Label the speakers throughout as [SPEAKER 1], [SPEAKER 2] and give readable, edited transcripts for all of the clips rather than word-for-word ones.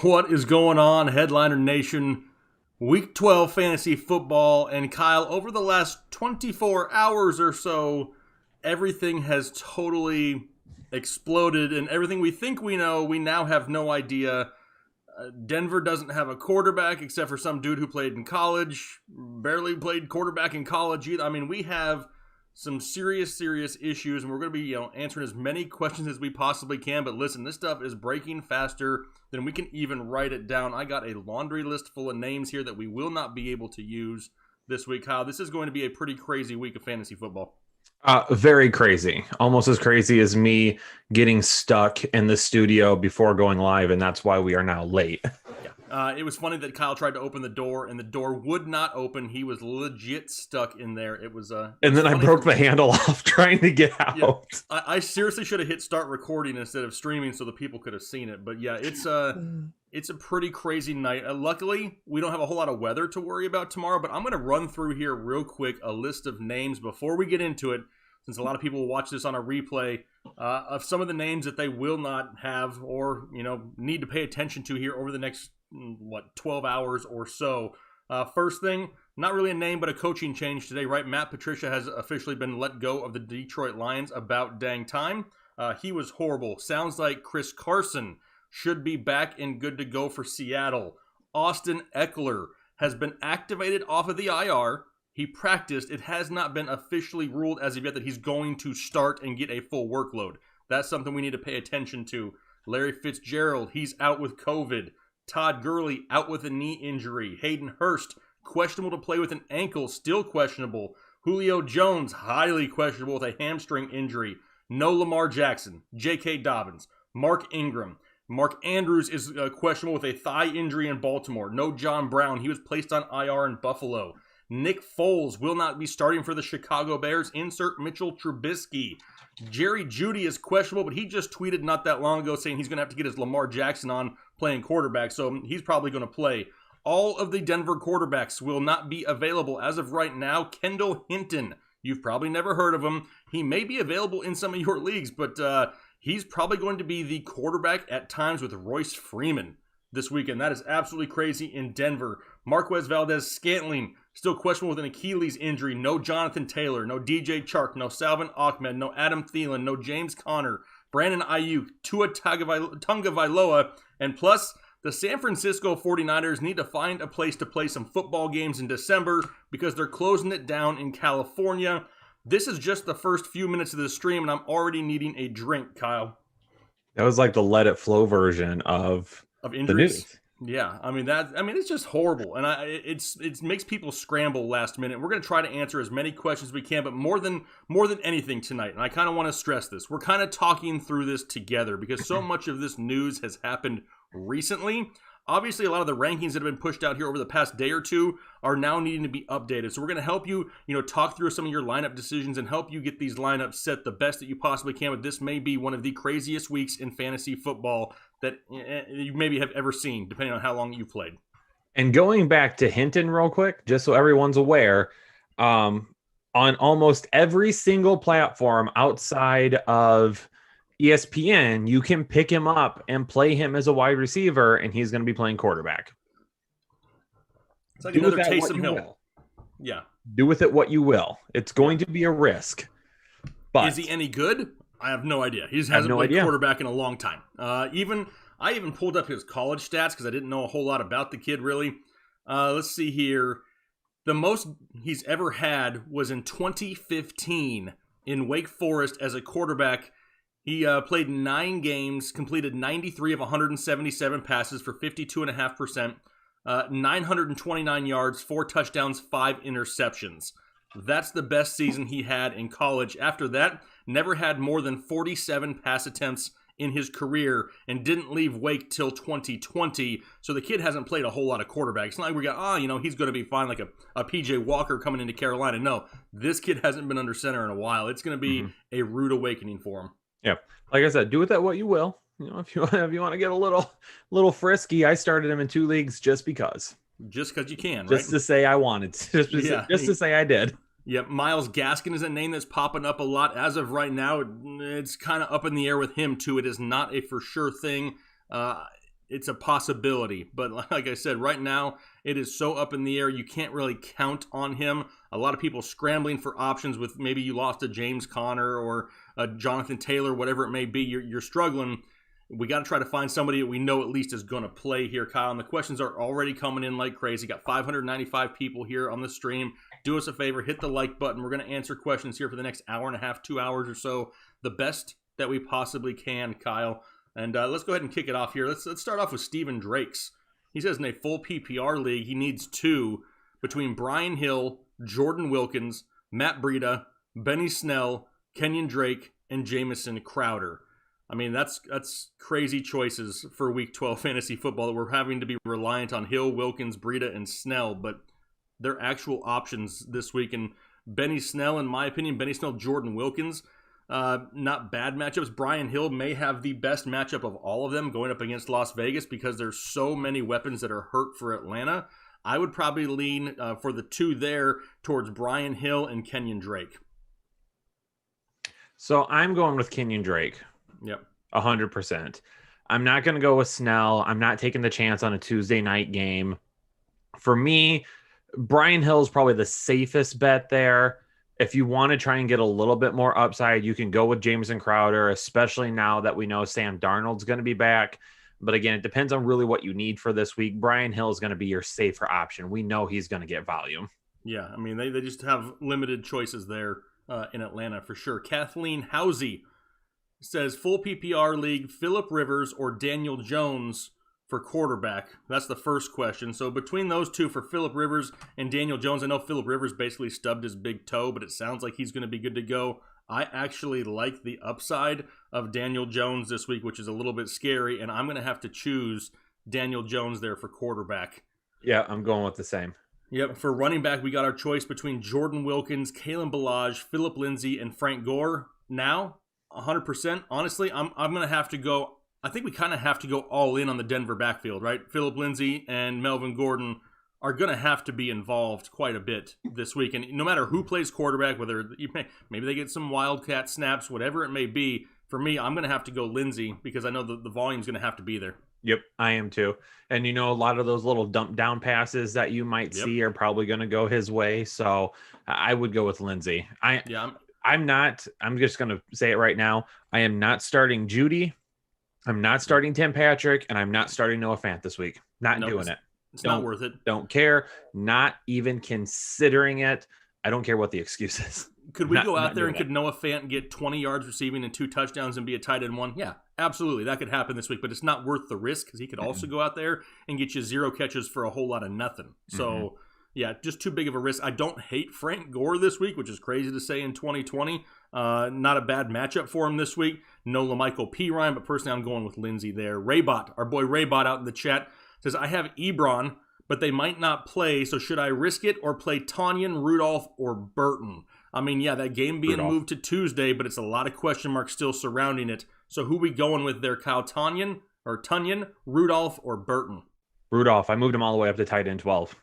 [SPEAKER 1] What is going on, Headliner Nation? Week 12 fantasy football, and Kyle, over the last 24 hours or so, everything has totally exploded, and everything we think we know, we now have no idea. Denver doesn't have a quarterback except for some dude who played in college, barely played quarterback in college either. I mean, we have some serious issues, and we're going to be answering as many questions as we possibly can. But listen, this stuff is breaking faster than we can even write it down. I got a laundry list full of names here that we will not be able to use this week. Kyle, this is going to be a pretty crazy week of fantasy football.
[SPEAKER 2] Very crazy. Almost as crazy as me getting stuck in the studio before going live, and that's why we are now late.
[SPEAKER 1] Yeah. It was funny that Kyle tried to open the door, and the door would not open. He was legit stuck in there. It was and
[SPEAKER 2] then I broke the handle off trying to get out.
[SPEAKER 1] Yeah. I seriously should have hit start recording instead of streaming so the people could have seen it. But yeah, it's a pretty crazy night. Luckily, we don't have a whole lot of weather to worry about tomorrow, but I'm going to run through here real quick a list of names before we get into it, since a lot of people will watch this on a replay, of some of the names that they will not have or need to pay attention to here over the next 12 hours or so. First thing, not really a name, but a coaching change today, right? Matt Patricia has officially been let go of the Detroit Lions about dang time. He was horrible. Sounds like Chris Carson should be back and good to go for Seattle. Austin Eckler has been activated off of the IR. He practiced. It has not been officially ruled as of yet that he's going to start and get a full workload. That's something we need to pay attention to. Larry Fitzgerald, he's out with COVID. Todd Gurley out with a knee injury. Hayden Hurst, questionable to play with an ankle, still questionable. Julio Jones, highly questionable with a hamstring injury. No Lamar Jackson. J.K. Dobbins. Mark Ingram. Mark Andrews is questionable with a thigh injury in Baltimore. No John Brown. He was placed on IR in Buffalo. Nick Foles will not be starting for the Chicago Bears. Insert Mitchell Trubisky. Jerry Jeudy is questionable, but he just tweeted not that long ago saying he's going to have to get his Lamar Jackson on playing quarterback, so he's probably going to play. All of the Denver quarterbacks will not be available as of right now. Kendall Hinton, you've probably never heard of him. He may be available in some of your leagues, but he's probably going to be the quarterback at times with Royce Freeman this weekend. That is absolutely crazy in Denver. Marquez Valdez-Scantling, still questionable with an Achilles injury. No Jonathan Taylor, no DJ Chark, no Salvin Ahmed, no Adam Thielen, no James Conner, Brandon Ayuk, Tua Tagovailoa, and plus the San Francisco 49ers need to find a place to play some football games in December because they're closing it down in California. This is just the first few minutes of the stream, and I'm already needing a drink, Kyle.
[SPEAKER 2] That was like the Let It Flow version of
[SPEAKER 1] injuries.
[SPEAKER 2] The news.
[SPEAKER 1] Yeah, I mean it's just horrible, and it makes people scramble last minute. We're going to try to answer as many questions as we can, but more than anything tonight, and I kind of want to stress this, we're kind of talking through this together because so much of this news has happened recently. Obviously, a lot of the rankings that have been pushed out here over the past day or two are now needing to be updated. So we're going to help you, talk through some of your lineup decisions and help you get these lineups set the best that you possibly can. But this may be one of the craziest weeks in fantasy football that you maybe have ever seen, depending on how long you've played.
[SPEAKER 2] And going back to Hinton real quick, just so everyone's aware, on almost every single platform outside of ESPN, you can pick him up and play him as a wide receiver, and he's going to be playing quarterback.
[SPEAKER 1] It's like another Taysom Hill. Yeah.
[SPEAKER 2] Do with it what you will. It's going to be a risk. But
[SPEAKER 1] is he any good? I have no idea. He hasn't played quarterback in a long time. I even pulled up his college stats because I didn't know a whole lot about the kid, really. Let's see here. The most he's ever had was in 2015 in Wake Forest as a quarterback. He played 9 games, completed 93 of 177 passes for 52.5%, 929 yards, 4 touchdowns, 5 interceptions. That's the best season he had in college. After that, never had more than 47 pass attempts in his career and didn't leave Wake till 2020. So the kid hasn't played a whole lot of quarterback. It's not like we got, he's going to be fine like a PJ Walker coming into Carolina. No, this kid hasn't been under center in a while. It's going to be a rude awakening for him.
[SPEAKER 2] Yeah, like I said, do with that what you will. If you want to get a little frisky, I started him in 2 leagues just because
[SPEAKER 1] you can, right?
[SPEAKER 2] Just to say I wanted, just to say I did.
[SPEAKER 1] Yeah, Myles Gaskin is a name that's popping up a lot as of right now. It's kind of up in the air with him too. It is not a for sure thing. it's a possibility. But like I said, right now it is so up in the air. You can't really count on him. A lot of people scrambling for options with maybe you lost a James Conner or a Jonathan Taylor, whatever it may be. You're struggling. We got to try to find somebody that we know at least is going to play here, Kyle. And the questions are already coming in like crazy. Got 595 people here on the stream. Do us a favor, hit the like button. We're going to answer questions here for the next hour and a half, 2 hours or so. The best that we possibly can, Kyle. And let's go ahead and kick it off here. Let's start off with Steven Drakes. He says in a full PPR league, he needs 2 between Brian Hill, Jordan Wilkins, Matt Breida, Benny Snell, Kenyon Drake, and Jamison Crowder. I mean, that's crazy choices for Week 12 fantasy football that we're having to be reliant on Hill, Wilkins, Breida, and Snell, but they're actual options this week. And Benny Snell, in my opinion, Jordan Wilkins, not bad matchups. Brian Hill may have the best matchup of all of them going up against Las Vegas because there's so many weapons that are hurt for Atlanta. I would probably lean for the 2 there towards Brian Hill and Kenyon Drake.
[SPEAKER 2] So I'm going with Kenyon Drake.
[SPEAKER 1] Yep.
[SPEAKER 2] 100%. I'm not going to go with Snell. I'm not taking the chance on a Tuesday night game. For me, Brian Hill is probably the safest bet there. If you want to try and get a little bit more upside, you can go with Jamison Crowder, especially now that we know Sam Darnold's going to be back. But again, it depends on really what you need for this week. Brian Hill is going to be your safer option. We know he's going to get volume.
[SPEAKER 1] Yeah, I mean, they just have limited choices there in Atlanta for sure. Kathleen Housey says full PPR league, Phillip Rivers or Daniel Jones for quarterback. That's the first question. So between those 2 for Phillip Rivers and Daniel Jones, I know Phillip Rivers basically stubbed his big toe, but it sounds like he's going to be good to go. I actually like the upside of Daniel Jones this week, which is a little bit scary, and I'm going to have to choose Daniel Jones there for quarterback.
[SPEAKER 2] Yeah, I'm going with the same.
[SPEAKER 1] Yep, for running back, we got our choice between Jordan Wilkins, Kalen Ballage, Philip Lindsay, and Frank Gore. Now, 100%. Honestly, I'm going to have to go. I think we kind of have to go all in on the Denver backfield, right? Philip Lindsay and Melvin Gordon are going to have to be involved quite a bit this week. And no matter who plays quarterback, whether maybe they get some wildcat snaps, whatever it may be, for me, I'm going to have to go Lindsay because I know the volume's going to have to be there.
[SPEAKER 2] Yep, I am too. And a lot of those little dump down passes that you might see are probably going to go his way. So I would go with Lindsay. I'm just going to say it right now. I am not starting Judy. I'm not starting Tim Patrick, and I'm not starting Noah Fant this week. Not doing it.
[SPEAKER 1] It's not worth it.
[SPEAKER 2] Don't care. Not even considering it. I don't care what the excuse is.
[SPEAKER 1] Could we go out there and could Noah Fant get 20 yards receiving and 2 touchdowns and be a tight end 1? Yeah, absolutely. That could happen this week, but it's not worth the risk because he could also go out there and get you 0 catches for a whole lot of nothing. So, yeah, just too big of a risk. I don't hate Frank Gore this week, which is crazy to say in 2020. Not a bad matchup for him this week. No LaMichael Pirine, but personally I'm going with Lindsay there. Raybot, our boy Raybot out in the chat, says, I have Ebron, but they might not play, so should I risk it or play Tonyan, Rudolph, or Burton? I mean, yeah, that game being moved to Tuesday, but it's a lot of question marks still surrounding it. So who we going with there, Kyle? Tonyan, Rudolph, or Burton?
[SPEAKER 2] Rudolph. I moved him all the way up to tight end 12.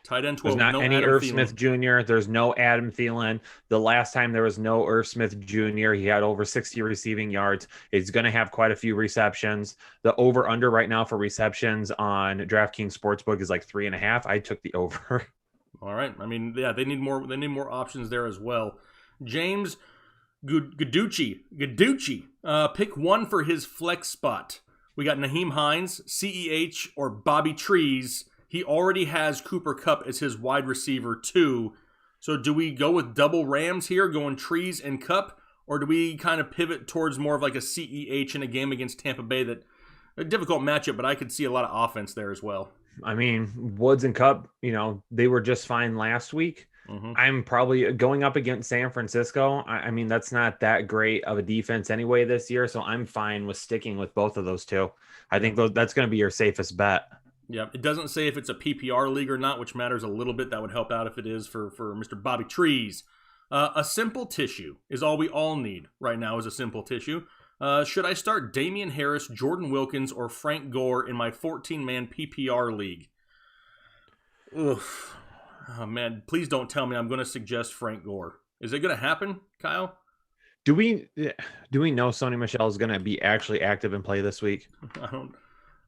[SPEAKER 1] Tight end 12.
[SPEAKER 2] There's not any
[SPEAKER 1] Adam
[SPEAKER 2] Irv
[SPEAKER 1] Thielen.
[SPEAKER 2] Smith Jr. There's no Adam Thielen. The last time there was no Irv Smith Jr., he had over 60 receiving yards. He's going to have quite a few receptions. The over-under right now for receptions on DraftKings Sportsbook is like 3.5. I took the over.
[SPEAKER 1] All right. I mean, yeah, they need more options there as well. James Gaducci, pick 1 for his flex spot. We got Naheem Hines, CEH, or Bobby Trees. He already has Cooper Kupp as his wide receiver 2. So do we go with double Rams here, going Trees and Kupp, or do we kind of pivot towards more of like a CEH in a game against Tampa Bay? That a difficult matchup, but I could see a lot of offense there as well.
[SPEAKER 2] I mean, Woods and Kupp, they were just fine last week. I'm probably going up against San Francisco. I mean, that's not that great of a defense anyway this year, so I'm fine with sticking with both of those 2. I think that's going to be your safest bet.
[SPEAKER 1] Yeah, it doesn't say if it's a PPR league or not, which matters a little bit. That would help out if it is for Mr. Bobby Trees. A simple tissue is all we all need right now is a simple tissue. Should I start Damian Harris, Jordan Wilkins, or Frank Gore in my 14-man PPR league? Oof. Oh, man, please don't tell me I'm going to suggest Frank Gore. Is it going to happen, Kyle?
[SPEAKER 2] Do we know Sony Michel is going to be actually active and play this week?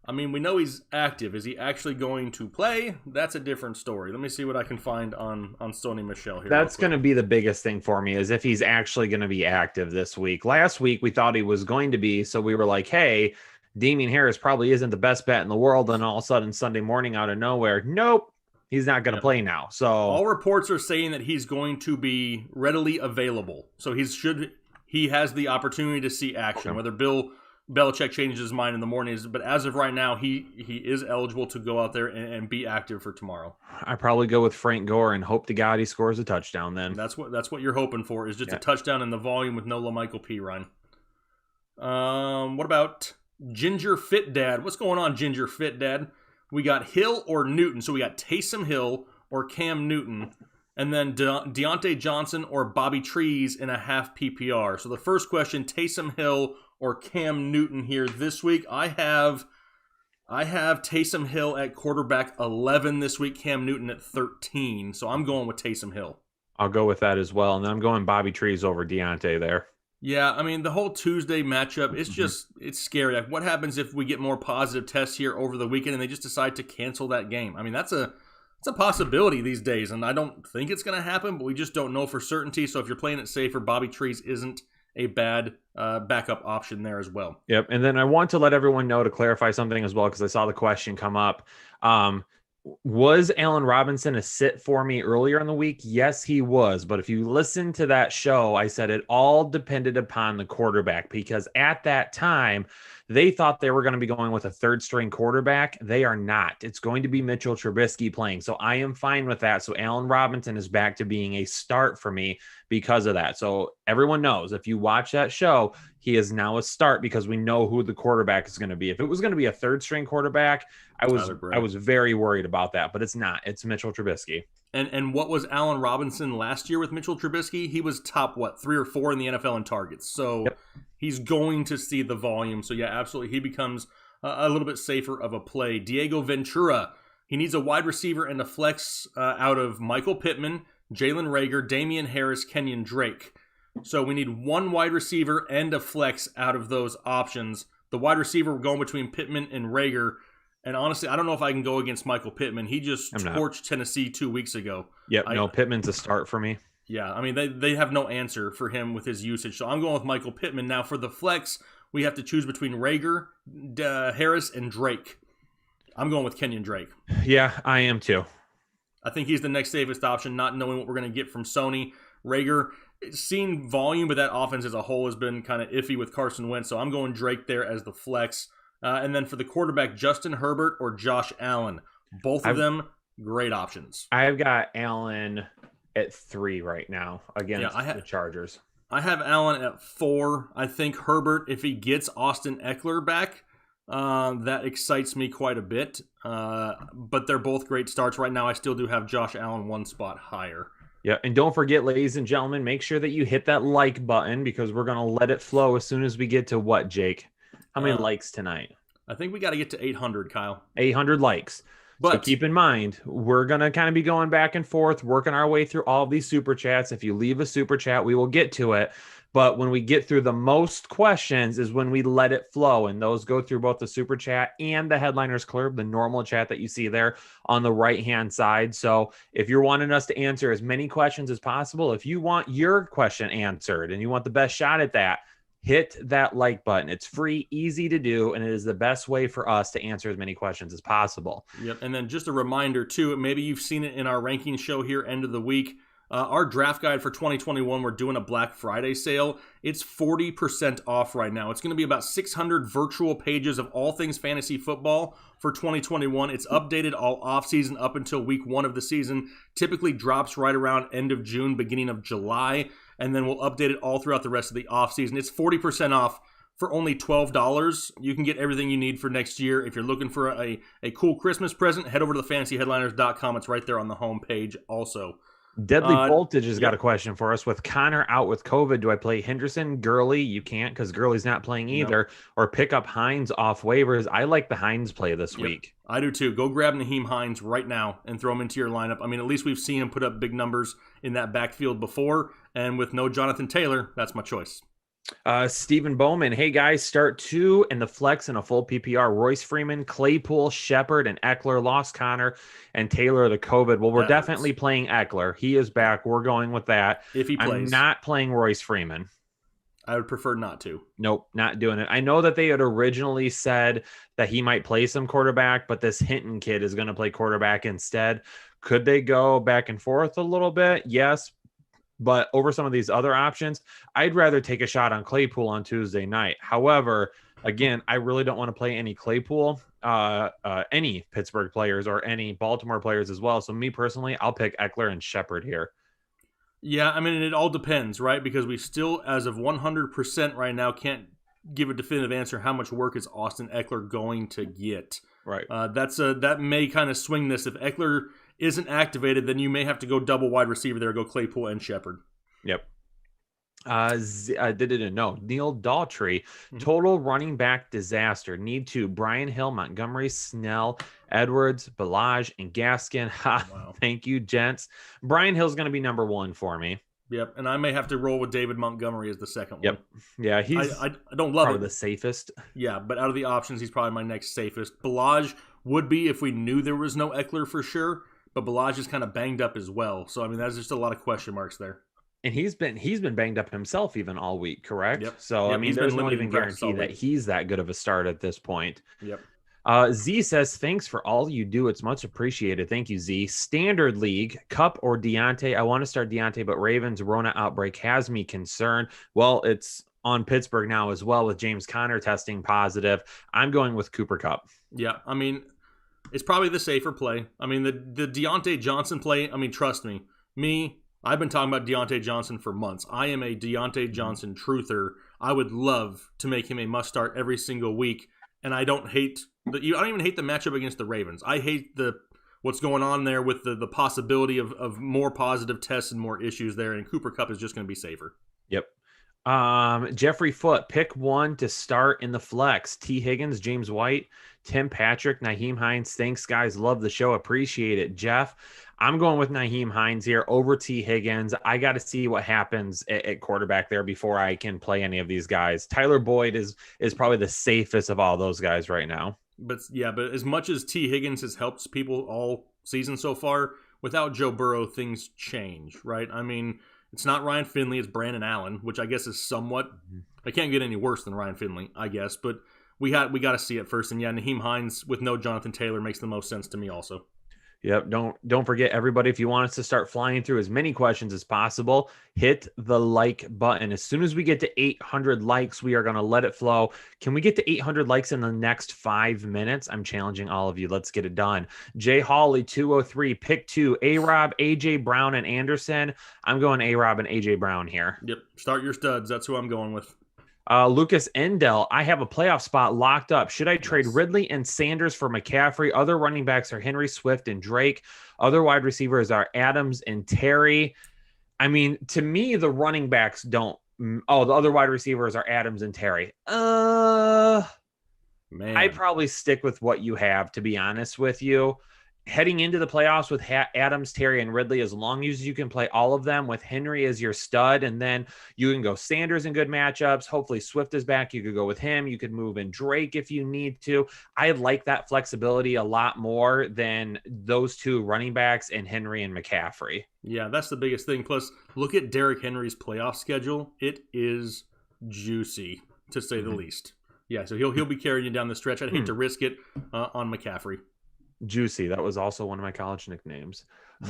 [SPEAKER 1] I mean, we know he's active. Is he actually going to play? That's a different story. Let me see what I can find on Sony Michel here.
[SPEAKER 2] That's going to be the biggest thing for me, is if he's actually going to be active this week. Last week, we thought he was going to be, so we were like, hey, Damien Harris probably isn't the best bet in the world, and all of a sudden, Sunday morning out of nowhere, nope, he's not going to play now. So
[SPEAKER 1] all reports are saying that he's going to be readily available. So he has the opportunity to see action, whether Bill Belichick changes his mind in the mornings, but as of right now, he is eligible to go out there and be active for tomorrow.
[SPEAKER 2] I probably go with Frank Gore and hope to God he scores a touchdown then.
[SPEAKER 1] That's what you're hoping for, is just a touchdown in the volume with no LaMichael P. Ryan. What about Ginger Fit Dad? What's going on, Ginger Fit Dad? We got Hill or Newton. So we got Taysom Hill or Cam Newton, and then Deontay Johnson or Bobby Trees in a half PPR. So the first question, Taysom Hill or Cam Newton here this week. I have Taysom Hill at quarterback 11 this week, Cam Newton at 13. So I'm going with Taysom Hill.
[SPEAKER 2] I'll go with that as well. And then I'm going Bobby Trees over Deontay there.
[SPEAKER 1] Yeah, I mean, the whole Tuesday matchup, it's scary. Like, what happens if we get more positive tests here over the weekend and they just decide to cancel that game? I mean, that's a possibility these days, and I don't think it's going to happen, but we just don't know for certainty. So if you're playing it safer, Bobby Trees isn't a bad backup option there as well.
[SPEAKER 2] Yep, and then I want to let everyone know, to clarify something as well, because I saw the question come up. Was Allen Robinson a sit for me earlier in the week? Yes, he was. But if you listen to that show, I said it all depended upon the quarterback, because at that time, they thought they were going to be going with a third string quarterback. They are not. It's going to be Mitchell Trubisky playing. So I am fine with that. So Allen Robinson is back to being a start for me because of that. So everyone knows, if you watch that show, he is now a start because we know who the quarterback is going to be. If it was going to be a third string quarterback, I was very worried about that, but it's not. It's Mitchell Trubisky.
[SPEAKER 1] And what was Allen Robinson last year with Mitchell Trubisky? He was top, 3 or 4 in the NFL in targets. So he's going to see the volume. So yeah, absolutely. He becomes a little bit safer of a play. Diego Ventura, he needs a wide receiver and a flex out of Michael Pittman, Jalen Reagor, Damian Harris, Kenyon Drake. So we need one wide receiver and a flex out of those options. The wide receiver, we're going between Pittman and Reagor. And honestly, I don't know if I can go against Michael Pittman. He just torched Tennessee 2 weeks ago.
[SPEAKER 2] Yep, Pittman's a start for me.
[SPEAKER 1] Yeah, I mean, they have no answer for him with his usage. So I'm going with Michael Pittman. Now for the flex, we have to choose between Reagor, Harris, and Drake. I'm going with Kenyon Drake.
[SPEAKER 2] Yeah, I am too.
[SPEAKER 1] I think he's the next safest option, not knowing what we're going to get from Sony. Reagor, seen volume, but that offense as a whole has been kind of iffy with Carson Wentz. So I'm going Drake there as the flex. And then for the quarterback, Justin Herbert or Josh Allen. Both of them, great options.
[SPEAKER 2] I've got Allen at 3 right now against the Chargers.
[SPEAKER 1] I have Allen at 4. I think Herbert, if he gets Austin Eckler back, that excites me quite a bit. But they're both great starts. Right now, I still do have Josh Allen one spot higher.
[SPEAKER 2] Yeah, and don't forget, ladies and gentlemen, make sure that you hit that like button, because we're going to let it flow as soon as we get to what, Jake? How many likes tonight?
[SPEAKER 1] I think we got to get to 800, Kyle.
[SPEAKER 2] 800 likes. But so keep in mind, we're going to kind of be going back and forth, working our way through all of these super chats. If you leave a super chat, we will get to it. But when we get through the most questions is when we let it flow. And those go through both the super chat and the Headliners Club, the normal chat that you see there on the right-hand side. So if you're wanting us to answer as many questions as possible, if you want your question answered and you want the best shot at that, hit that like button. It's free, easy to do, and it is the best way for us to answer as many questions as possible.
[SPEAKER 1] Yep, and then just a reminder, too, maybe you've seen it in our ranking show here, end of the week. Our draft guide for 2021, we're doing a Black Friday sale. It's 40% off right now. It's going to be about 600 virtual pages of all things fantasy football for 2021. It's updated all offseason up until week 1 of the season. Typically drops right around end of June, beginning of July. And then we'll update it all throughout the rest of the offseason. It's 40% off for only $12. You can get everything you need for next year. If you're looking for a cool Christmas present, head over to thefantasyheadliners.com. It's right there on the homepage also.
[SPEAKER 2] Deadly Voltage has got a question for us. With Connor out with COVID, do I play Henderson? Gurley? You can't, because Gurley's not playing either. Or pick up Hines off waivers. I like the Hines play this week.
[SPEAKER 1] I do too. Go grab Naheem Hines right now and throw him into your lineup. I mean, at least we've seen him put up big numbers in that backfield before. And with no Jonathan Taylor, that's my choice.
[SPEAKER 2] Stephen Bowman, hey guys, start 2 in the flex in a full PPR. Royce Freeman, Claypool, Shepard, and Eckler. Lost Connor and Taylor the COVID. Well, we're
[SPEAKER 1] That
[SPEAKER 2] definitely
[SPEAKER 1] hurts.
[SPEAKER 2] playing Eckler. He is back. We're going with that.
[SPEAKER 1] If he
[SPEAKER 2] I'm
[SPEAKER 1] plays,
[SPEAKER 2] not playing Royce Freeman.
[SPEAKER 1] I would prefer not to.
[SPEAKER 2] Nope, not doing it. I know that they had originally said that he might play some quarterback, but this Hinton kid is going to play quarterback instead. Could they go back and forth a little bit? Yes. But over some of these other options, I'd rather take a shot on Claypool on Tuesday night. However, again, I really don't want to play any Claypool, any Pittsburgh players or any Baltimore players as well. So me personally, I'll pick Eckler and Shepard here.
[SPEAKER 1] Yeah, I mean, it all depends, right? Because we still, as of 100% right now, can't give a definitive answer how much work is Austin Eckler going to get.
[SPEAKER 2] Right.
[SPEAKER 1] That may kind of swing this. If Eckler isn't activated, then you may have to go double wide receiver there, go Claypool and Shepard.
[SPEAKER 2] Yep. No, Neil Daughtry, total running back disaster. Need to Brian Hill, Montgomery, Snell, Edwards, Ballage, and Gaskin. Ha, wow. Thank you, gents. Brian Hill's going to be number 1 for me.
[SPEAKER 1] Yep, and I may have to roll with David Montgomery as the second one.
[SPEAKER 2] Yep. Yeah, he's
[SPEAKER 1] I don't love
[SPEAKER 2] probably
[SPEAKER 1] it.
[SPEAKER 2] The safest.
[SPEAKER 1] Yeah, but out of the options, he's probably my next safest. Ballage would be if we knew there was no Eckler for sure, but Ballage is kind of banged up as well. So I mean, that's just a lot of question marks there.
[SPEAKER 2] And he's been banged up himself even all week, correct?
[SPEAKER 1] Yep.
[SPEAKER 2] So
[SPEAKER 1] yep.
[SPEAKER 2] I mean, there's no even guarantee that he's that good of a start at this point.
[SPEAKER 1] Yep.
[SPEAKER 2] Z says, thanks for all you do. It's much appreciated. Thank you, Z. Standard League, Cup or Deontay? I want to start Deontay, but Ravens Rona outbreak has me concerned. Well, it's on Pittsburgh now as well with James Conner testing positive. I'm going with Cooper Kupp.
[SPEAKER 1] Yeah, I mean, it's probably the safer play. I mean, the Deontay Johnson play, I mean, trust me. I've been talking about Deontay Johnson for months. I am a Deontay Johnson truther. I would love to make him a must-start every single week, and I don't even hate the matchup against the Ravens. I hate what's going on there with the possibility of more positive tests and more issues there, and Cooper Kupp is just going to be safer.
[SPEAKER 2] Yep. Jeffrey Foote, pick 1 to start in the flex. T. Higgins, James White, Tim Patrick, Nyheim Hines. Thanks, guys. Love the show. Appreciate it. Jeff, I'm going with Nyheim Hines here over T. Higgins. I got to see what happens at quarterback there before I can play any of these guys. Tyler Boyd is probably the safest of all those guys right now.
[SPEAKER 1] But as much as T. Higgins has helped people all season so far, without Joe Burrow, things change, right? I mean, it's not Ryan Finley, it's Brandon Allen, which I guess is somewhat. I can't get any worse than Ryan Finley, I guess. But we got to see it first. And yeah, Nyheim Hines with no Jonathan Taylor makes the most sense to me also.
[SPEAKER 2] Yep. Don't forget, everybody, if you want us to start flying through as many questions as possible, hit the like button. As soon as we get to 800 likes, we are going to let it flow. Can we get to 800 likes in the next 5 minutes? I'm challenging all of you. Let's get it done. Jay Hawley, 203, pick 2, A-Rob, AJ Brown, and Anderson. I'm going A-Rob and AJ Brown here.
[SPEAKER 1] Yep. Start your studs. That's who I'm going with.
[SPEAKER 2] Lucas Endell, I have a playoff spot locked up. Should I trade Ridley and Sanders for McCaffrey? Other running backs are Henry, Swift, and Drake. Other wide receivers are Adams and Terry. I mean, to me, the running backs don't. Oh, the other wide receivers are Adams and Terry. Man, I'd probably stick with what you have, to be honest with you. Heading into the playoffs with Adams, Terry, and Ridley, as long as you can play all of them with Henry as your stud, and then you can go Sanders in good matchups. Hopefully Swift is back. You could go with him. You could move in Drake if you need to. I like that flexibility a lot more than those two running backs and Henry and McCaffrey.
[SPEAKER 1] Yeah, that's the biggest thing. Plus, look at Derrick Henry's playoff schedule. It is juicy, to say the least. Yeah, so he'll be carrying you down the stretch. I'd hate to risk it on McCaffrey.
[SPEAKER 2] Juicy. That was also one of my college nicknames.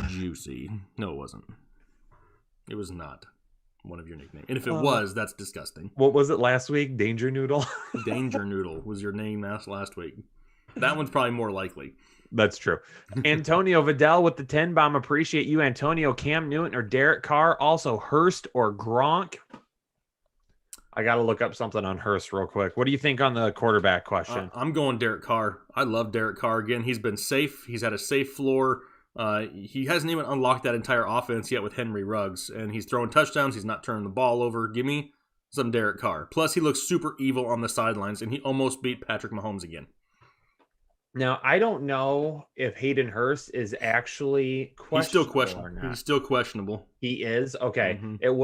[SPEAKER 1] Juicy. No, it wasn't. It was not one of your nicknames. And if it was, that's disgusting.
[SPEAKER 2] What was it last week? Danger Noodle?
[SPEAKER 1] Danger Noodle was your name last week. That one's probably more likely.
[SPEAKER 2] That's true. Antonio Vidal with the 10 bomb. Appreciate you, Antonio. Cam Newton or Derek Carr. Also Hurst or Gronk. I got to look up something on Hurst real quick. What do you think on the quarterback question?
[SPEAKER 1] I'm going Derek Carr. I love Derek Carr. Again, he's been safe. He's had a safe floor. He hasn't even unlocked that entire offense yet with Henry Ruggs. And he's throwing touchdowns. He's not turning the ball over. Give me some Derek Carr. Plus, he looks super evil on the sidelines, and he almost beat Patrick Mahomes again.
[SPEAKER 2] Now, I don't know if Hayden Hurst is actually
[SPEAKER 1] He's still
[SPEAKER 2] questionable or
[SPEAKER 1] questionable.
[SPEAKER 2] not.
[SPEAKER 1] He's still questionable.
[SPEAKER 2] He is okay.
[SPEAKER 1] Mm-hmm.
[SPEAKER 2] It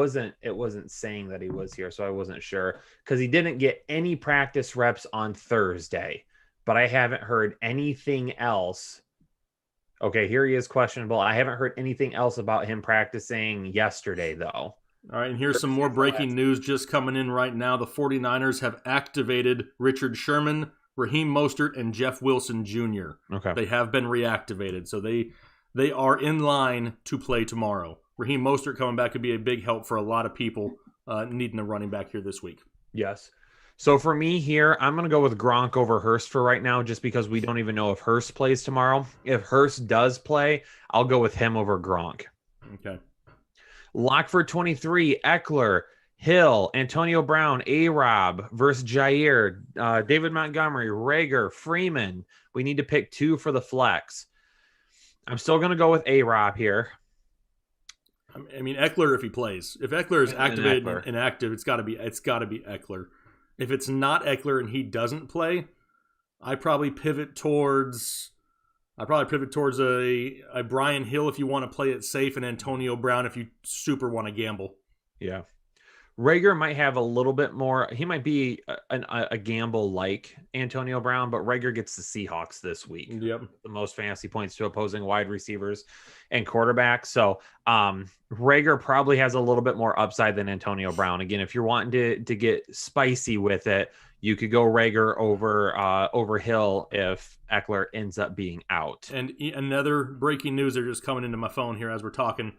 [SPEAKER 2] wasn't saying that he was here, so I wasn't sure because he didn't get any practice reps on Thursday. But I haven't heard anything else. Okay, here he is questionable. I haven't heard anything else about him practicing yesterday, though.
[SPEAKER 1] All right, and here's some more breaking news just coming in right now. The 49ers have activated Richard Sherman, Raheem Mostert, and Jeff Wilson Jr.
[SPEAKER 2] Okay.
[SPEAKER 1] They have been reactivated, so they are in line to play tomorrow. Raheem Mostert coming back could be a big help for a lot of people needing a running back here this week.
[SPEAKER 2] Yes. So for me here, I'm going to go with Gronk over Hurst for right now, just because we don't even know if Hurst plays tomorrow. If Hurst does play, I'll go with him over Gronk.
[SPEAKER 1] Okay.
[SPEAKER 2] Lock for 23, Eckler, Hill, Antonio Brown, A-Rob versus Jair, David Montgomery, Rager, Freeman. We need to pick 2 for the flex. I'm still going to go with A-Rob here.
[SPEAKER 1] I mean, Eckler if he plays. If Eckler is activated and active, it's got to be Eckler. If it's not Eckler and he doesn't play, I probably pivot towards a Brian Hill if you want to play it safe, and Antonio Brown if you super want to gamble.
[SPEAKER 2] Yeah. Rager might have a little bit more. He might be a gamble like Antonio Brown, but Rager gets the Seahawks this week.
[SPEAKER 1] Yep.
[SPEAKER 2] The most fantasy points to opposing wide receivers and quarterbacks. So Rager probably has a little bit more upside than Antonio Brown. Again, if you're wanting to get spicy with it, you could go Rager over Hill if Eckler ends up being out.
[SPEAKER 1] And another breaking news are just coming into my phone here as we're talking.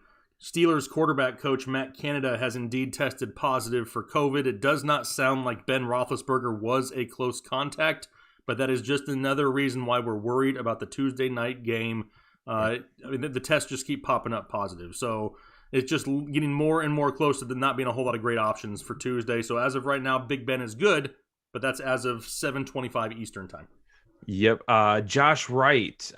[SPEAKER 1] Steelers quarterback coach Matt Canada has indeed tested positive for COVID. It does not sound like Ben Roethlisberger was a close contact, but that is just another reason why we're worried about the Tuesday night game. I mean, the tests just keep popping up positive. So it's just getting more and more close to there not being a whole lot of great options for Tuesday. So as of right now, Big Ben is good, but that's as of 7:25 Eastern time.
[SPEAKER 2] Yep. Josh Wright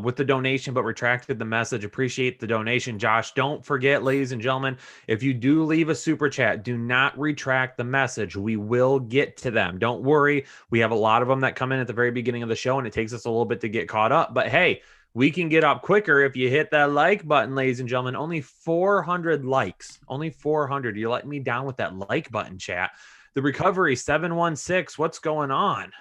[SPEAKER 2] with the donation, but retracted the message. Appreciate the donation, Josh. Don't forget, ladies and gentlemen, if you do leave a super chat, do not retract the message. We will get to them. Don't worry. We have a lot of them that come in at the very beginning of the show, and it takes us a little bit to get caught up. But hey, we can get up quicker if you hit that like button, ladies and gentlemen. Only 400 likes. Only 400. You're letting me down with that like button, chat. The recovery 716. What's going on?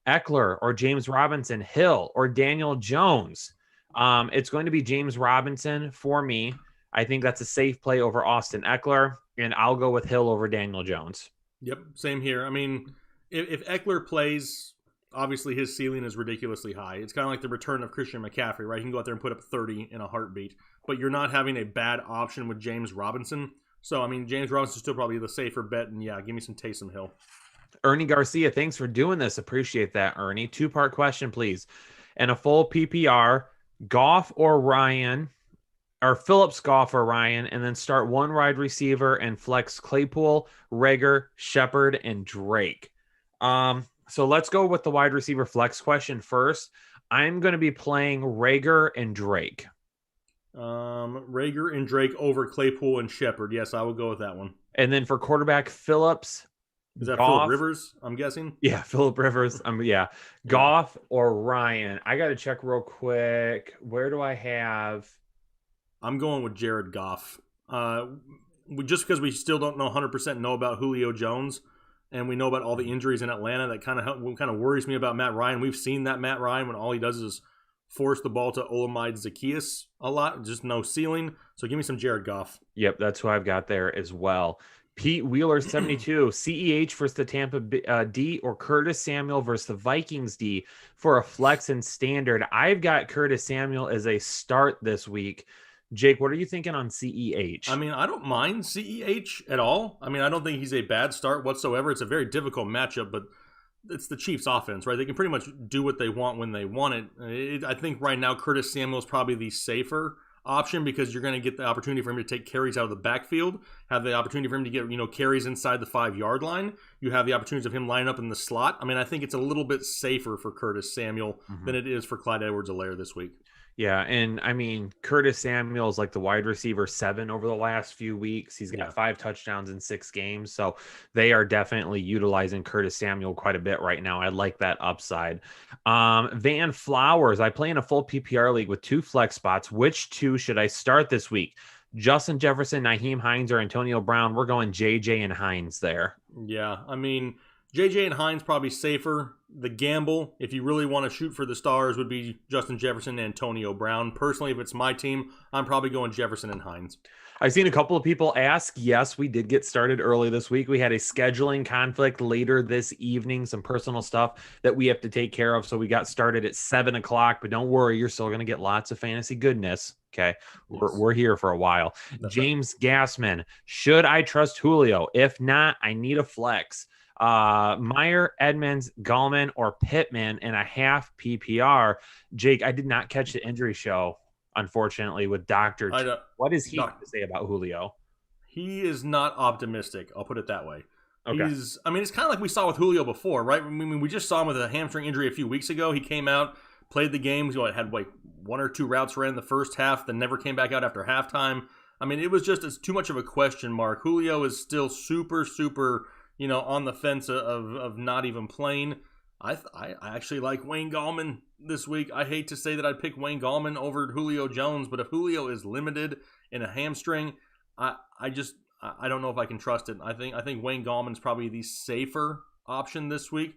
[SPEAKER 2] Eckler or James Robinson, Hill or Daniel Jones. It's going to be James Robinson for me. I think that's a safe play over Austin Eckler, and I'll go with Hill over Daniel Jones.
[SPEAKER 1] Yep, same here. I mean, if Eckler plays, obviously his ceiling is ridiculously high. It's kind of like the return of Christian McCaffrey, right? He can go out there and put up 30 in a heartbeat, but you're not having a bad option with James Robinson. So, I mean, James Robinson is still probably the safer bet, and yeah, give me some Taysom Hill.
[SPEAKER 2] Ernie Garcia, thanks for doing this. Appreciate that, Ernie. 2-part question, please. And a full PPR, Goff or Ryan, or Phillips, Goff or Ryan, and then start one wide receiver and flex Claypool, Rager, Shepard, and Drake. So let's go with the wide receiver flex question first. I'm going to be playing Rager and Drake.
[SPEAKER 1] Rager and Drake over Claypool and Shepard. Yes, I will go with that one.
[SPEAKER 2] And then for quarterback, Phillips.
[SPEAKER 1] Is that
[SPEAKER 2] Goff,
[SPEAKER 1] Phillip Rivers, I'm guessing?
[SPEAKER 2] Yeah, Phillip Rivers. Yeah. Goff or Ryan. I got to check real quick. Where do I have?
[SPEAKER 1] I'm going with Jared Goff. Just because we still don't know 100% know about Julio Jones, and we know about all the injuries in Atlanta, that kind of worries me about Matt Ryan. We've seen that Matt Ryan when all he does is force the ball to Olamide Zaccheaus a lot, just no ceiling. So give me some Jared Goff.
[SPEAKER 2] Yep, that's who I've got there as well. Pete Wheeler 72, CEH versus the Tampa D or Curtis Samuel versus the Vikings D for a flex and standard. I've got Curtis Samuel as a start this week. Jake, what are you thinking on CEH?
[SPEAKER 1] I mean, I don't mind CEH at all. I mean, I don't think he's a bad start whatsoever. It's a very difficult matchup, but it's the Chiefs offense, right? They can pretty much do what they want when they want it. I think right now Curtis Samuel is probably the safer option because you're going to get the opportunity for him to take carries out of the backfield, have the opportunity for him to get, carries inside the 5-yard line. You have the opportunities of him lining up in the slot. I mean, I think it's a little bit safer for Curtis Samuel than it is for Clyde Edwards-Helaire this week.
[SPEAKER 2] Yeah, and I mean, Curtis Samuel's like the wide receiver 7 over the last few weeks. He's got 5 touchdowns in 6 games. So they are definitely utilizing Curtis Samuel quite a bit right now. I like that upside. Van Flowers, I play in a full PPR league with 2 flex spots. Which 2 should I start this week? Justin Jefferson, Nyheim Hines, or Antonio Brown? We're going JJ and Hines there.
[SPEAKER 1] Yeah, I mean, JJ and Hines probably safer. The gamble, if you really want to shoot for the stars, would be Justin Jefferson and Antonio Brown. Personally, if it's my team, I'm probably going Jefferson and Hines.
[SPEAKER 2] I've seen a couple of people ask. Yes, we did get started early this week. We had a scheduling conflict later this evening, some personal stuff that we have to take care of. So we got started at 7 o'clock, but don't worry, you're still going to get lots of fantasy goodness. Okay. Yes. We're here for a while. That's James Gasman, should I trust Julio? If not, I need a flex. Meyer, Edmonds, Gallman, or Pittman in a half PPR. Jake, I did not catch the injury show, unfortunately, with Dr. What is he to say about Julio?
[SPEAKER 1] He is not optimistic. I'll put it that way.
[SPEAKER 2] Okay.
[SPEAKER 1] It's kind of like we saw with Julio before, right? I mean, we just saw him with a hamstring injury a few weeks ago. He came out, played the games, had like 1 or 2 routes ran in the first half, then never came back out after halftime. I mean, it was just too much of a question mark. Julio is still super, super, on the fence of not even playing. I actually like Wayne Gallman this week. I hate to say that I'd pick Wayne Gallman over Julio Jones, but if Julio is limited in a hamstring, I don't know if I can trust it. I think Wayne Gallman's probably the safer option this week,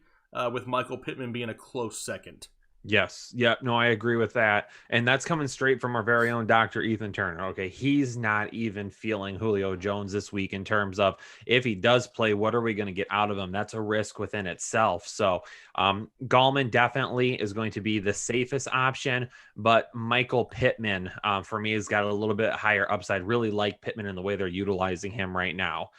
[SPEAKER 1] with Michael Pittman being a close second.
[SPEAKER 2] Yes. Yeah. No, I agree with that. And that's coming straight from our very own Dr. Ethan Turner. Okay. He's not even feeling Julio Jones this week in terms of if he does play, what are we going to get out of him? That's a risk within itself. So Gallman definitely is going to be the safest option, but Michael Pittman for me has got a little bit higher upside. Really like Pittman in the way they're utilizing him right now.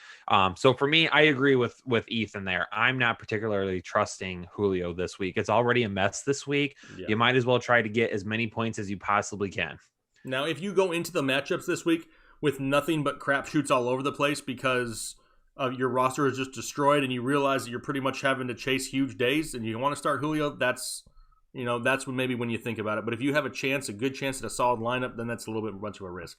[SPEAKER 2] So for me, I agree with Ethan there. I'm not particularly trusting Julio this week. It's already a mess this week. Yeah. You might as well try to get as many points as you possibly can.
[SPEAKER 1] Now, if you go into the matchups this week with nothing but crapshoots all over the place because your roster is just destroyed and you realize that you're pretty much having to chase huge days and you want to start Julio, that's when you think about it. But if you have a good chance at a solid lineup, then that's a little bit much of a risk.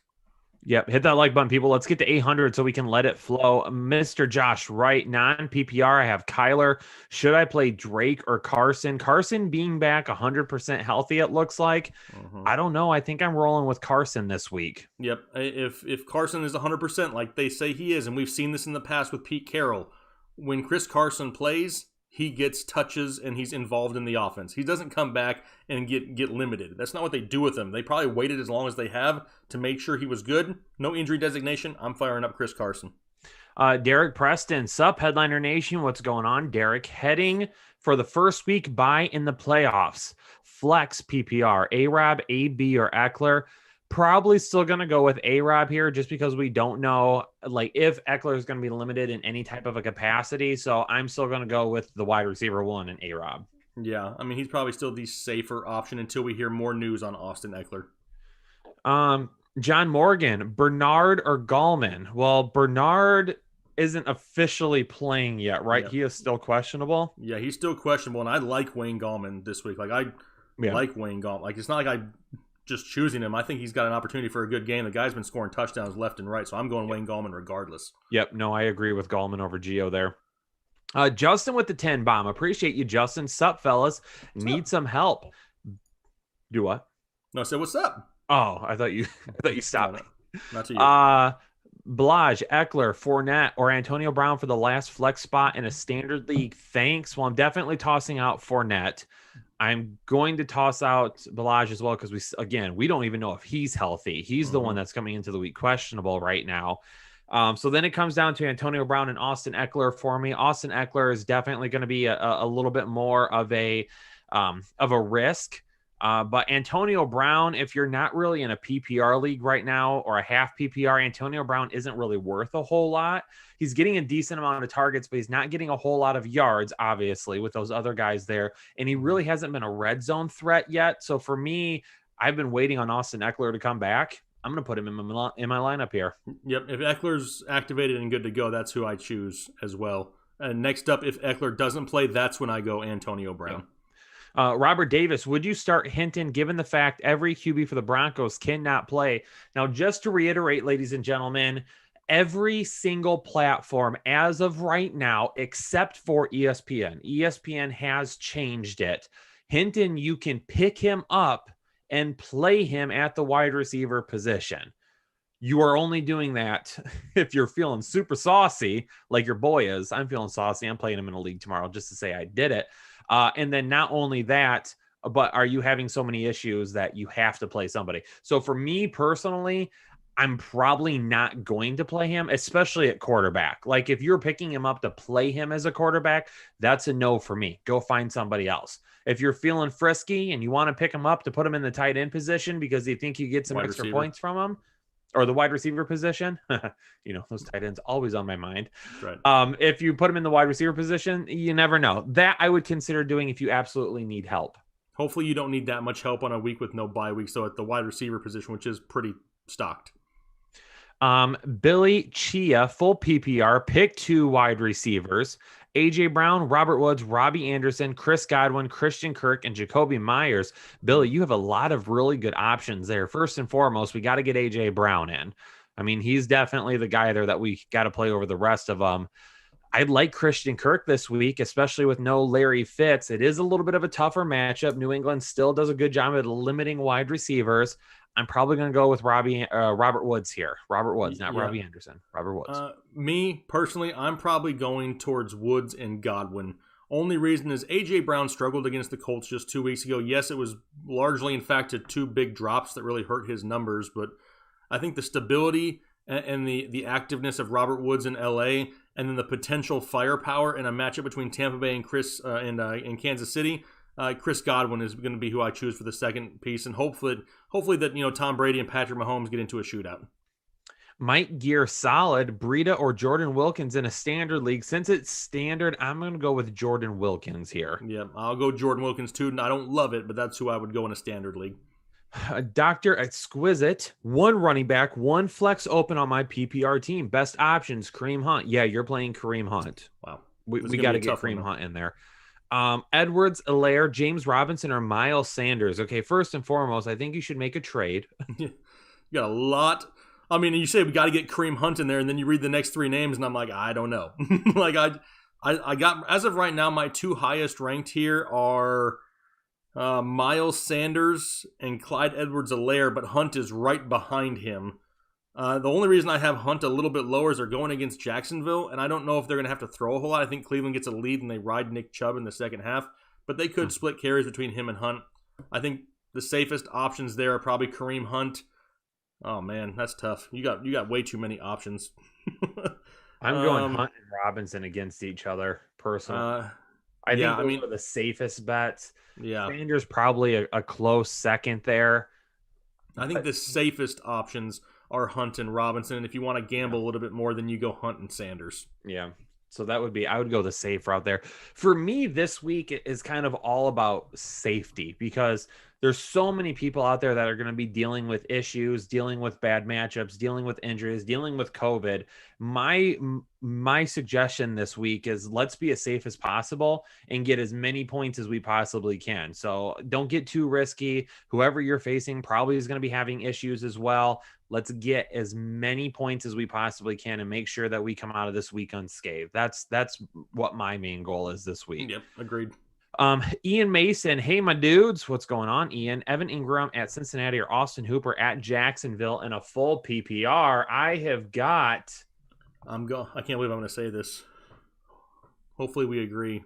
[SPEAKER 2] Yep. Hit that like button, people. Let's get to 800 so we can let it flow. Mr. Josh Wright, non-PPR. I have Kyler. Should I play Drake or Carson? Carson being back 100% healthy, it looks like. I don't know. I think I'm rolling with Carson this week.
[SPEAKER 1] Yep. If Carson is 100% like they say he is, and we've seen this in the past with Pete Carroll, when Chris Carson plays, he gets touches and he's involved in the offense. He doesn't come back and get limited. That's not what they do with him. They probably waited as long as they have to make sure he was good. No injury designation. I'm firing up Chris Carson.
[SPEAKER 2] Derek Preston, sup, Headliner Nation. What's going on? Derek, heading for the first week bye in the playoffs. Flex PPR, A-Rob, AB, or Eckler. Probably still going to go with A-Rob here just because we don't know if Eckler is going to be limited in any type of a capacity. So I'm still going to go with the wide receiver 1 and A-Rob.
[SPEAKER 1] Yeah, I mean, he's probably still the safer option until we hear more news on Austin Eckler.
[SPEAKER 2] John Morgan, Bernard or Gallman? Well, Bernard isn't officially playing yet, right? Yeah. He is still questionable.
[SPEAKER 1] Yeah, he's still questionable, and I like Wayne Gallman this week. Like Wayne Gallman. It's not like I just choosing him. I think he's got an opportunity for a good game. The guy's been scoring touchdowns left and right, so I'm going Wayne Gallman regardless.
[SPEAKER 2] Yep, no, I agree with Gallman over Gio there. Justin with the 10 bomb. Appreciate you, Justin. Sup, fellas? Need some help. Do what?
[SPEAKER 1] No, I said, what's up?
[SPEAKER 2] Oh, I thought you stopped me.
[SPEAKER 1] Not to you.
[SPEAKER 2] Blage, Eckler, Fournette, or Antonio Brown for the last flex spot in a standard league. Thanks. Well, I'm definitely tossing out Fournette. I'm going to toss out Blage as well because we don't even know if he's healthy. He's the one that's coming into the week questionable right now. So then it comes down to Antonio Brown and Austin Eckler for me. Austin Eckler is definitely going to be a little bit more of a risk. But Antonio Brown, if you're not really in a PPR league right now or a half PPR, Antonio Brown isn't really worth a whole lot. He's getting a decent amount of targets, but he's not getting a whole lot of yards, obviously, with those other guys there. And he really hasn't been a red zone threat yet. So for me, I've been waiting on Austin Eckler to come back. I'm going to put him in my lineup here.
[SPEAKER 1] Yep. If Eckler's activated and good to go, that's who I choose as well. And next up, if Eckler doesn't play, that's when I go Antonio Brown.
[SPEAKER 2] Robert Davis, would you start Hinton given the fact every QB for the Broncos cannot play? Now, just to reiterate, ladies and gentlemen, every single platform as of right now, except for ESPN has changed it. Hinton, you can pick him up and play him at the wide receiver position. You are only doing that if you're feeling super saucy, like your boy is. I'm feeling saucy. I'm playing him in a league tomorrow just to say I did it. And then not only that, but are you having so many issues that you have to play somebody? So for me personally, I'm probably not going to play him, especially at quarterback. Like if you're picking him up to play him as a quarterback, that's a no for me. Go find somebody else. If you're feeling frisky and you want to pick him up to put him in the tight end position because you think you get some extra points from him, or the wide receiver position, those tight ends always on my mind.
[SPEAKER 1] Right.
[SPEAKER 2] If you put him in the wide receiver position, you never know. That I would consider doing if you absolutely need help.
[SPEAKER 1] Hopefully you don't need that much help on a week with no bye week. So at the wide receiver position, which is pretty stocked.
[SPEAKER 2] Billy Chia, full PPR, pick 2 wide receivers. AJ Brown, Robert Woods, Robbie Anderson, Chris Godwin, Christian Kirk, and Jacoby Myers. Billy, you have a lot of really good options there. First and foremost, we got to get AJ Brown in. I mean, he's definitely the guy there that we got to play over the rest of them. I'd like Christian Kirk this week, especially with no Larry Fitz. It is a little bit of a tougher matchup. New England still does a good job at limiting wide receivers. I'm probably going to go with Robert Woods here. Robert Woods, not Robbie Anderson. Robert Woods.
[SPEAKER 1] Me, personally, I'm probably going towards Woods and Godwin. Only reason is A.J. Brown struggled against the Colts just 2 weeks ago. Yes, it was largely, in fact, to 2 big drops that really hurt his numbers, but I think the stability and the activeness of Robert Woods in L.A., and then the potential firepower in a matchup between Tampa Bay and and Kansas City, Chris Godwin is going to be who I choose for the second piece, and hopefully that Tom Brady and Patrick Mahomes get into a shootout.
[SPEAKER 2] Might gear solid, Breida or Jordan Wilkins in a standard league. Since it's standard, I'm going to go with Jordan Wilkins here.
[SPEAKER 1] Yeah, I'll go Jordan Wilkins too. I don't love it, but that's who I would go in a standard league.
[SPEAKER 2] Dr. Exquisite, 1 running back, 1 flex open on my PPR team. Best options, Kareem Hunt. Yeah, you're playing Kareem Hunt.
[SPEAKER 1] Wow.
[SPEAKER 2] We got to get Kareem Hunt in there. Edwards, Allaire, James Robinson, or Miles Sanders. Okay, first and foremost, I think you should make a trade.
[SPEAKER 1] You got a lot. I mean, you say we got to get Kareem Hunt in there, and then you read the next 3 names, and I'm like, I don't know. I got, as of right now, my 2 highest ranked here are Miles Sanders and Clyde Edwards-Helaire, but Hunt is right behind him. The only reason I have Hunt a little bit lower is they're going against Jacksonville, and I don't know if they're going to have to throw a whole lot. I think Cleveland gets a lead and they ride Nick Chubb in the second half, but they could split carries between him and Hunt. I think the safest options there are probably Kareem Hunt. Oh man, that's tough. You got way too many options.
[SPEAKER 2] I'm going Hunt and Robinson against each other personally. I think those are the safest bets.
[SPEAKER 1] Yeah,
[SPEAKER 2] Sanders probably a close second there.
[SPEAKER 1] I think the safest options are Hunt and Robinson, and if you want to gamble a little bit more, then you go Hunt and Sanders.
[SPEAKER 2] Yeah. So that would be, I would go the safe route there. For me, this week is kind of all about safety because there's so many people out there that are going to be dealing with issues, dealing with bad matchups, dealing with injuries, dealing with COVID. My suggestion this week is let's be as safe as possible and get as many points as we possibly can. So don't get too risky. Whoever you're facing probably is going to be having issues as well. Let's get as many points as we possibly can and make sure that we come out of this week unscathed. That's what my main goal is this week.
[SPEAKER 1] Yep, agreed.
[SPEAKER 2] Ian Mason, hey, my dudes, what's going on, Ian? Evan Ingram at Cincinnati or Austin Hooper at Jacksonville in a full PPR. I
[SPEAKER 1] can't believe I'm going to say this. Hopefully we agree.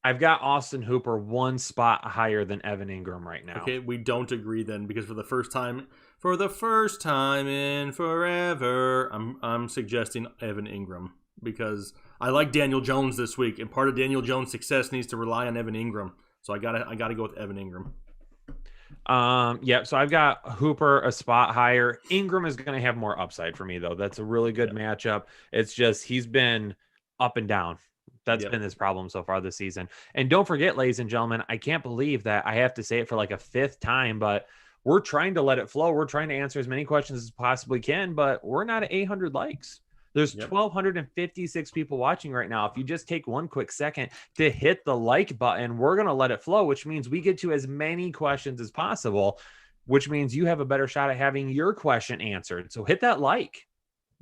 [SPEAKER 2] I've got Austin Hooper 1 spot higher than Evan Ingram right now.
[SPEAKER 1] Okay, we don't agree then because for the first time in forever, I'm suggesting Evan Ingram because I like Daniel Jones this week, and part of Daniel Jones' success needs to rely on Evan Ingram. So I gotta go with Evan Ingram.
[SPEAKER 2] So I've got Hooper a spot higher. Ingram is going to have more upside for me though. That's a really good matchup. It's just he's been up and down. That's been his problem so far this season. And don't forget, ladies and gentlemen, I can't believe that I have to say it for like a 5th time, but we're trying to let it flow. We're trying to answer as many questions as possibly can, but we're not at 800 likes. There's 1,256 people watching right now. If you just take one quick second to hit the like button, we're going to let it flow, which means we get to as many questions as possible, which means you have a better shot at having your question answered. So hit that like.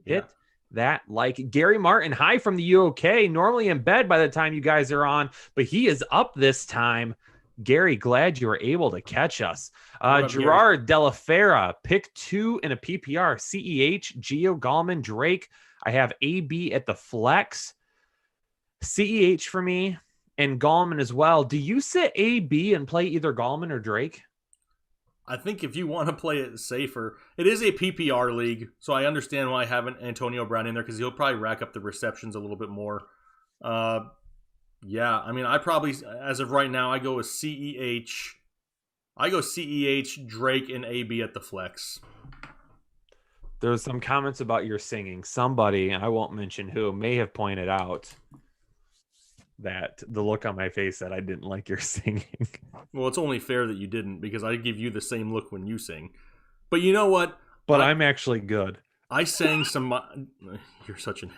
[SPEAKER 2] Hit that like. Gary Martin, hi from the UK. Normally in bed by the time you guys are on, but he is up this time. Gary, glad you were able to catch us. Gerard Delafera, pick 2 in a PPR. CEH, Gio, Gallman, Drake. I have AB at the flex. CEH for me and Gallman as well. Do you sit AB and play either Gallman or Drake?
[SPEAKER 1] I think if you want to play it safer, it is a PPR league, so I understand why I haven't Antonio Brown in there because he'll probably rack up the receptions a little bit more. Yeah, I mean, I probably, as of right now, I go with CEH. I go CEH, Drake, and AB at the flex.
[SPEAKER 2] There's some comments about your singing. Somebody, I won't mention who, may have pointed out that the look on my face that I didn't like your singing.
[SPEAKER 1] Well, it's only fair that you didn't because I give you the same look when you sing. But you know what?
[SPEAKER 2] But I'm actually good.
[SPEAKER 1] I sang some... You're such an...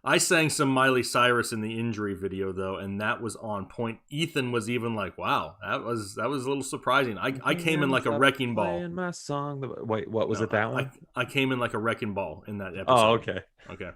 [SPEAKER 1] I sang some Miley Cyrus in the injury video, though, and that was on point. Ethan was even like, wow, that was a little surprising. I came in like a wrecking ball.
[SPEAKER 2] My song. Wait, what was it, that one?
[SPEAKER 1] I came in like a wrecking ball in that episode.
[SPEAKER 2] Oh, okay.
[SPEAKER 1] Okay.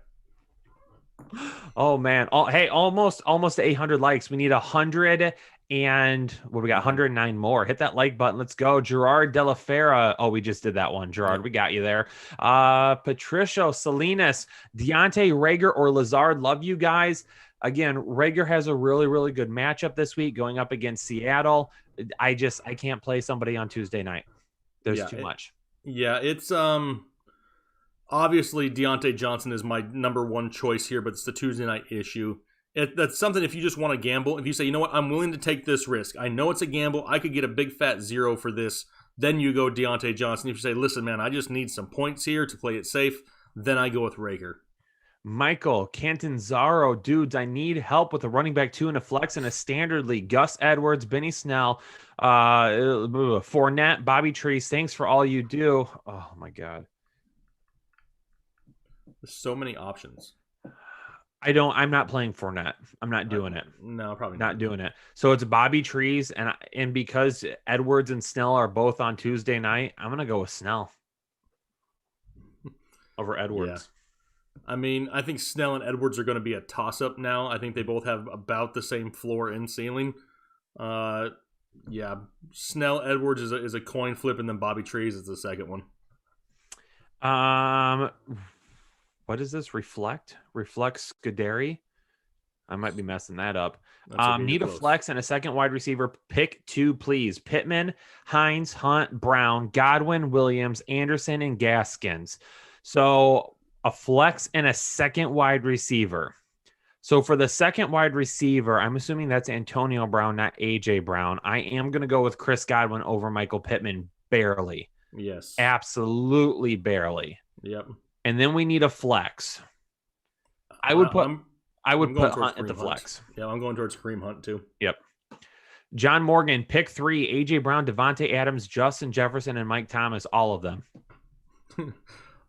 [SPEAKER 2] Oh, man. Hey, almost 800 likes. We need 100 and what we got? 109 more. Hit that like button. Let's go. Gerard Delafera. Oh, we just did that one. Gerard, we got you there. Patricio Salinas, Deontay Rager or Lazard. Love you guys. Again, Rager has a really, really good matchup this week going up against Seattle. I can't play somebody on Tuesday night. There's too much.
[SPEAKER 1] Yeah, it's obviously Deontay Johnson is my number one choice here, but it's the Tuesday night issue. That's something if you just want to gamble. If you say, you know what, I'm willing to take this risk. I know it's a gamble. I could get a big fat 0 for this. Then you go Deontay Johnson. If you say, listen, man, I just need some points here to play it safe, then I go with Rager.
[SPEAKER 2] Michael Cantanzaro, dudes, I need help with a running back 2 in a flex in a standard league. Gus Edwards, Benny Snell, Fournette, Bobby Trees. Thanks for all you do. Oh, my God.
[SPEAKER 1] There's so many options.
[SPEAKER 2] I'm not playing Fournette. I'm not doing it.
[SPEAKER 1] No, probably
[SPEAKER 2] not doing it. So it's Bobby Trees, and because Edwards and Snell are both on Tuesday night, I'm gonna go with Snell over Edwards.
[SPEAKER 1] Yeah. I mean, I think Snell and Edwards are going to be a toss-up now. I think they both have about the same floor and ceiling. Yeah, Snell Edwards is a coin flip, and then Bobby Trees is the second one.
[SPEAKER 2] What is this? Reflect Scuderi? I might be messing that up. Need a flex and a second wide receiver. Pick 2, please. Pittman, Hines, Hunt, Brown, Godwin, Williams, Anderson, and Gaskins. So a flex and a second wide receiver. So for the second wide receiver, I'm assuming that's Antonio Brown, not AJ Brown. I am going to go with Chris Godwin over Michael Pittman. Barely.
[SPEAKER 1] Yes.
[SPEAKER 2] Absolutely barely.
[SPEAKER 1] Yep.
[SPEAKER 2] And then we need a flex. I would put Hunt at the flex.
[SPEAKER 1] Yeah, I'm going towards Kareem Hunt too.
[SPEAKER 2] Yep. John Morgan, pick 3, AJ Brown, Devontae Adams, Justin Jefferson, and Mike Thomas. All of them.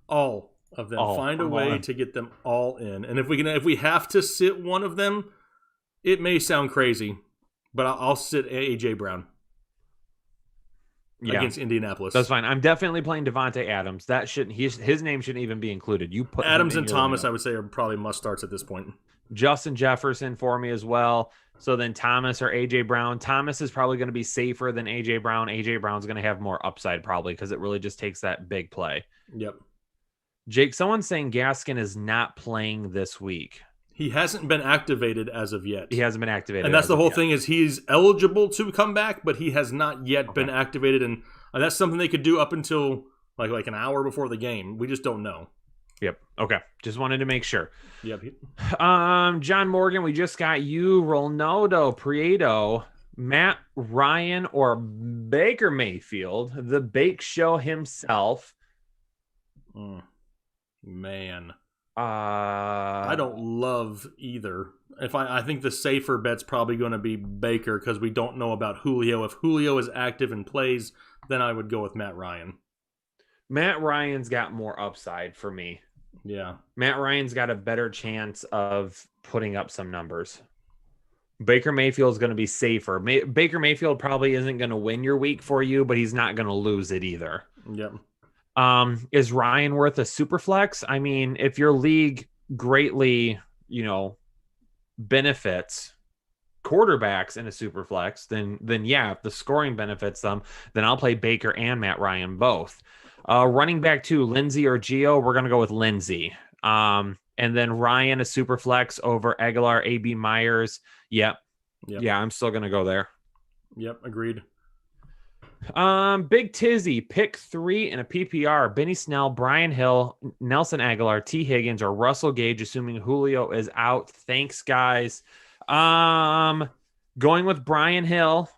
[SPEAKER 1] All of them. Find a way to get them all in. And if we have to sit one of them, it may sound crazy, but I'll sit AJ Brown. Against Indianapolis.
[SPEAKER 2] That's fine. I'm definitely playing Devontae Adams. That his name shouldn't even be included. You put
[SPEAKER 1] Adams and Thomas, lineup. I would say, are probably must starts at this point.
[SPEAKER 2] Justin Jefferson for me as well. So then Thomas or AJ Brown. Thomas is probably going to be safer than AJ Brown. AJ Brown's going to have more upside probably because it really just takes that big play.
[SPEAKER 1] Yep.
[SPEAKER 2] Jake, someone's saying Gaskin is not playing this week.
[SPEAKER 1] He hasn't been activated as of yet.
[SPEAKER 2] He hasn't been activated.
[SPEAKER 1] And that's the whole thing is he's eligible to come back, but he has not yet been activated. And that's something they could do up until like an hour before the game. We just don't know.
[SPEAKER 2] Yep. Okay. Just wanted to make sure.
[SPEAKER 1] Yep.
[SPEAKER 2] John Morgan, we just got you, Ronaldo, Prieto, Matt Ryan, or Baker Mayfield, the Bake Show himself.
[SPEAKER 1] Man. I don't love either. I think the safer bet's probably going to be Baker because we don't know about Julio. If Julio is active and plays, then I would go with Matt Ryan.
[SPEAKER 2] Matt Ryan's got more upside for me.
[SPEAKER 1] Yeah.
[SPEAKER 2] Matt Ryan's got a better chance of putting up some numbers. Baker Mayfield is going to be safer. Baker Mayfield probably isn't going to win your week for you, but he's not going to lose it either.
[SPEAKER 1] Yep.
[SPEAKER 2] Is Ryan worth a super flex? I mean, if your league greatly, benefits quarterbacks in a super flex, then yeah, if the scoring benefits them, then I'll play Baker and Matt Ryan both. Running back to Lindsey or Gio, we're going to go with Lindsey. And then Ryan, a super flex over Aguilar, AB Myers. Yep. Yeah, I'm still going to go there.
[SPEAKER 1] Yep, agreed.
[SPEAKER 2] Big Tizzy, pick 3 in a PPR. Benny Snell, Brian Hill, Nelson Aguilar, T. Higgins, or Russell Gage, assuming Julio is out. Thanks, guys. Going with Brian Hill.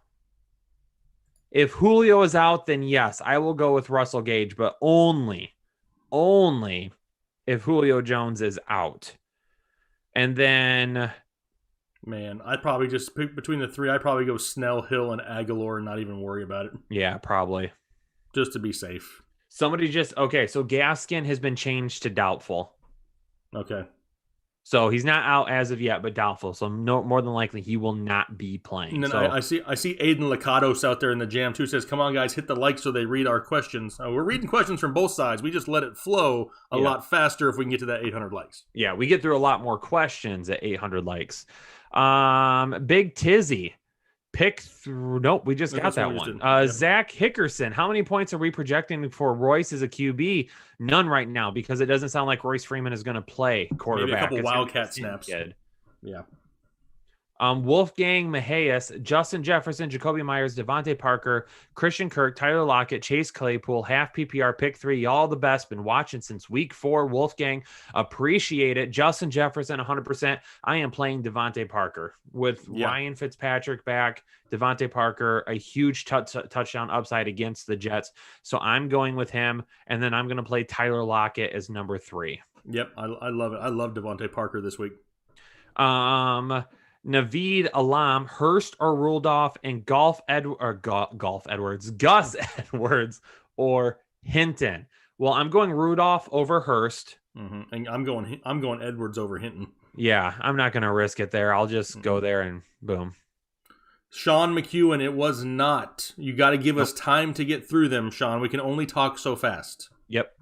[SPEAKER 2] If Julio is out, then yes, I will go with Russell Gage, but only if Julio Jones is out. And then,
[SPEAKER 1] man, I'd probably just pick between the 3. I'd probably go Snell, Hill, and Aguilar and not even worry about it.
[SPEAKER 2] Yeah, probably.
[SPEAKER 1] Just to be safe.
[SPEAKER 2] Somebody okay, so Gaskin has been changed to doubtful.
[SPEAKER 1] Okay.
[SPEAKER 2] So he's not out as of yet, but doubtful. So no, more than likely he will not be playing.
[SPEAKER 1] And then
[SPEAKER 2] so,
[SPEAKER 1] I see Aiden Lakatos out there in the jam too. Says, "Come on, guys, hit the like so they read our questions." We're reading questions from both sides. We just let it flow a lot faster if we can get to that 800 likes.
[SPEAKER 2] Yeah, we get through a lot more questions at 800 likes. Big Tizzy, pick through. Nope, we just got that one. Zach Hickerson. How many points are we projecting for Royce as a QB? None right now because it doesn't sound like Royce Freeman is going to play quarterback.
[SPEAKER 1] Maybe a couple Wildcat snaps. Yeah.
[SPEAKER 2] Wolfgang Mahias, Justin Jefferson, Jacoby Myers, Devontae Parker, Christian Kirk, Tyler Lockett, Chase Claypool, half PPR, pick 3. Y'all the best. Been watching since week 4. Wolfgang, appreciate it. Justin Jefferson, 100%. I am playing Devontae Parker with Ryan Fitzpatrick back. Devontae Parker, a huge touchdown upside against the Jets. So I'm going with him. And then I'm going to play Tyler Lockett as number 3.
[SPEAKER 1] Yep. I love it. I love Devontae Parker this week.
[SPEAKER 2] Naveed Alam, Hurst or Rudolph, and Gus Edwards or Hinton. Well, I'm going Rudolph over Hurst.
[SPEAKER 1] Mm-hmm. And I'm going Edwards over Hinton.
[SPEAKER 2] Yeah, I'm not going to risk it there. I'll just go there and boom.
[SPEAKER 1] Sean McEwen, it was not. You got to give us time to get through them, Sean. We can only talk so fast.
[SPEAKER 2] Yep.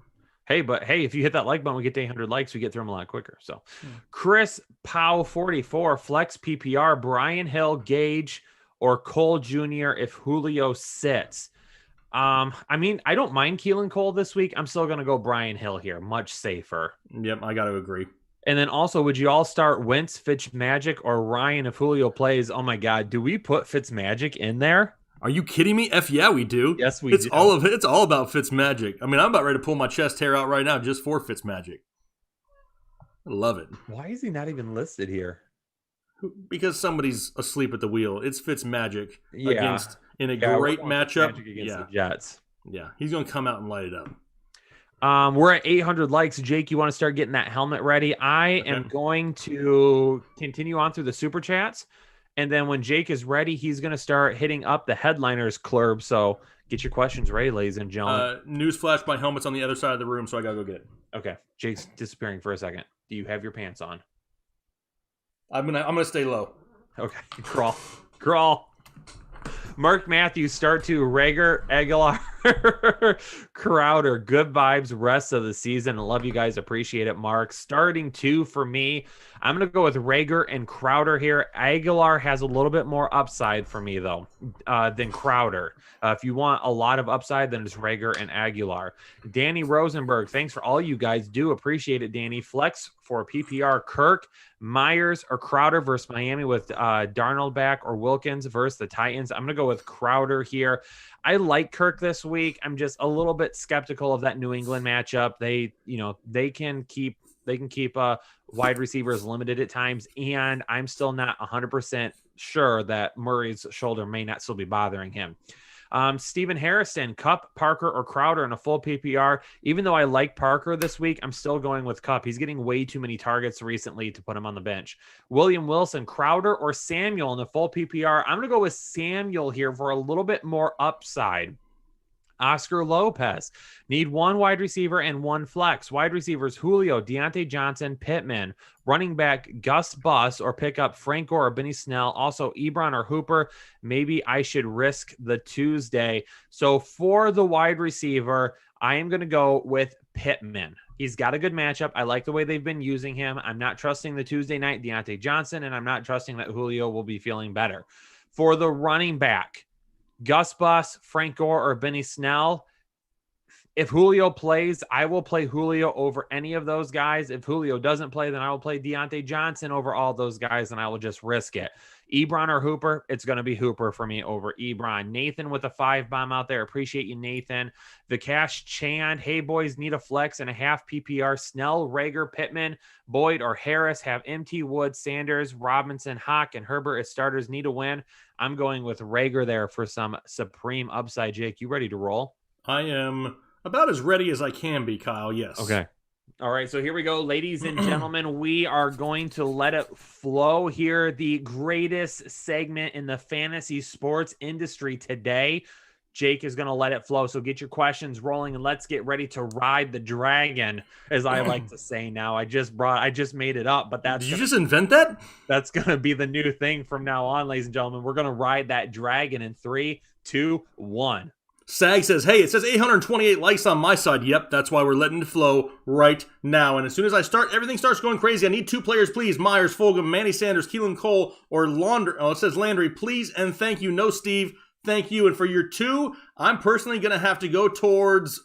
[SPEAKER 2] Hey, if you hit that like button, we get to 800 likes. We get through them a lot quicker. So, Chris Powell, 44, flex PPR, Brian Hill, Gage, or Cole Jr. if Julio sits. I mean, I don't mind Keelan Cole this week. I'm still going to go Brian Hill here. Much safer.
[SPEAKER 1] Yep, I got to agree.
[SPEAKER 2] And then also, would you all start Wentz, Fitzmagic, or Ryan if Julio plays? Oh, my God. Do we put Fitzmagic in there?
[SPEAKER 1] Are you kidding me? Yeah, we do.
[SPEAKER 2] Yes, we do.
[SPEAKER 1] It's all about Fitzmagic. I mean, I'm about ready to pull my chest hair out right now just for Fitzmagic. I love it.
[SPEAKER 2] Why is he not even listed here?
[SPEAKER 1] Because somebody's asleep at the wheel. It's Fitzmagic in a great matchup
[SPEAKER 2] against the Jets.
[SPEAKER 1] Yeah, he's going to come out and light it up.
[SPEAKER 2] We're at 800 likes. Jake, you want to start getting that helmet ready? I am going to continue on through the super chats. And then when Jake is ready, he's going to start hitting up the headliners club. So get your questions ready, ladies and gentlemen.
[SPEAKER 1] Newsflash, my helmet's on the other side of the room, so I got to go get it.
[SPEAKER 2] Okay. Jake's disappearing for a second. Do you have your pants on?
[SPEAKER 1] I'm gonna stay low.
[SPEAKER 2] Okay. Crawl. Mark Matthews, start to Rager, Aguilar, Crowder. Good vibes rest of the season. I love you guys. Appreciate it, Mark. Starting 2 for me. I'm going to go with Rager and Crowder here. Aguilar has a little bit more upside for me, though, than Crowder. If you want a lot of upside, then it's Rager and Aguilar. Danny Rosenberg, thanks for all you guys do. Appreciate it, Danny. Flex for PPR, Kirk, Myers, or Crowder versus Miami with Darnold back, or Wilkins versus the Titans. I'm going to go with Crowder here. I like Kirk this week. I'm just a little bit skeptical of that New England matchup. They can keep wide receivers limited at times, and I'm still not 100% sure that Murray's shoulder may not still be bothering him. Stephen Harrison, Kupp, Parker, or Crowder in a full PPR. Even though I like Parker this week, I'm still going with Kupp. He's getting way too many targets recently to put him on the bench. William Wilson, Crowder, or Samuel in the full PPR. I'm going to go with Samuel here for a little bit more upside. Oscar Lopez. Need one wide receiver and one flex. Wide receivers, Julio, Deontay Johnson, Pittman. Running back, Gus Bus, or pick up Frank Gore or Benny Snell. Also, Ebron or Hooper. Maybe I should risk the Tuesday. So for the wide receiver, I am going to go with Pittman. He's got a good matchup. I like the way they've been using him. I'm not trusting the Tuesday night Deontay Johnson, and I'm not trusting that Julio will be feeling better. For the running back, Gus Bus, Frank Gore, or Benny Snell. If Julio plays, I will play Julio over any of those guys. If Julio doesn't play, then I will play Deontay Johnson over all those guys, and I will just risk it. Ebron or Hooper, it's going to be Hooper for me over Ebron. Nathan with a 5 bomb out there. Appreciate you, Nathan. Vikash Chand, hey, boys, need a flex and a half PPR. Snell, Rager, Pittman, Boyd, or Harris have MT Wood, Sanders, Robinson, Hawk, and Herbert as starters. Need a win. I'm going with Rager there for some supreme upside. Jake, you ready to roll?
[SPEAKER 1] I am about as ready as I can be, Kyle. Yes.
[SPEAKER 2] Okay. All right, so here we go, ladies and gentlemen. We are going to let it flow here. The greatest segment in the fantasy sports industry today. Jake is going to let it flow. So get your questions rolling and let's get ready to ride the dragon, as I like to say now. I just made it up, but
[SPEAKER 1] Did you just invent that?
[SPEAKER 2] That's going to be the new thing from now on, ladies and gentlemen. We're going to ride that dragon in 3, 2, 1.
[SPEAKER 1] Sag says, hey, it says 828 likes on my side. Yep, that's why we're letting it flow right now. And as soon as I start, everything starts going crazy. I need 2 players, please. Myers, Fulgham, Manny Sanders, Keelan Cole, or Landry. Oh, it says Landry. Please and thank you. No, Steve. Thank you. And for your 2, I'm personally going to have to go towards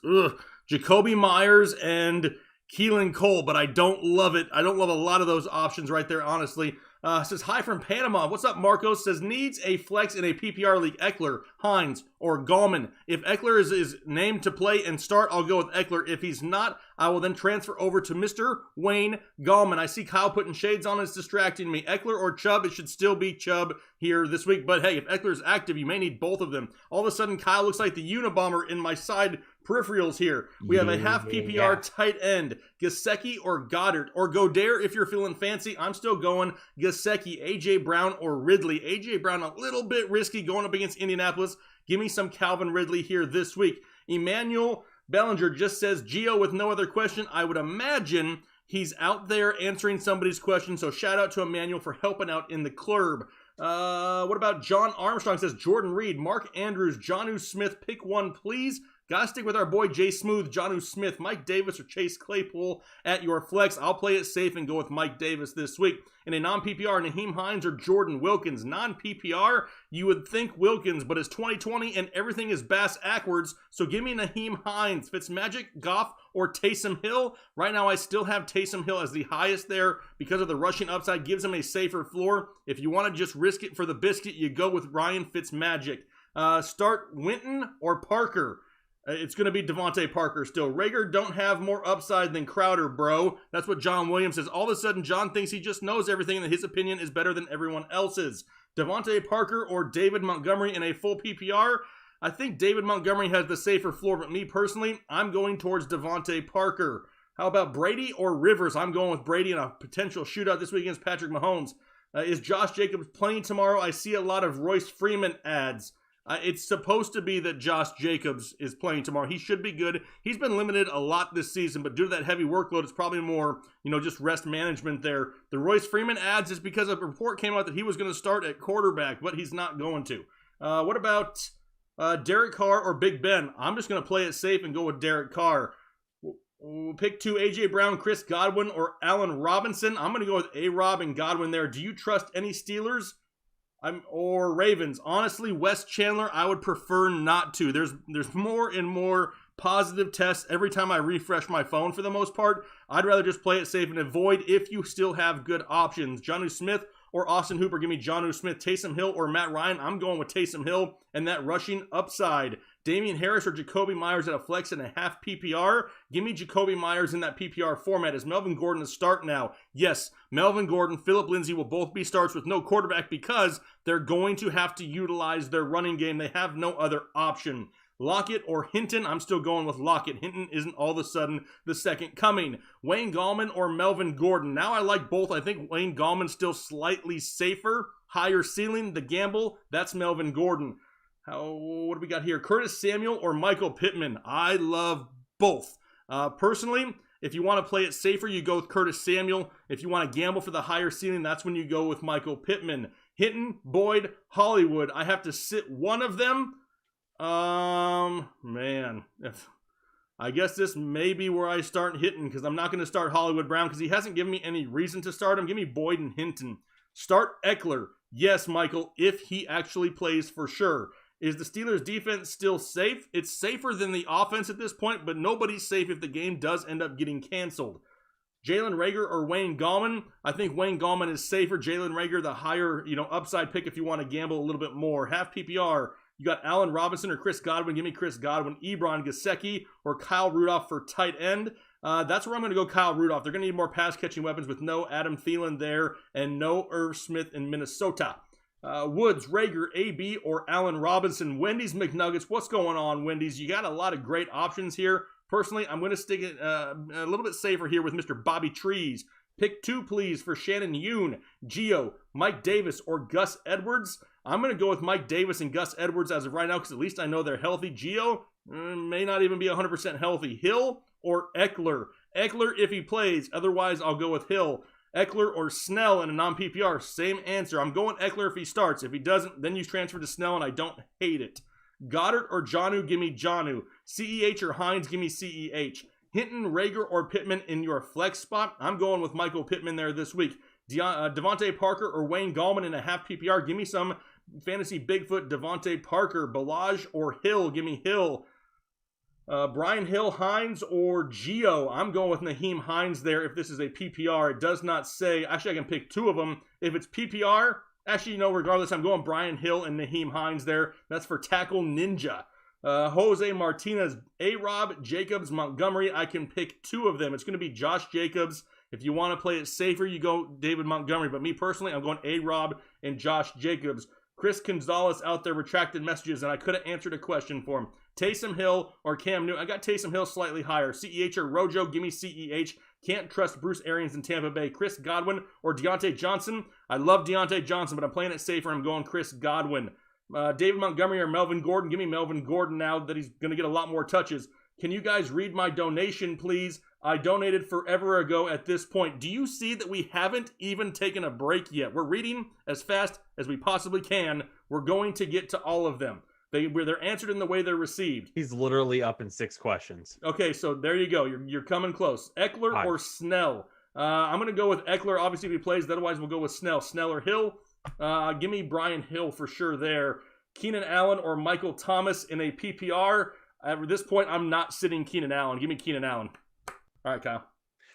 [SPEAKER 1] Jacoby Myers and Keelan Cole, but I don't love it. I don't love a lot of those options right there, honestly. Says, hi from Panama. What's up, Marcos? Says, needs a flex in a PPR league. Eckler, Hines, or Gallman. If Eckler is named to play and start, I'll go with Eckler. If he's not, I will then transfer over to Mr. Wayne Gallman. I see Kyle putting shades on. It's distracting me. Eckler or Chubb? It should still be Chubb here this week. But hey, if Eckler's active, you may need both of them. All of a sudden, Kyle looks like the Unabomber in my side peripherals here. We have a half PPR tight end, Gasecki or Goddard, or Goddard if you're feeling fancy. I'm still going Gasecki, AJ Brown, or Ridley. AJ Brown a little bit risky going up against Indianapolis. Give me some Calvin Ridley here this week. Emmanuel Bellinger just says Gio with no other question. I would imagine he's out there answering somebody's question, so shout out to Emmanuel for helping out in the club. What about John Armstrong? Says Jordan Reed, Mark Andrews, Jonnu Smith, pick one please. Gotta stick with our boy Jay Smooth, Jonnu Smith, Mike Davis, or Chase Claypool at your flex. I'll play it safe and go with Mike Davis this week. In a non-PPR, Naheem Hines or Jordan Wilkins. Non-PPR, you would think Wilkins, but it's 2020 and everything is bass-ackwards, so give me Naheem Hines. Fitzmagic, Goff, or Taysom Hill. Right now, I still have Taysom Hill as the highest there because of the rushing upside. Gives him a safer floor. If you want to just risk it for the biscuit, you go with Ryan Fitzmagic. Start Winton or Parker. It's going to be Devontae Parker still. Rager don't have more upside than Crowder, bro. That's what John Williams says. All of a sudden, John thinks he just knows everything and that his opinion is better than everyone else's. Devontae Parker or David Montgomery in a full PPR? I think David Montgomery has the safer floor, but me personally, I'm going towards Devontae Parker. How about Brady or Rivers? I'm going with Brady in a potential shootout this week against Patrick Mahomes. Is Josh Jacobs playing tomorrow? I see a lot of Royce Freeman ads. It's supposed to be that Josh Jacobs is playing tomorrow. He should be good. He's been limited a lot this season, but due to that heavy workload, it's probably more, just rest management there. The Royce Freeman ads is because a report came out that he was going to start at quarterback, but he's not going to. What about Derek Carr or Big Ben? I'm just going to play it safe and go with Derek Carr. We'll pick 2, AJ Brown, Chris Godwin, or Allen Robinson. I'm going to go with A-Rob and Godwin there. Do you trust any Steelers? Or Ravens? Honestly, Wes Chandler, I would prefer not to. There's more and more positive tests every time I refresh my phone for the most part. I'd rather just play it safe and avoid if you still have good options. Jonnu Smith or Austin Hooper? Give me Jonnu Smith. Taysom Hill or Matt Ryan? I'm going with Taysom Hill and that rushing upside. Damien Harris or Jacoby Myers at a flex and a half PPR? Give me Jacoby Myers in that PPR format. Is Melvin Gordon a start now? Yes, Melvin Gordon, Phillip Lindsay will both be starts with no quarterback because they're going to have to utilize their running game. They have no other option. Lockett or Hinton? I'm still going with Lockett. Hinton isn't all of a sudden the second coming. Wayne Gallman or Melvin Gordon? Now I like both. I think Wayne Gallman's still slightly safer. Higher ceiling, the gamble, that's Melvin Gordon. What do we got here? Curtis Samuel or Michael Pittman? I love both. Personally, if you want to play it safer, you go with Curtis Samuel. If you want to gamble for the higher ceiling, that's when you go with Michael Pittman. Hinton, Boyd, Hollywood. I have to sit one of them. Man. I guess this may be where I start Hinton, because I'm not going to start Hollywood Brown because he hasn't given me any reason to start him. Give me Boyd and Hinton. Start Eckler. Yes, Michael, if he actually plays for sure. Is the Steelers' defense still safe? It's safer than the offense at this point, but nobody's safe if the game does end up getting canceled. Jalen Reagor or Wayne Gallman? I think Wayne Gallman is safer. Jalen Reagor, the higher, upside pick if you want to gamble a little bit more. Half PPR. You got Allen Robinson or Chris Godwin. Give me Chris Godwin. Ebron Gesicki or Kyle Rudolph for tight end. That's where I'm going to go Kyle Rudolph. They're going to need more pass-catching weapons with no Adam Thielen there and no Irv Smith in Minnesota. Woods, Reagor, AB, or Allen Robinson. Wendy's McNuggets. What's going on, Wendy's? You got a lot of great options here. Personally, I'm going to stick it a little bit safer here with Mr. Bobby Trees. Pick two, please, for Shannon Yoon, Gio, Mike Davis, or Gus Edwards. I'm going to go with Mike Davis and Gus Edwards as of right now because at least I know they're healthy. Gio may not even be 100% healthy. Hill or Eckler? Eckler if he plays. Otherwise, I'll go with Hill. Eckler or Snell in a non-PPR? Same answer. I'm going Eckler if he starts. If he doesn't, then you transfer to Snell, and I don't hate it. Goddard or Jonnu? Give me Jonnu. CEH or Hines? Give me CEH. Hinton, Reagor, or Pittman in your flex spot? I'm going with Michael Pittman there this week. Devontae Parker or Wayne Gallman in a half PPR? Give me some fantasy Bigfoot Devontae Parker. Balaj or Hill? Give me Hill. Brian Hill, Hines, or Gio? I'm going with Naheem Hines there if this is a PPR. It does not say. Actually, I can pick two of them. If it's PPR, actually, regardless, I'm going Brian Hill and Naheem Hines there. That's for Tackle Ninja. Jose Martinez, A-Rob, Jacobs, Montgomery. I can pick two of them. It's going to be Josh Jacobs. If you want to play it safer, you go David Montgomery. But me personally, I'm going A-Rob and Josh Jacobs. Chris Gonzalez out there retracted messages, and I could have answered a question for him. Taysom Hill or Cam Newton? I got Taysom Hill slightly higher. CEH or Rojo? Give me CEH. Can't trust Bruce Arians in Tampa Bay. Chris Godwin or Deontay Johnson? I love Deontay Johnson, but I'm playing it safer. I'm going Chris Godwin. David Montgomery or Melvin Gordon? Give me Melvin Gordon now that he's going to get a lot more touches. Can you guys read my donation, please? I donated forever ago at this point. Do you see that we haven't even taken a break yet? We're reading as fast as we possibly can. We're going to get to all of them. They're answered in the way they're received.
[SPEAKER 2] He's literally up in 6 questions.
[SPEAKER 1] Okay, so there you go. You're coming close. Eckler or Snell? I'm going to go with Eckler, obviously, if he plays. Otherwise, we'll go with Snell. Snell or Hill? Give me Brian Hill for sure there. Keenan Allen or Michael Thomas in a PPR? At this point, I'm not sitting Keenan Allen. Give me Keenan Allen. All right, Kyle.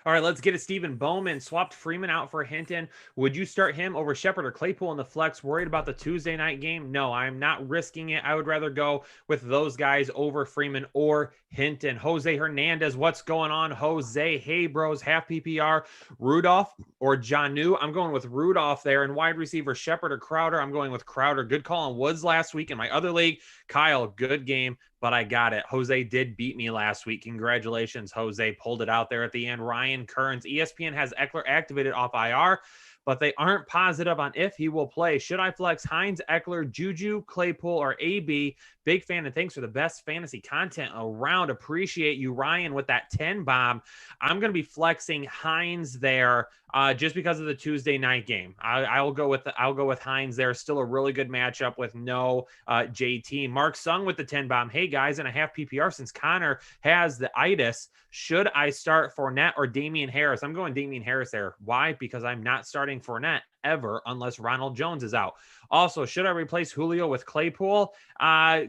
[SPEAKER 2] All right, let's get it. Stephen Bowman swapped Freeman out for Hinton. Would you start him over Shepard or Claypool in the flex? Worried about the Tuesday night game? No, I'm not risking it. I would rather go with those guys over Freeman or Hinton. Jose Hernandez, what's going on, Jose? Hey, bros, half PPR. Rudolph or Jonnu? I'm going with Rudolph there. And wide receiver, Shepard or Crowder? I'm going with Crowder. Good call on Woods last week in my other league. Kyle, good game, but I got it. Jose did beat me last week. Congratulations, Jose. Pulled it out there at the end. Ryan Kearns. ESPN has Eckler activated off IR, but they aren't positive on if he will play. Should I flex Hines, Eckler, Juju, Claypool, or AB? Big fan, and thanks for the best fantasy content around. Appreciate you, Ryan, with that 10 bomb. I'm going to be flexing Hines there just because of the Tuesday night game. I'll go with Hines there. Still a really good matchup with no JT. Mark Sung with the 10 bomb. Hey guys, in a half PPR since Connor has the itis, should I start Fournette or Damien Harris? I'm going Damien Harris there. Why? Because I'm not starting Fournette ever unless Ronald Jones is out. Also, should I replace Julio with Claypool?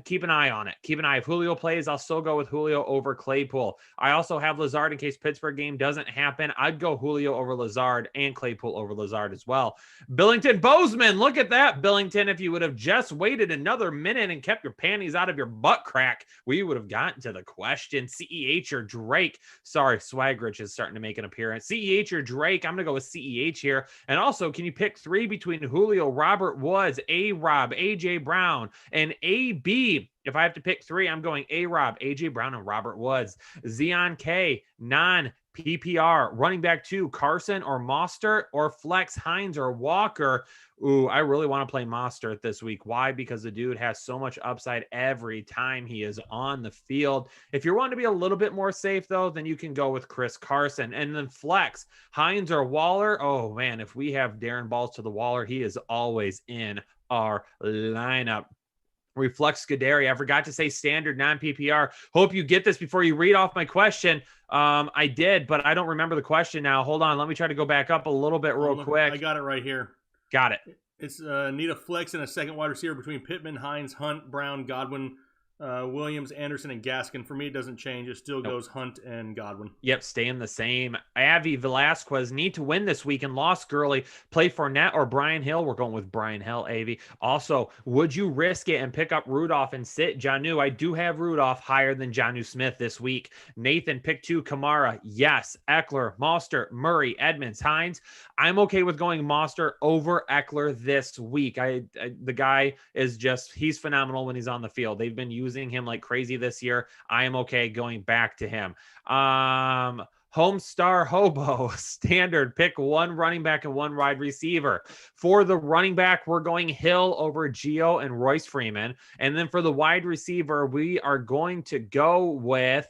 [SPEAKER 2] Keep an eye on it. Keep an eye. If Julio plays, I'll still go with Julio over Claypool. I also have Lazard in case Pittsburgh game doesn't happen. I'd go Julio over Lazard and Claypool over Lazard as well. Billington Bozeman, look at that. Billington, if you would have just waited another minute and kept your panties out of your butt crack, we would have gotten to the question. CEH or Drake? Sorry, Swagrich is starting to make an appearance. CEH or Drake? I'm going to go with CEH here. And also, can you pick 3 between Julio, Robert Woods, A-Rob, A.J. Brown, and A.B.? If I have to pick 3, I'm going A-Rob, A.J. Brown, and Robert Woods. Zion K, PPR, running back 2, Carson or Mostert, or flex Hines or Walker. Ooh, I really want to play Mostert this week. Why? Because the dude has so much upside every time he is on the field. If you're wanting to be a little bit more safe, though, then you can go with Chris Carson. And then flex Hines or Waller. Oh, man, if we have Darren Balls to the Waller, he is always in our lineup. Reflex Scuderi. I forgot to say standard non-PPR. Hope you get this before you read off my question. I did, but I don't remember the question now. Hold on. Let me try to go back up a little bit real quick.
[SPEAKER 1] I got it right here.
[SPEAKER 2] Got it.
[SPEAKER 1] It's need a flex and a second wide receiver between Pittman, Hines, Hunt, Brown, Godwin, Williams, Anderson, and Gaskin. For me, it doesn't change. It still goes Hunt and Godwin.
[SPEAKER 2] Yep, staying the same. Avi Velasquez need to win this week and lost Gurley. Play Fournette or Brian Hill. We're going with Brian Hill, Avi. Also, would you risk it and pick up Rudolph and sit Jonnu? I do have Rudolph higher than Jonnu Smith this week. Nathan, pick 2, Kamara. Yes. Eckler, Mostert, Murray, Edmonds, Hines. I'm okay with going Mostert over Eckler this week. The guy is just, he's phenomenal when he's on the field. They've been using him like crazy this year. I am okay going back to him. Homestar Hobo, standard, pick 1 running back and 1 wide receiver. For the running back, we're going Hill over Gio and Royce Freeman. And then for the wide receiver, we are going to go with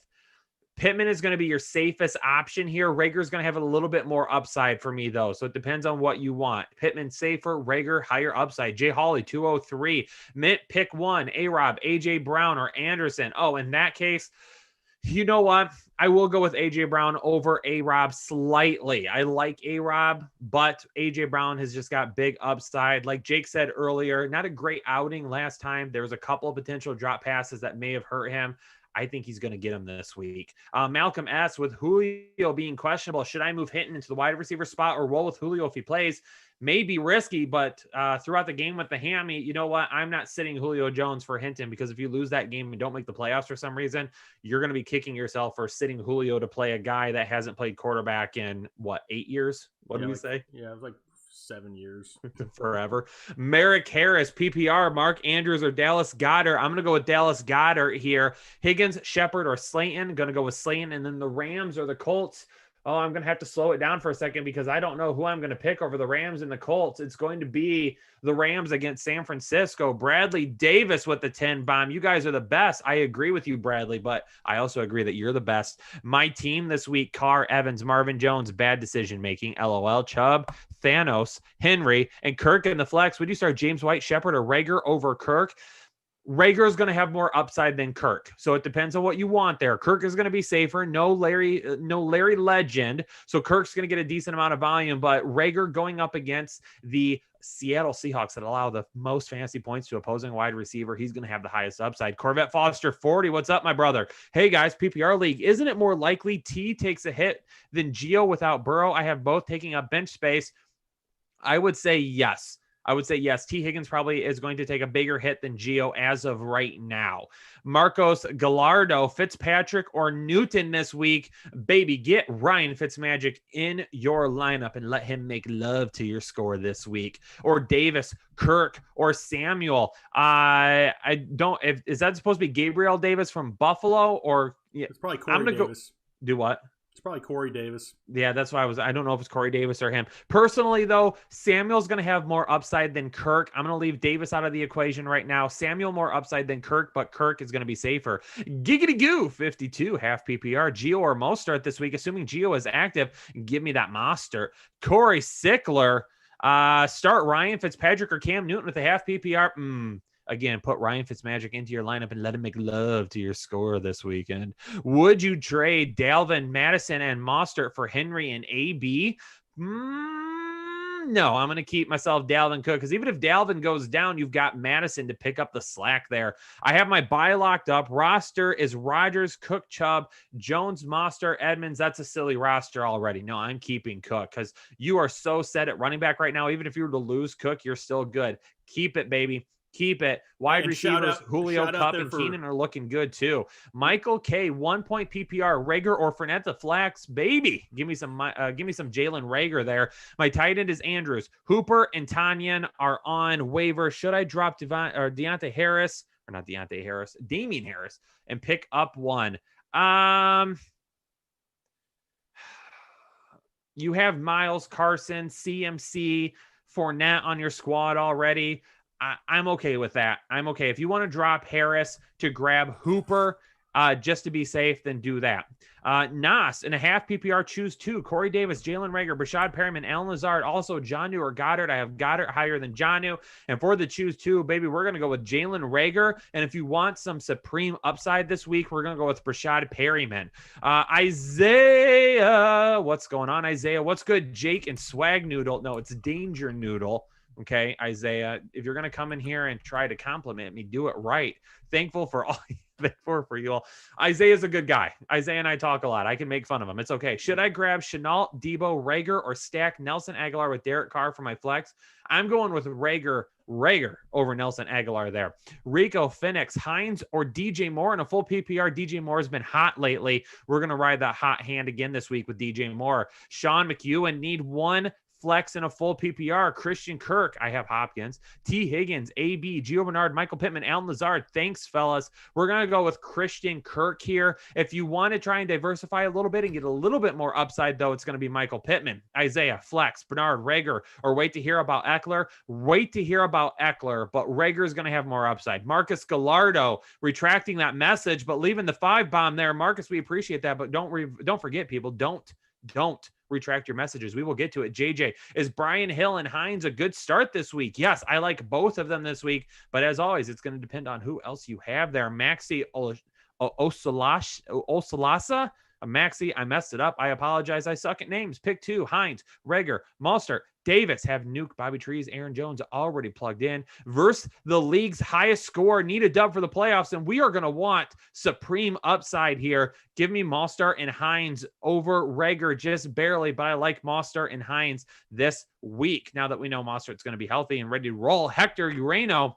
[SPEAKER 2] Pittman is going to be your safest option here. Rager's going to have a little bit more upside for me, though. So it depends on what you want. Pittman safer, Rager higher upside. Jay Hawley, 203. Mint, pick 1. A-Rob, A.J. Brown, or Anderson. Oh, in that case, you know what? I will go with A.J. Brown over A-Rob slightly. I like A-Rob, but A.J. Brown has just got big upside. Like Jake said earlier, not a great outing last time. There was a couple of potential drop passes that may have hurt him. I think he's going to get him this week. Malcolm S. with Julio being questionable. Should I move Hinton into the wide receiver spot or roll with Julio if he plays? May be risky, but throughout the game with the hammy, you know what? I'm not sitting Julio Jones for Hinton, because if you lose that game and don't make the playoffs for some reason, you're going to be kicking yourself for sitting Julio to play a guy that hasn't played quarterback in, 8 years? What did we say?
[SPEAKER 1] Yeah, it was like 7 years.
[SPEAKER 2] Forever. Merrick Harris, PPR, Mark Andrews or Dallas Goddard. I'm going to go with Dallas Goddard here. Higgins, Shepard, or Slayton. Going to go with Slayton. And then the Rams or the Colts. Oh, I'm going to have to slow it down for a second because I don't know who I'm going to pick over the Rams and the Colts. It's going to be the Rams against San Francisco. Bradley Davis with the 10 bomb. You guys are the best. I agree with you, Bradley, but I also agree that you're the best. My team this week, Carr, Evans, Marvin Jones, bad decision-making. LOL. Chubb, Thanos, Henry, and Kirk in the flex. Would you start James White, Shepard, or Rager over Kirk? Rager is going to have more upside than Kirk. So it depends on what you want there. Kirk is going to be safer. No Larry Legend. So Kirk's going to get a decent amount of volume, but Rager going up against the Seattle Seahawks that allow the most fantasy points to opposing wide receiver. He's going to have the highest upside. Corvette Foster 40. What's up, my brother? Hey guys, PPR league. Isn't it more likely T takes a hit than Gio without Burrow? I have both taking up bench space. I would say yes. T. Higgins probably is going to take a bigger hit than Gio as of right now. Marcos Gallardo, Fitzpatrick, or Newton this week. Baby, get Ryan Fitzmagic in your lineup and let him make love to your score this week. Or Davis, Kirk, or Samuel. I don't. Is that supposed to be Gabriel Davis from Buffalo? Or yeah,
[SPEAKER 1] it's probably Corey Davis.
[SPEAKER 2] Do what?
[SPEAKER 1] It's probably Corey Davis.
[SPEAKER 2] Yeah, that's why I don't know if it's Corey Davis or him. Personally, though, Samuel's going to have more upside than Kirk. I'm going to leave Davis out of the equation right now. Samuel more upside than Kirk, but Kirk is going to be safer. Giggity Goo, 52, half PPR. Gio or Mostert this week, assuming Gio is active. Give me that Mostert. Corey Sickler, start Ryan Fitzpatrick or Cam Newton with a half PPR. Again, put Ryan Fitzmagic into your lineup and let him make love to your score this weekend. Would you trade Dalvin, Madison, and Mostert for Henry and AB? No, I'm going to keep myself Dalvin Cook, because even if Dalvin goes down, you've got Madison to pick up the slack there. I have my buy locked up. Roster is Rodgers, Cook, Chubb, Jones, Mostert, Edmonds. That's a silly roster already. No, I'm keeping Cook, because you are so set at running back right now. Even if you were to lose Cook, you're still good. Keep it, baby. Keep it. Wide receivers, Julio, Kupp, and Keenan are looking good too. Michael K, 1 point PPR, Rager or Fournette the flex, baby. Give me some Jalen Rager there. My tight end is Andrews. Hooper and Tanyan are on waiver. Should I drop Damien Harris, and pick up one? You have Miles, Carson, CMC, Fournette on your squad already. I'm okay with that. I'm okay. If you want to drop Harris to grab Hooper just to be safe, then do that. Nas in a half PPR, choose 2. Corey Davis, Jalen Reagor, Brashad Perryman, Alan Lazard, also Jonnu or Goddard. I have Goddard higher than Jonnu. And for the choose 2, baby, we're going to go with Jalen Reagor. And if you want some supreme upside this week, we're going to go with Brashad Perryman. Isaiah, what's going on, Isaiah? What's good, Jake and Swag Noodle? No, it's Danger Noodle. Okay, Isaiah, if you're going to come in here and try to compliment me, do it right. Thankful for all for you all. Isaiah's a good guy. Isaiah and I talk a lot. I can make fun of him. It's okay. Should I grab Shenault, Debo, Reagor, or stack Nelson Aguilar with Derek Carr for my flex? I'm going with Reagor over Nelson Aguilar there. Rico, Phoenix, Hines, or DJ Moore in a full PPR. DJ Moore has been hot lately. We're going to ride that hot hand again this week with DJ Moore. Sean McEwen, need 1 flex in a full PPR. Christian Kirk, I have Hopkins. T. Higgins, AB, Gio Bernard, Michael Pittman, Alan Lazard. Thanks, fellas. We're going to go with Christian Kirk here. If you want to try and diversify a little bit and get a little bit more upside, though, it's going to be Michael Pittman, Isaiah, flex, Bernard, Reagor, or wait to hear about Eckler. Wait to hear about Eckler, but Reagor is going to have more upside. Marcus Gallardo, retracting that message, but leaving the 5 bomb there. Marcus, we appreciate that, but don't forget, people, don't retract your messages. We will get to it. JJ, is Brian Hill and Hines a good start this week? Yes, I like both of them this week, but as always, it's going to depend on who else you have there. Maxi Osalasa. Maxi, I messed it up. I apologize. I suck at names. Pick 2, Hines, Reagor, Mostert, Davis, have Nuke, Bobby Trees, Aaron Jones already plugged in. Versus the league's highest score, need a dub for the playoffs, and we are going to want supreme upside here. Give me Mostert and Hines over Reagor just barely, but I like Mostert and Hines this week. Now that we know Mostert's going to be healthy and ready to roll. Hector Urano,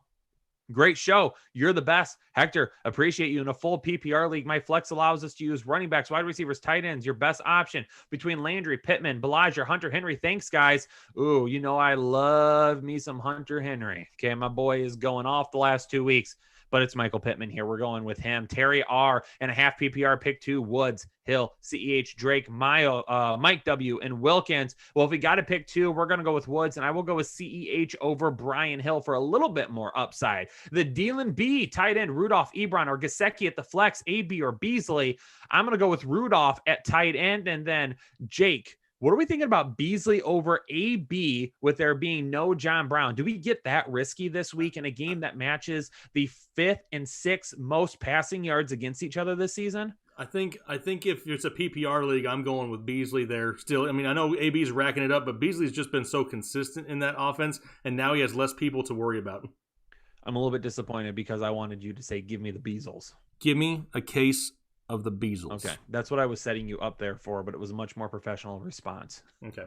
[SPEAKER 2] great show. You're the best. Hector, appreciate you in a full PPR league. My flex allows us to use running backs, wide receivers, tight ends, your best option between Landry, Pittman, Belager, Hunter Henry. Thanks, guys. Ooh, you know I love me some Hunter Henry. Okay, my boy is going off the last 2 weeks, but it's Michael Pittman here. We're going with him. Terry R. and a half PPR, pick 2, Woods, Hill, CEH, Drake, Mike W, and Wilkins. Well, if we got to pick 2, we're going to go with Woods, and I will go with CEH over Brian Hill for a little bit more upside. The Dylan B, tight end, Rudolph, Ebron, or Gasecki at the flex, AB or Beasley. I'm going to go with Rudolph at tight end, and then Jake. What are we thinking about Beasley over AB with there being no John Brown? Do we get that risky this week in a game that matches the 5th and 6th most passing yards against each other this season?
[SPEAKER 1] I think if it's a PPR league, I'm going with Beasley there still. I mean, I know AB's racking it up, but Beasley's just been so consistent in that offense, and now he has less people to worry about.
[SPEAKER 2] I'm a little bit disappointed because I wanted you to say, give me the Beasles.
[SPEAKER 1] Give me a case of the Beasles.
[SPEAKER 2] Okay, that's what I was setting you up there for, but it was a much more professional response.
[SPEAKER 1] Okay.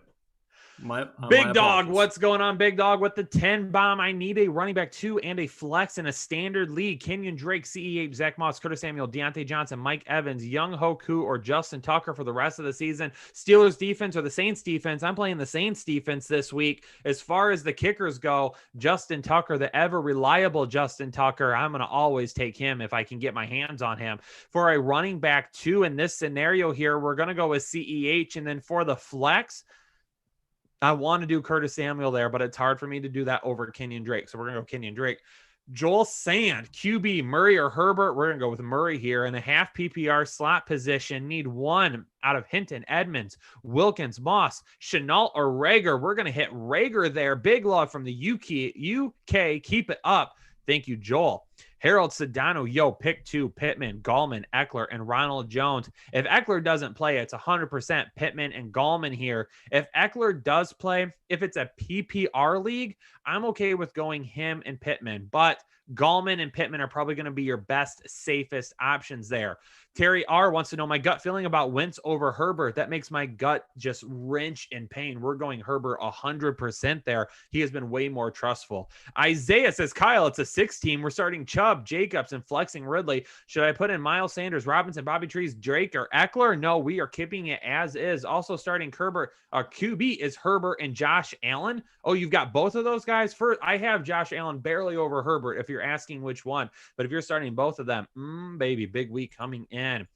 [SPEAKER 2] Big Dog, what's going on, Big Dog? With the 10 bomb, I need a running back 2 and a flex in a standard league. Kenyon Drake, CEH, Zach Moss, Curtis Samuel, Deontay Johnson, Mike Evans, Young Hoku, or Justin Tucker for the rest of the season. Steelers defense or the Saints defense. I'm playing the Saints defense this week. As far as the kickers go, Justin Tucker, the ever reliable Justin Tucker, I'm going to always take him if I can get my hands on him. For a running back 2 in this scenario here, we're going to go with CEH. And then for the flex, I want to do Curtis Samuel there, but it's hard for me to do that over Kenyon Drake. So we're going to go Kenyon Drake. Joel Sand, QB, Murray or Herbert. We're going to go with Murray here in a half PPR slot position. Need 1 out of Hinton, Edmonds, Wilkins, Moss, Shenault, or Reagor. We're going to hit Reagor there. Big love from the UK. Keep it up. Thank you, Joel. Harold Sedano, pick 2, Pittman, Gallman, Eckler, and Ronald Jones. If Eckler doesn't play, it's 100% Pittman and Gallman here. If Eckler does play, if it's a PPR league, I'm okay with going him and Pittman, but Gallman and Pittman are probably going to be your best, safest options there. Terry R wants to know my gut feeling about Wentz over Herbert. That makes my gut just wrench in pain. We're going Herbert 100% there. He has been way more trustful. Isaiah says, Kyle, it's a 6 team. We're starting Chubb, Jacobs, and flexing Ridley. Should I put in Miles Sanders, Robinson, Bobby Trees, Drake, or Eckler? No, we are keeping it as is. Also starting Herbert. Our QB is Herbert and Josh Allen. Oh, you've got both of those guys? First, I have Josh Allen barely over Herbert if you're you're asking which one. But if you're starting both of them, baby, big week coming in.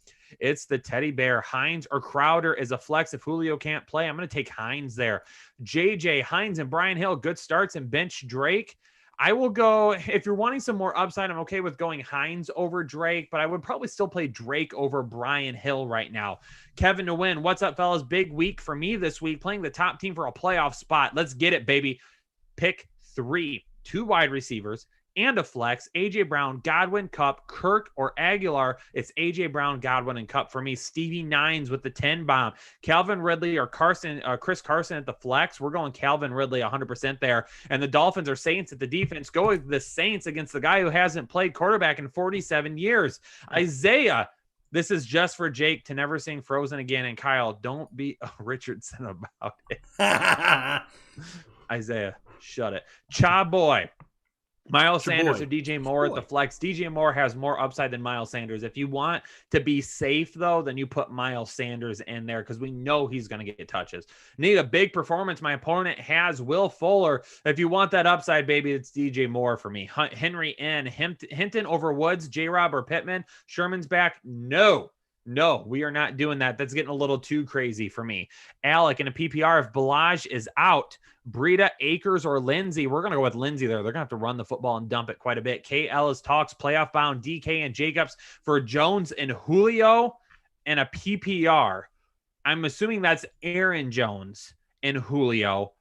[SPEAKER 2] It's the teddy bear. Hines or Crowder is a flex. If Julio can't play, I'm going to take Hines there. JJ, Hines, and Brian Hill, good starts, and bench Drake. I will go, if you're wanting some more upside, I'm okay with going Hines over Drake, but I would probably still play Drake over Brian Hill right now. Kevin to win. What's up, fellas? Big week for me this week, playing the top team for a playoff spot. Let's get it, baby. Pick 3, 2 wide receivers, and a flex. AJ Brown, Godwin, Kupp, Kirk, or Aguilar. It's AJ Brown, Godwin, and Kupp for me. Stevie Nines with the 10 bomb. Calvin Ridley or Chris Carson at the flex. We're going Calvin Ridley 100% there. And the Dolphins or Saints at the defense. Go with the Saints against the guy who hasn't played quarterback in 47 years. Isaiah. This is just for Jake to never sing Frozen again. And Kyle, don't be a Richardson about it. Isaiah, shut it. Cha boy. Miles Sanders or DJ Moore at the flex. DJ Moore has more upside than Miles Sanders. If you want to be safe, though, then you put Miles Sanders in there because we know he's going to get touches. Need a big performance. My opponent has Will Fuller. If you want that upside, baby, it's DJ Moore for me. Henry N. Hinton over Woods, J-Rob or Pittman. Sherman's back. No, we are not doing that. That's getting a little too crazy for me. Alec in a PPR, if Balaj is out, Breida, Akers, or Lindsey. We're going to go with Lindsey there. They're going to have to run the football and dump it quite a bit. K. Ellis talks playoff bound DK and Jacobs for Jones and Julio and a PPR. I'm assuming that's Aaron Jones and Julio.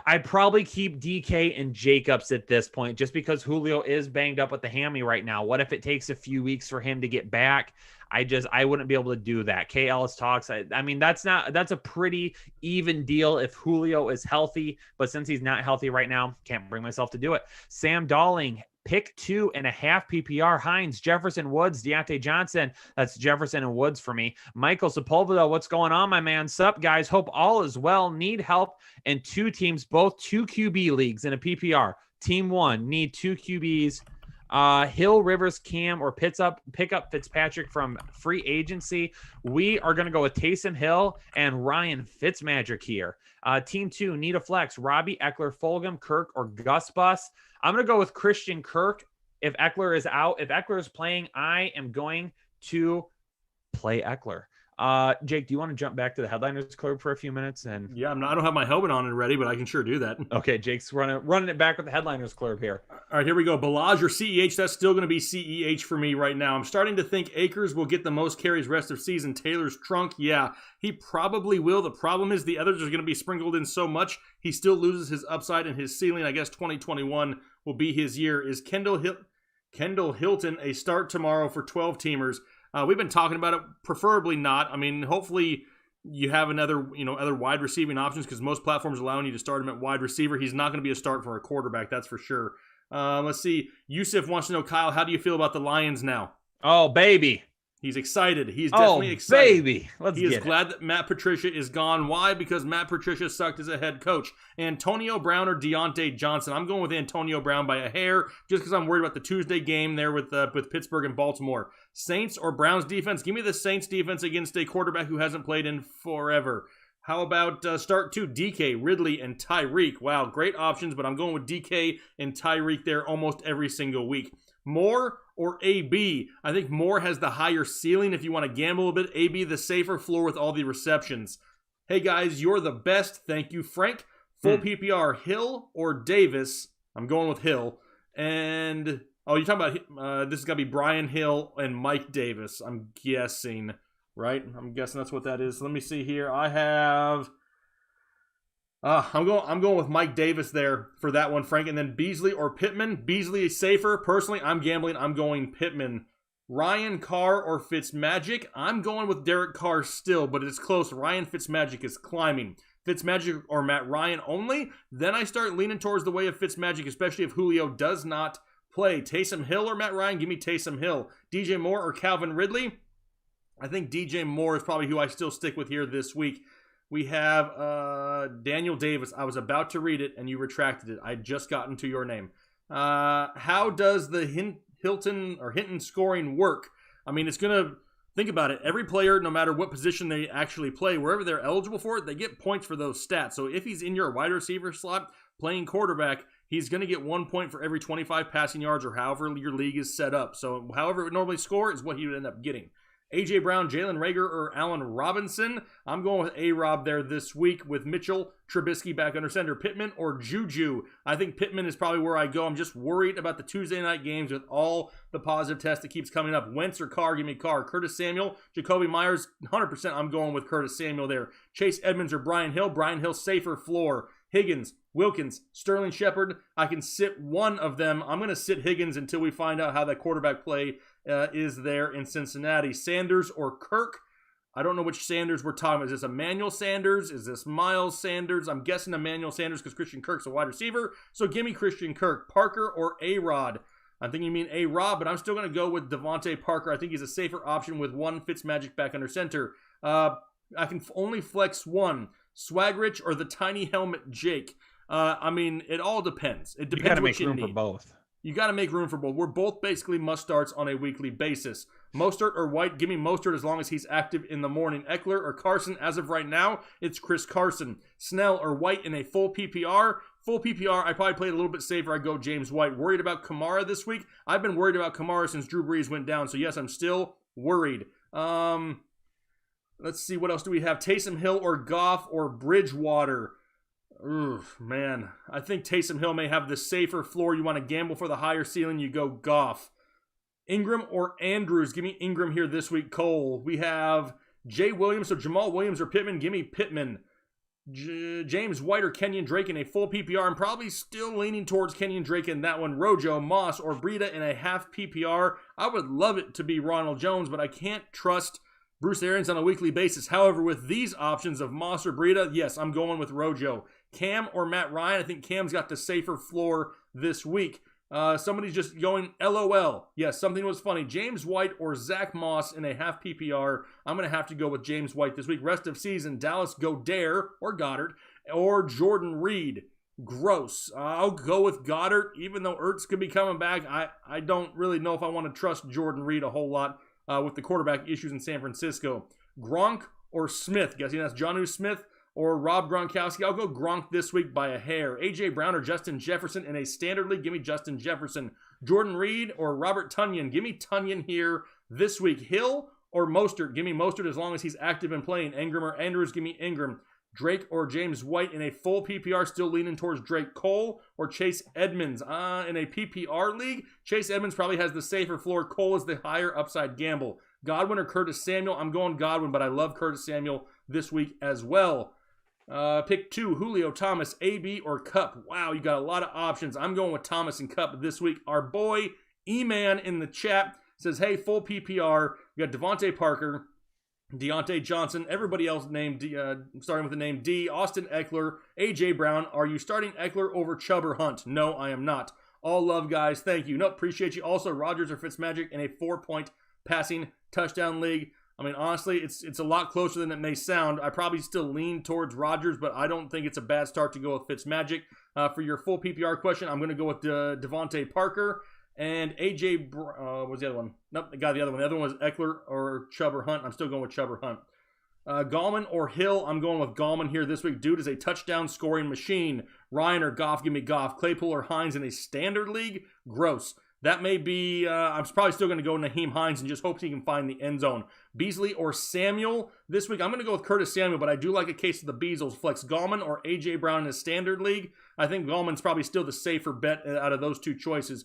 [SPEAKER 2] I'd probably keep DK and Jacobs at this point just because Julio is banged up with the hammy right now. What if it takes a few weeks for him to get back? I wouldn't be able to do that. K. Ellis talks. I mean, that's a pretty even deal if Julio is healthy, but since he's not healthy right now, can't bring myself to do it. Sam Dalling, pick 2.5 PPR. Hines, Jefferson, Woods, Deontay Johnson. That's Jefferson and Woods for me. Michael Sepulveda, what's going on, my man? Sup, guys? Hope all is well. Need help in 2 teams, both 2 QB leagues in a PPR. Team 1, need 2 QBs. Hill, Rivers, Cam, or pick up Fitzpatrick from free agency. We are going to go with Taysom Hill and Ryan Fitzmagic here. Team 2, need a flex. Robbie, Eckler, Fulgham, Kirk, or Gus Bus. I'm going to go with Christian Kirk if Eckler is out. If Eckler is playing, I am going to play Eckler. Jake, do you want to jump back to the Headliners Club for a few minutes? And
[SPEAKER 1] yeah, I don't have my helmet on and ready, but I can sure do that.
[SPEAKER 2] Okay, Jake's running it back with the Headliners Club here.
[SPEAKER 1] All right, here we go. Balaj or CEH, that's still going to be CEH for me right now. I'm starting to think Akers will get the most carries rest of season. Taylor's trunk, yeah, he probably will. The problem is the others are going to be sprinkled in so much, he still loses his upside and his ceiling. I guess 2021 will be his year. Is Kendall Hilton a start tomorrow for 12-teamers? We've been talking about it, preferably not. I mean, hopefully you have other wide receiving options because most platforms allowing you to start him at wide receiver. He's not going to be a start for a quarterback, that's for sure. Let's see. Yusuf wants to know, Kyle, how do you feel about the Lions now?
[SPEAKER 2] Oh, baby.
[SPEAKER 1] He's excited. He's definitely excited.
[SPEAKER 2] Baby.
[SPEAKER 1] He is glad that Matt Patricia is gone. Why? Because Matt Patricia sucked as a head coach. Antonio Brown or Deontay Johnson? I'm going with Antonio Brown by a hair just because I'm worried about the Tuesday game there with Pittsburgh and Baltimore. Saints or Browns defense? Give me the Saints defense against a quarterback who hasn't played in forever. How about start 2, DK, Ridley, and Tyreek? Wow, great options, but I'm going with DK and Tyreek there almost every single week. Moore or AB? I think Moore has the higher ceiling if you want to gamble a bit. AB, the safer floor with all the receptions. Hey, guys, you're the best. Thank you, Frank. Full PPR, Hill or Davis? I'm going with Hill. And, you're talking about, this is going to be Brian Hill and Mike Davis, I'm guessing, right? I'm guessing that's what that is. Let me see here. I have... I'm going with Mike Davis there for that one, Frank. And then Beasley or Pittman. Beasley is safer. Personally, I'm gambling. I'm going Pittman. Ryan Carr or Fitzmagic. I'm going with Derek Carr still, but it's close. Ryan Fitzmagic is climbing. Fitzmagic or Matt Ryan only. Then I start leaning towards the way of Fitzmagic, especially if Julio does not play. Taysom Hill or Matt Ryan. Give me Taysom Hill. DJ Moore or Calvin Ridley. I think DJ Moore is probably who I still stick with here this week. We have Daniel Davis. I was about to read it, and you retracted it. I had just gotten to your name. How does the Hinton scoring work? I mean, it's going to... Think about it. Every player, no matter what position they actually play, wherever they're eligible for it, they get points for those stats. So if he's in your wide receiver slot playing quarterback, He's going to get 1 point for every 25 passing yards or however your league is set up. So however it would normally score is what he would end up getting. A.J. Brown, Jalen Reagor, or Allen Robinson. I'm going with A-Rob there this week with Mitchell, Trubisky back under center. Pittman or Juju. I think Pittman is probably where I go. I'm just worried about the Tuesday night games with all the positive tests that keeps coming up. Wentz or Carr, give me Carr. Curtis Samuel, Jacoby Myers, 100% I'm going with Curtis Samuel there. Chase Edmonds or Brian Hill. Brian Hill, safer floor. Higgins, Wilkins, Sterling Shepard. I can sit one of them. I'm going to sit Higgins until we find out how that quarterback play is there in Cincinnati. Sanders or Kirk. I don't know which Sanders we're talking about. Is this Emmanuel Sanders? Is this Miles Sanders? I'm guessing Emmanuel Sanders because Christian Kirk's a wide receiver. So give me Christian Kirk. Parker or A-Rod. I think you mean A-Rod, but I'm still going to go with Devontae Parker. I think he's a safer option with one Fitzmagic back under center. I can only flex one. Swagrich or the tiny helmet Jake. I mean, it all depends. It depends what you need. You got to make room for both. You got to make room for both. We're both basically must-starts on a weekly basis. Mostert or White, give me Mostert as long as he's active in the morning. Eckler or Carson, as of right now, it's Chris Carson. Snell or White in a full PPR. Full PPR, I probably played a little bit safer. I go James White. Worried about Kamara this week? I've been worried about Kamara since Drew Brees went down. So, yes, I'm still worried. Let's see, what else do we have? Taysom Hill or Goff or Bridgewater? Oof, man. I think Taysom Hill may have the safer floor. You want to gamble for the higher ceiling, you go Goff. Ingram or Andrews? Give me Ingram here this week. Cole. We have Jay Williams, so Jamal Williams or Pittman? Give me Pittman. James White or Kenyon Drake in a full PPR? I'm probably still leaning towards Kenyon Drake in that one. Rojo, Moss, or Breida in a half PPR? I would love it to be Ronald Jones, but I can't trust Bruce Arians on a weekly basis. However, with these options of Moss or Breida, yes, I'm going with Rojo. Cam or Matt Ryan? I think Cam's got the safer floor this week. Somebody's just going LOL. Yes, something was funny. James White or Zach Moss in a half PPR? I'm going to have to go with James White this week. Rest of season, Dallas Goddard or Goddard or Jordan Reed. Gross. I'll go with Goddard, even though Ertz could be coming back. I don't really know if I want to trust Jordan Reed a whole lot with the quarterback issues in San Francisco. Gronk or Smith? Guessing that's Jonnu Smith or Rob Gronkowski. I'll go Gronk this week by a hair. A.J. Brown or Justin Jefferson in a standard league? Give me Justin Jefferson. Jordan Reed or Robert Tonyan? Give me Tonyan here this week. Hill or Mostert? Give me Mostert as long as he's active and playing. Ingram or Andrews? Give me Ingram. Drake or James White in a full PPR? Still leaning towards Drake. Cole or Chase Edmonds? In a PPR league, Chase Edmonds probably has the safer floor. Cole is the higher upside gamble. Godwin or Curtis Samuel? I'm going Godwin, but I love Curtis Samuel this week as well. Pick 2, Julio, Thomas, AB, or Cup. Wow, you got a lot of options. I'm going with Thomas and Cup this week. Our boy E-Man in the chat says, hey, full PPR. We got Devontae Parker, Deontay Johnson, everybody else named starting with the name D, Austin Eckler, A.J. Brown. Are you starting Eckler over Chubb or Hunt? No, I am not. All love, guys. Thank you. No, appreciate you. Also, Rodgers or Fitzmagic in a 4-point passing touchdown league. I mean, honestly, it's a lot closer than it may sound. I probably still lean towards Rodgers, but I don't think it's a bad start to go with Fitzmagic. For your full PPR question, I'm going to go with Devontae Parker and AJ. What was the other one? Nope, I got the other one. The other one was Eckler or Chubb or Hunt. I'm still going with Chubb or Hunt. Gallman or Hill? I'm going with Gallman here this week. Dude is a touchdown scoring machine. Ryan or Goff? Give me Goff. Claypool or Hines in a standard league? Gross. That may be, I'm probably still going to go Naheem Hines and just hope he can find the end zone. Beasley or Samuel? This week, I'm going to go with Curtis Samuel, but I do like a case of the Beasles. Flex Gallman or A.J. Brown in a standard league? I think Gallman's probably still the safer bet out of those two choices.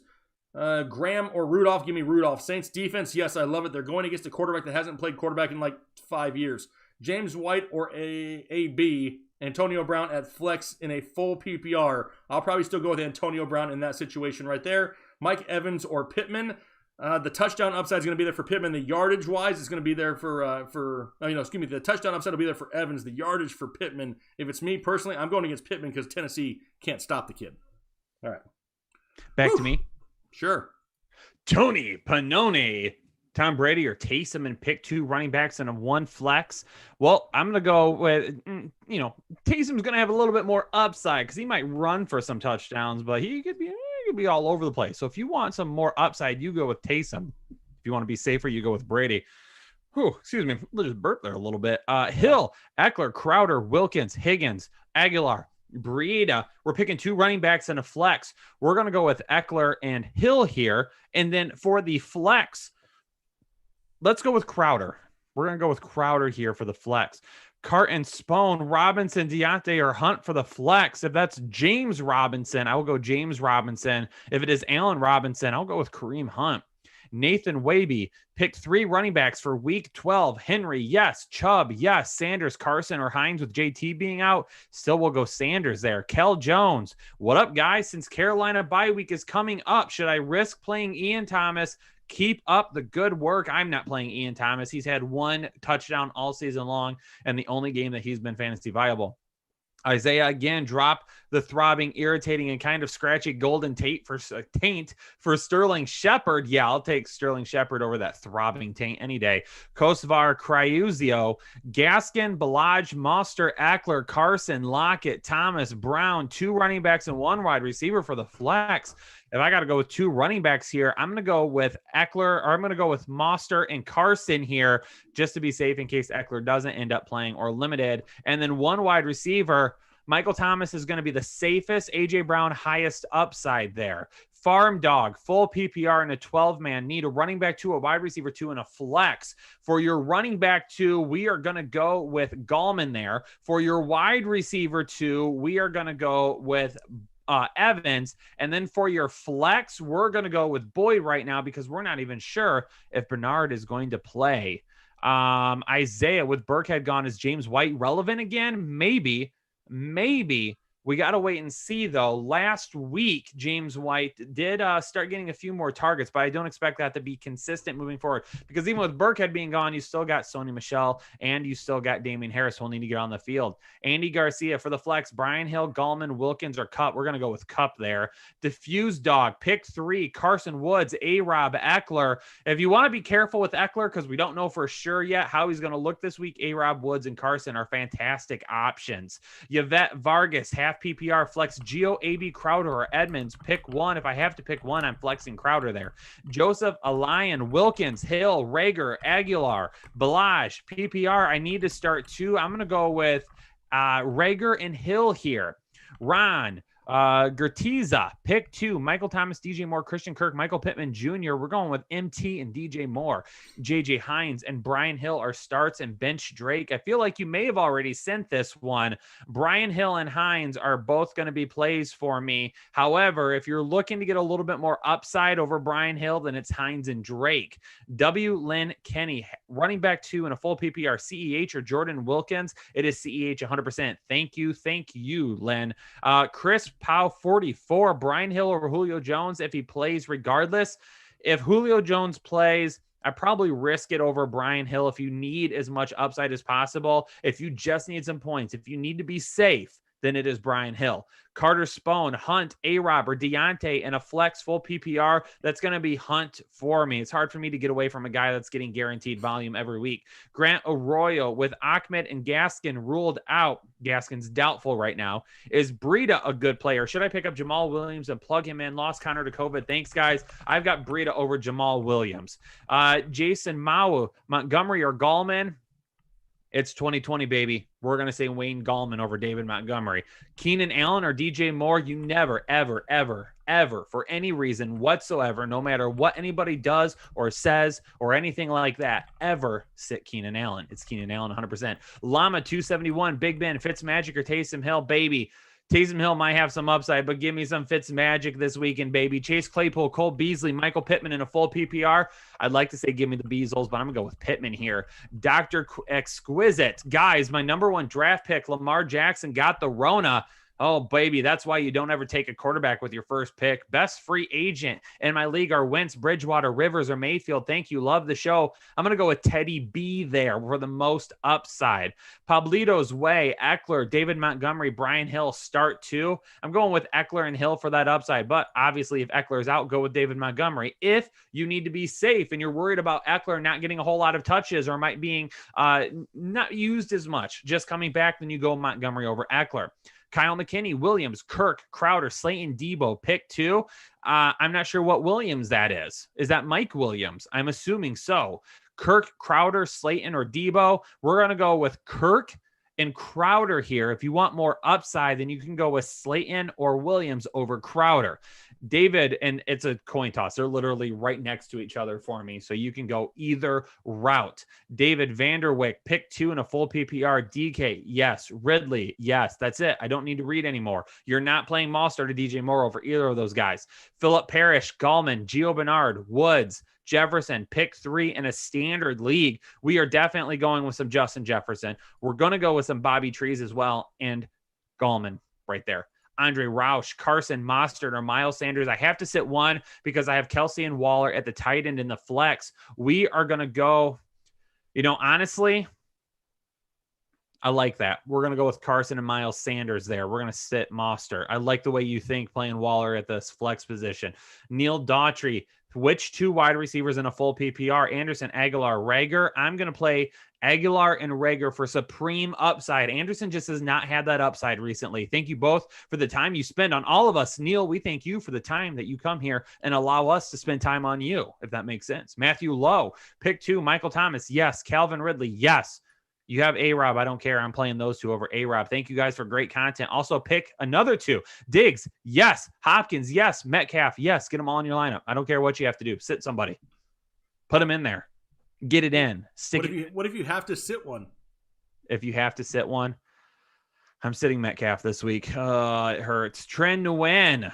[SPEAKER 1] Graham or Rudolph? Give me Rudolph. Saints defense? Yes, I love it. They're going against a quarterback that hasn't played quarterback in like 5 years. James White or A.B.? Antonio Brown at flex in a full PPR. I'll probably still go with Antonio Brown in that situation right there. Mike Evans or Pittman. The touchdown upside is going to be there for Pittman. The yardage wise is going to be there the touchdown upside will be there for Evans. The yardage for Pittman. If it's me personally, I'm going against Pittman because Tennessee can't stop the kid. All right.
[SPEAKER 2] Back to me.
[SPEAKER 1] Sure.
[SPEAKER 2] Tony Pannone. Tom Brady or Taysom and pick 2 running backs and a 1 flex. Well, I'm going to go with, Taysom's going to have a little bit more upside because he might run for some touchdowns, but he could be all over the place. So if you want some more upside, you go with Taysom. If you want to be safer, you go with Brady. Excuse me. Let's just burp there a little bit. Hill, Eckler, Crowder, Wilkins, Higgins, Aguilar, Breida. We're picking 2 running backs and a flex. We're going to go with Eckler and Hill here. And then for the flex, let's go with Crowder. We're going to go with Crowder here for the flex. Carton, Spohn, Robinson, Deontay, or Hunt for the flex. If that's James Robinson, I will go James Robinson. If it is Allen Robinson, I'll go with Kareem Hunt. Nathan Waby, pick 3 running backs for week 12. Henry, yes. Chubb, yes. Sanders, Carson, or Hines with JT being out. Still will go Sanders there. Kel Jones, what up, guys? Since Carolina bye week is coming up, should I risk playing Ian Thomas? Keep up the good work. I'm not playing Ian Thomas. He's had 1 touchdown all season long, and the only game that he's been fantasy viable. Isaiah again, drop the throbbing, irritating, and kind of scratchy golden taint for Sterling Shepard. Yeah, I'll take Sterling Shepard over that throbbing taint any day. Kosovar, Cryuzio, Gaskin, Balaj, Moster, Eckler, Carson, Lockett, Thomas, Brown, 2 running backs and 1 wide receiver for the flex. If I got to go with 2 running backs here, I'm going to go with Eckler, or I'm going to go with Moster and Carson here, just to be safe in case Eckler doesn't end up playing or limited. And then 1 wide receiver. Michael Thomas is going to be the safest. A.J. Brown, highest upside there. Farm dog, full PPR in a 12-man. Need a running back 2, a wide receiver 2, and a flex. For your running back 2, we are going to go with Gallman there. For your wide receiver 2, we are going to go with Evans. And then for your flex, we're going to go with Boyd right now because we're not even sure if Bernard is going to play. Isaiah, with Burkhead gone, is James White relevant again? Maybe. We got to wait and see, though. Last week, James White did start getting a few more targets, but I don't expect that to be consistent moving forward because even with Burkhead being gone, you still got Sony Michel and you still got Damien Harris who will need to get on the field. Andy Garcia for the flex, Brian Hill, Gallman, Wilkins, or Cup. We're going to go with Cup there. Diffuse dog, pick 3, Carson Woods, A-Rob, Eckler. If you want to be careful with Eckler because we don't know for sure yet how he's going to look this week, A-Rob, Woods, and Carson are fantastic options. Yvette Vargas, half PPR, flex Gio, AB, Crowder, or Edmonds. Pick 1. If I have to pick 1, I'm flexing Crowder there. Joseph, Alayan, Wilkins, Hill, Rager, Aguilar, Balaj, PPR. I need to start 2. I'm going to go with Rager and Hill here. Ron, Gertiza, pick 2, Michael Thomas, DJ Moore, Christian Kirk, Michael Pittman Jr. We're going with MT and DJ Moore. JJ Hines and Brian Hill are starts, and bench Drake. I feel like you may have already sent this one. Brian Hill and Hines are both going to be plays for me. However, if you're looking to get a little bit more upside over Brian Hill, then it's Hines and Drake. W. Lynn Kenny, running back 2 in a full PPR, CEH or Jordan Wilkins. It is CEH 100%. Thank you, Lynn. Chris Powell 44, Brian Hill over Julio Jones if he plays regardless. If Julio Jones plays, I probably risk it over Brian Hill if you need as much upside as possible. If you just need some points, if you need to be safe, then it is Brian Hill. Carter Spohn, Hunt, A-Rob, or Deontay, and a flex full PPR, that's going to be Hunt for me. It's hard for me to get away from a guy that's getting guaranteed volume every week. Grant Arroyo with Ahmed and Gaskin ruled out. Gaskin's doubtful right now. Is Breida a good player? Should I pick up Jamal Williams and plug him in? Lost Connor to COVID. Thanks, guys. I've got Breida over Jamal Williams. Jason Mau, Montgomery or Gallman? It's 2020, baby. We're going to say Wayne Gallman over David Montgomery. Keenan Allen or DJ Moore, you never, ever, for any reason whatsoever, no matter what anybody does or says or anything like that, ever sit Keenan Allen. It's Keenan Allen 100%. Llama 271, Big Ben, Fitzmagic or Taysom Hill, baby. Taysom Hill might have some upside, but give me some Fitzmagic this weekend, baby. Chase Claypool, Cole Beasley, Michael Pittman in a full PPR. I'd like to say give me the Beasles, but I'm going to go with Pittman here. Dr. Exquisite. Guys, my number 1 draft pick, Lamar Jackson, got the Rona. Oh, baby, that's why you don't ever take a quarterback with your first pick. Best free agent in my league are Wentz, Bridgewater, Rivers, or Mayfield. Thank you. Love the show. I'm going to go with Teddy B there for the most upside. Pablito's Way, Eckler, David Montgomery, Brian Hill, start 2. I'm going with Eckler and Hill for that upside, but obviously if Eckler's out, go with David Montgomery. If you need to be safe and you're worried about Eckler not getting a whole lot of touches or might being not used as much, just coming back, then you go Montgomery over Eckler. Kyle McKinney, Williams, Kirk, Crowder, Slayton, Debo, pick 2. I'm not sure what Williams that is. Is that Mike Williams? I'm assuming so. Kirk, Crowder, Slayton, or Debo. We're going to go with Kirk And Crowder here, if you want more upside, then you can go with Slayton or Williams over Crowder. David, and it's a coin toss. They're literally right next to each other for me. So you can go either route. David Vanderwick, pick 2 in a full PPR. DK, yes. Ridley, yes. That's it. I don't need to read anymore. You're not playing Mostert or DJ Moore over either of those guys. Phillip Parrish, Gallman, Gio Bernard, Woods, Jefferson, pick 3 in a standard league. We are definitely going with some Justin Jefferson. We're going to go with some Bobby Trees as well. And Gallman right there. Andre Roush, Carson, Mostert, or Miles Sanders. I have to sit one because I have Kelsey and Waller at the tight end in the flex. We are going to go, honestly, I like that. We're going to go with Carson and Miles Sanders there. We're going to sit Mostert. I like the way you think playing Waller at this flex position. Neil Daughtry, which 2 wide receivers in a full PPR? Anderson, Aguilar, Rager. I'm going to play Aguilar and Rager for supreme upside. Anderson just has not had that upside recently. Thank you both for the time you spend on all of us. Neil, we thank you for the time that you come here and allow us to spend time on you, if that makes sense. Matthew Lowe, pick 2. Michael Thomas, yes. Calvin Ridley, yes. You have A-Rob. I don't care. I'm playing those 2 over A-Rob. Thank you guys for great content. Also pick another 2. Diggs, yes. Hopkins, yes. Metcalf, yes. Get them all in your lineup. I don't care what you have to do. Sit somebody. Put them in there. Get it in.
[SPEAKER 1] What if you have to sit one?
[SPEAKER 2] If you have to sit one, I'm sitting Metcalf this week. It hurts. Trend to win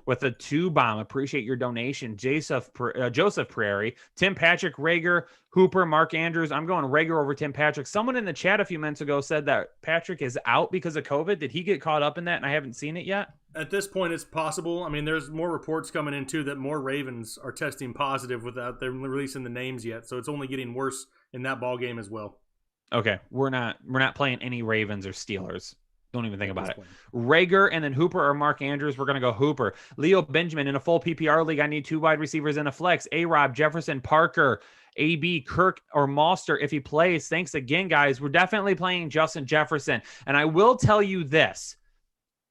[SPEAKER 2] with a 2 bomb. Appreciate your donation. Joseph Prairie, Tim Patrick, Rager, Hooper, Mark Andrews. I'm going Rager over Tim Patrick. Someone in the chat a few minutes ago said that Patrick is out because of COVID. Did he get caught up in that and I haven't seen it yet?
[SPEAKER 1] At this point, it's possible. I mean, there's more reports coming in, too, that more Ravens are testing positive without them releasing the names yet. So it's only getting worse in that ball game as well.
[SPEAKER 2] Okay, we're not playing any Ravens or Steelers. Don't even think about it. Rager and then Hooper or Mark Andrews. We're going to go Hooper. Leo Benjamin in a full PPR league. I need 2 wide receivers in a flex. A-Rob, Jefferson, Parker, AB, Kirk, or Mostert if he plays. Thanks again, guys. We're definitely playing Justin Jefferson. And I will tell you this.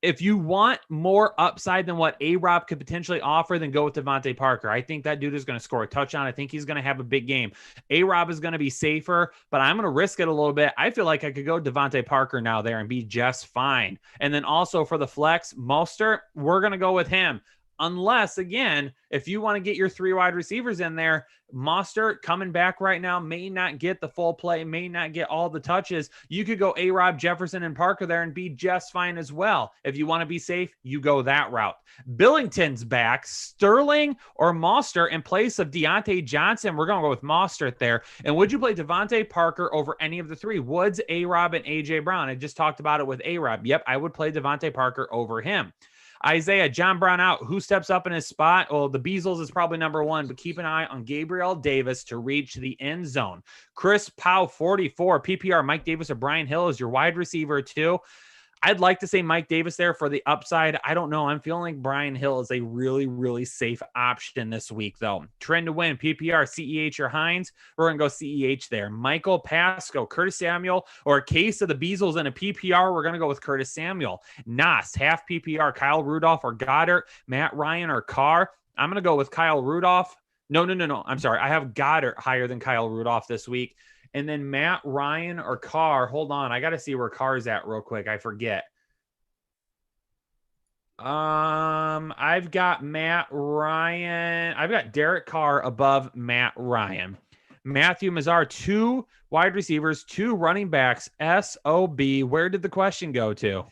[SPEAKER 2] If you want more upside than what A-Rob could potentially offer, then go with Devontae Parker. I think that dude is going to score a touchdown. I think he's going to have a big game. A-Rob is going to be safer, but I'm going to risk it a little bit. I feel like I could go Devontae Parker now there and be just fine. And then also for the flex, Mostert, we're going to go with him. Unless, again, if you want to get your 3 wide receivers in there, Mostert coming back right now may not get the full play, may not get all the touches. You could go A-Rob, Jefferson, and Parker there and be just fine as well. If you want to be safe, you go that route. Billington's back. Sterling or Mostert in place of Deontay Johnson. We're going to go with Mostert there. And would you play Devontae Parker over any of the 3? Woods, A-Rob, and A.J. Brown. I just talked about it with A-Rob. Yep, I would play Devontae Parker over him. Isaiah, John Brown out. Who steps up in his spot? Well, the Beasles is probably number 1, but keep an eye on Gabriel Davis to reach the end zone. Chris Powell, 44. PPR, Mike Davis or Brian Hill is your wide receiver, too. I'd like to say Mike Davis there for the upside. I don't know. I'm feeling like Brian Hill is a really, really safe option this week, though. Trend to win, PPR, CEH or Hines. We're going to go CEH there. Michael Pasco, Curtis Samuel, or a case of the Beasles in a PPR. We're going to go with Curtis Samuel. Nas, half PPR, Kyle Rudolph or Goddard, Matt Ryan or Carr. I'm going to go with Kyle Rudolph. No. I'm sorry. I have Goddard higher than Kyle Rudolph this week. And then Matt Ryan or Carr. Hold on. I got to see where Carr's at real quick. I forget. I've got Matt Ryan. I've got Derek Carr above Matt Ryan. Matthew Mazzar, 2 wide receivers, 2 running backs, SOB. Where did the question go to?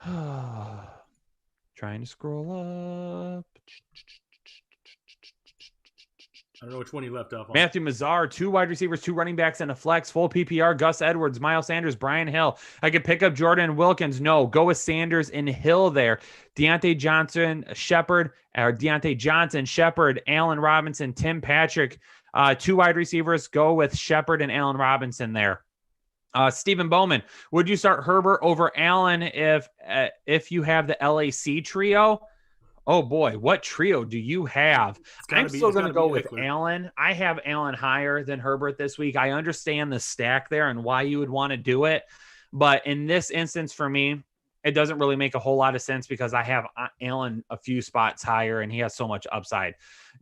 [SPEAKER 2] Trying to scroll up.
[SPEAKER 1] I don't know which one you left off on.
[SPEAKER 2] Matthew Mazzar, 2 wide receivers, 2 running backs, and a flex. Full PPR, Gus Edwards, Miles Sanders, Brian Hill. I could pick up Jordan Wilkins. No, go with Sanders and Hill there. Deontay Johnson, Shepard, Allen Robinson, Tim Patrick. 2 wide receivers, go with Shepard and Allen Robinson there. Stephen Bowman, would you start Herbert over Allen if you have the LAC trio? Oh, boy, what trio do you have? I'm still going to go with Allen. I have Allen higher than Herbert this week. I understand the stack there and why you would want to do it. But in this instance for me, it doesn't really make a whole lot of sense because I have Allen a few spots higher and he has so much upside.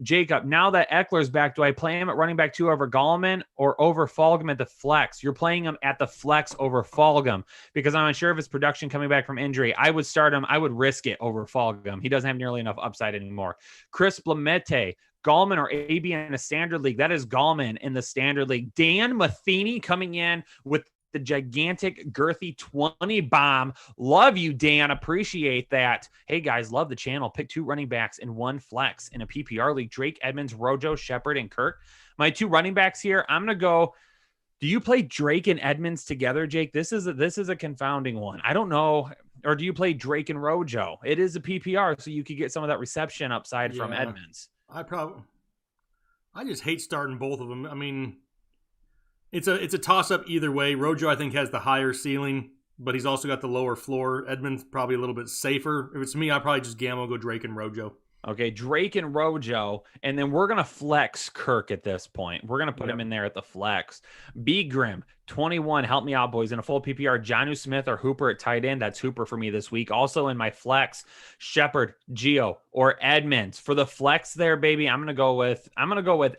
[SPEAKER 2] Jacob, now that Eckler's back, do I play him at running back 2 over Gallman or over Fulgham at the flex? You're playing him at the flex over Fulgham because I'm unsure of his production coming back from injury. I would start him. I would risk it over Fulgham. He doesn't have nearly enough upside anymore. Chris Blamette, Gallman or AB in a standard league. That is Gallman in the standard league. Dan Matheny coming in with the gigantic girthy 20 bomb. Love you, Dan. Appreciate that. Hey guys, love the channel. Pick 2 running backs in 1 flex in a PPR league. Drake, Edmonds, Rojo, Shepard, and Kirk. My 2 running backs here. I'm going to go. Do you play Drake and Edmonds together, Jake? This is a confounding one. I don't know. Or do you play Drake and Rojo? It is a PPR, so you could get some of that reception upside from Edmonds.
[SPEAKER 1] I just hate starting both of them. I mean, it's a toss-up either way. Rojo, I think, has the higher ceiling, but he's also got the lower floor. Edmonds probably a little bit safer. If it's me, I'd probably just gamble, go Drake and Rojo.
[SPEAKER 2] Okay, Drake and Rojo, and then we're going to flex Kirk at this point. We're going to put him in there at the flex. B. Grim, 21, help me out, boys. In a full PPR, Jonnu Smith or Hooper at tight end. That's Hooper for me this week. Also in my flex, Shepard, Gio, or Edmonds. For the flex there, baby, I'm gonna go with